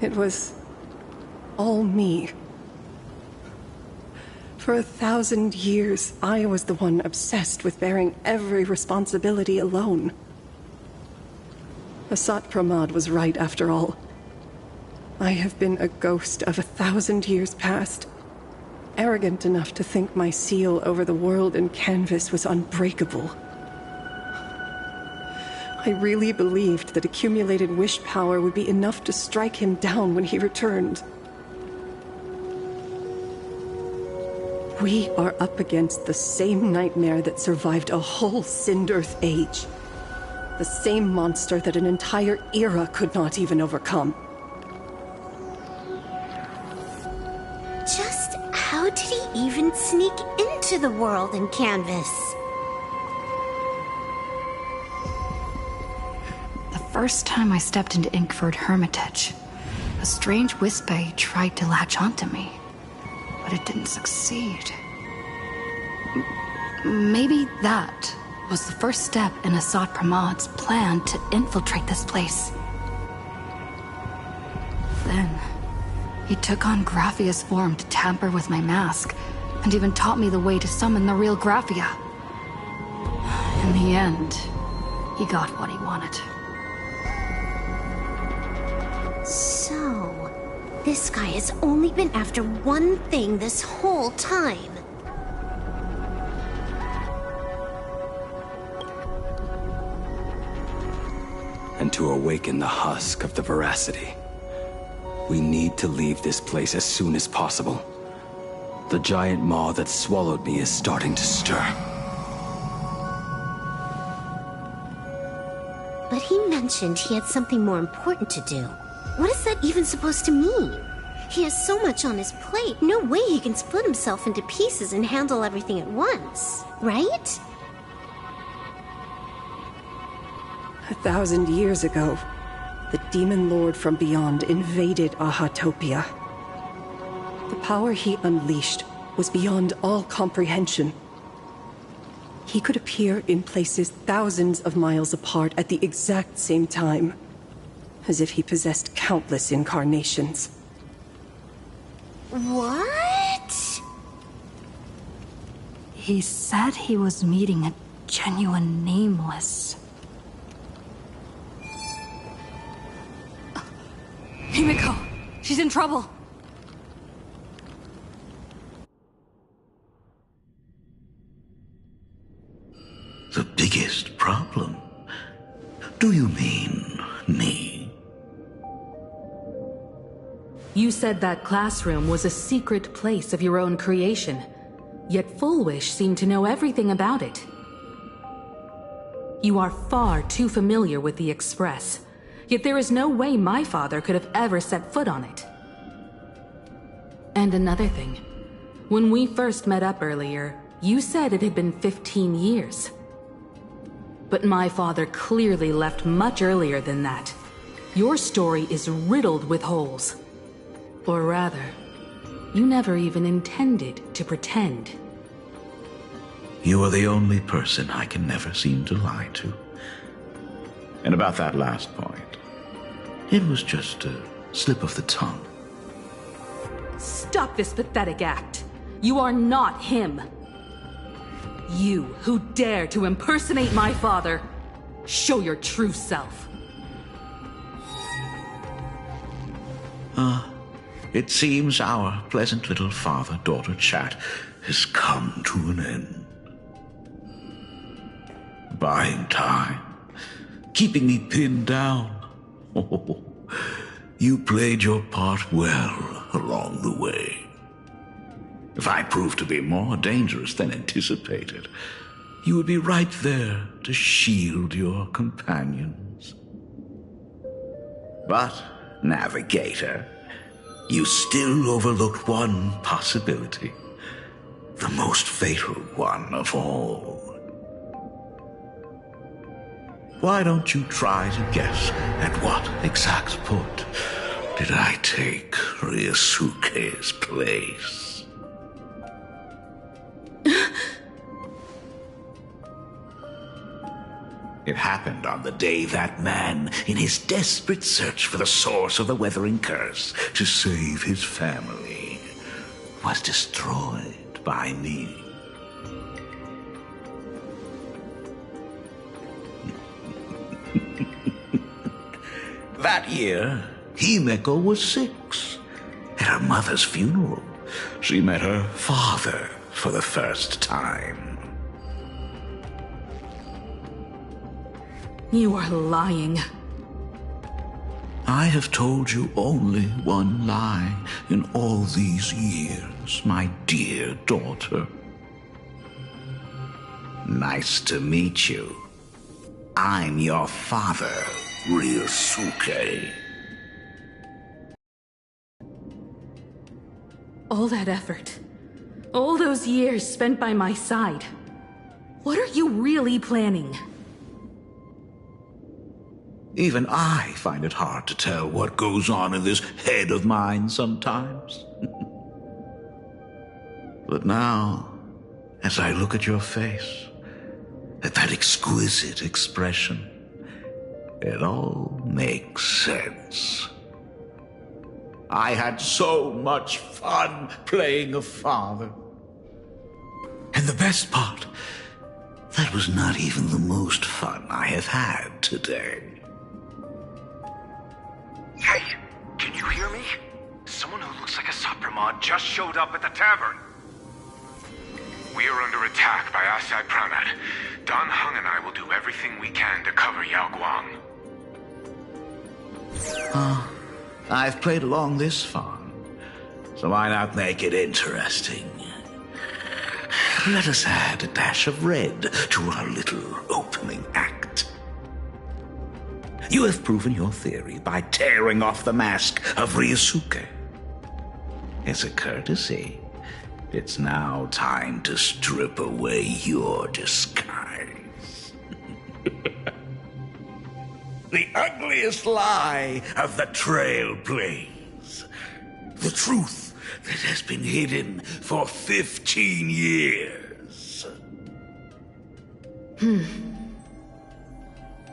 G: It was all me. For 1,000 years, I was the one obsessed with bearing every responsibility alone. Asat Pramod was right after all. I have been a ghost of 1,000 years past. Arrogant enough to think my seal over the world and canvas was unbreakable. I really believed that accumulated wish power would be enough to strike him down when he returned. We are up against the same nightmare that survived a whole Cinder-Earth age. The same monster that an entire era could not even overcome.
T: Just how did he even sneak into the world and canvas?
B: The first time I stepped into Inkford Hermitage, a strange Wispe tried to latch onto me, but it didn't succeed. Maybe that was the first step in Assad Pramad's plan to infiltrate this place. Then, he took on Graphia's form to tamper with my mask, and even taught me the way to summon the real Graphia. In the end, he got what he wanted.
T: So, this guy has only been after one thing this whole time.
I: And to awaken the husk of the veracity, we need to leave this place as soon as possible. The giant maw that swallowed me is starting to stir.
T: But he mentioned he had something more important to do. What is that even supposed to mean? He has so much on his plate, no way he can split himself into pieces and handle everything at once, right?
G: 1,000 years ago, the demon lord from beyond invaded Ahatopia. The power he unleashed was beyond all comprehension. He could appear in places thousands of miles apart at the exact same time, as if he possessed countless incarnations.
T: What?
B: He said he was meeting a genuine nameless.
J: Himiko! She's in trouble!
S: The biggest problem? Do you mean me?
R: You said that classroom was a secret place of your own creation, yet Full Wish seemed to know everything about it. You are far too familiar with the Express, yet there is no way my father could have ever set foot on it. And another thing, when we first met up earlier, you said it had been 15 years. But my father clearly left much earlier than that. Your story is riddled with holes. Or rather, you never even intended to pretend.
S: You are the only person I can never seem to lie to. And about that last point, it was just a slip of the tongue.
R: Stop this pathetic act. You are not him. You who dare to impersonate my father, show your true self.
S: It seems our pleasant little father-daughter chat has come to an end. Buying time, keeping me pinned down. Oh, you played your part well along the way. If I proved to be more dangerous than anticipated, you would be right there to shield your companions. But, Navigator, you still overlooked one possibility. The most fatal one of all. Why don't you try to guess at what exact point did I take Ryosuke's place? It happened on the day that man, in his desperate search for the source of the Weathering Curse to save his family, was destroyed by me. That year,
E: Himeko was 6. At her mother's funeral, she met her father for the first time.
R: You are lying.
E: I have told you only one lie in all these years, my dear daughter. Nice to meet you. I'm your father, Ryosuke.
R: All that effort, all those years spent by my side. What are you really planning?
E: Even I find it hard to tell what goes on in this head of mine sometimes. But now, as I look at your face, at that exquisite expression, it all makes sense. I had so much fun playing a father. And the best part, that was not even the most fun I have had today.
L: Hey, can you hear me? Someone who looks like a Supremod just showed up at the tavern. We are under attack by Asai Pranad. Dan Heng and I will do everything we can to cover Yao Guang.
E: I've played along this far, so why not make it interesting? Let us add a dash of red to our little opening act. You have proven your theory by tearing off the mask of Ryosuke. As a courtesy, it's now time to strip away your disguise. The ugliest lie of the Trailblaze. The truth that has been hidden for 15 years.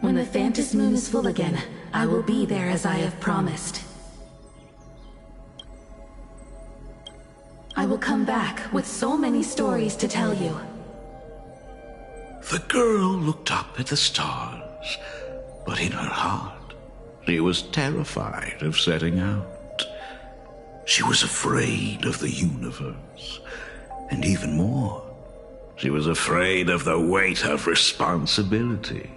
R: When the Phantom Moon is full again, I will be there as I have promised. I will come back with so many stories to tell you.
E: The girl looked up at the stars, but in her heart, she was terrified of setting out. She was afraid of the universe, and even more, she was afraid of the weight of responsibility.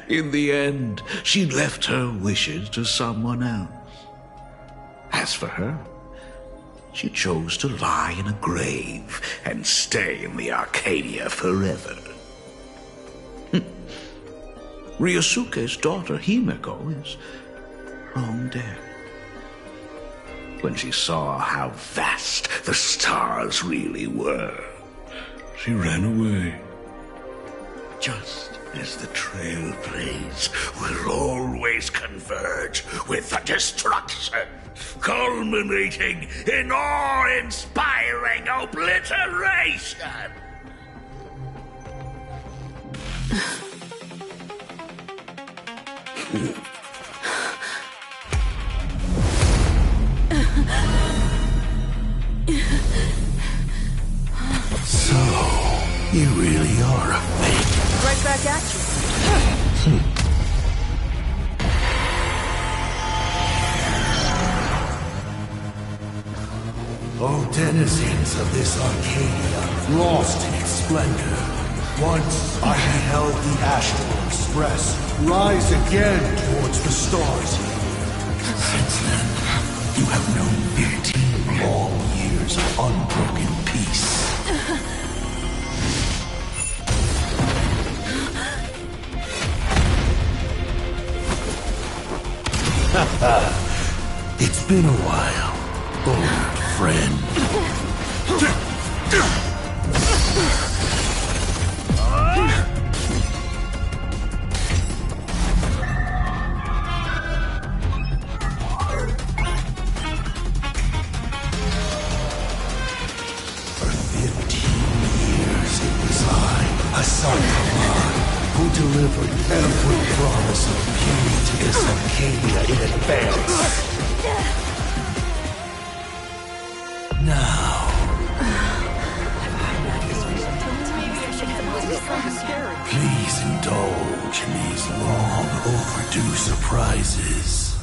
E: In the end, she left her wishes to someone else. As for her, she chose to lie in a grave and stay in the Arcadia forever. Ryosuke's daughter Himeko is long dead. When she saw how vast the stars really were, she ran away. Just as the Trailblaze will always converge with the destruction, culminating in awe-inspiring obliteration. So, you really are a fake.
A: Right back at you.
F: O denizens of this Arcadia, lost in its splendor, once I beheld the Astral Express rise again towards the stars. Since then, you have known 15 long years of unbroken peace. It's been a while, old friend. For 15 years it was I, Asakaman, who delivered every promise of beauty to this Arcadia in advance. Now, Please indulge in these long overdue surprises.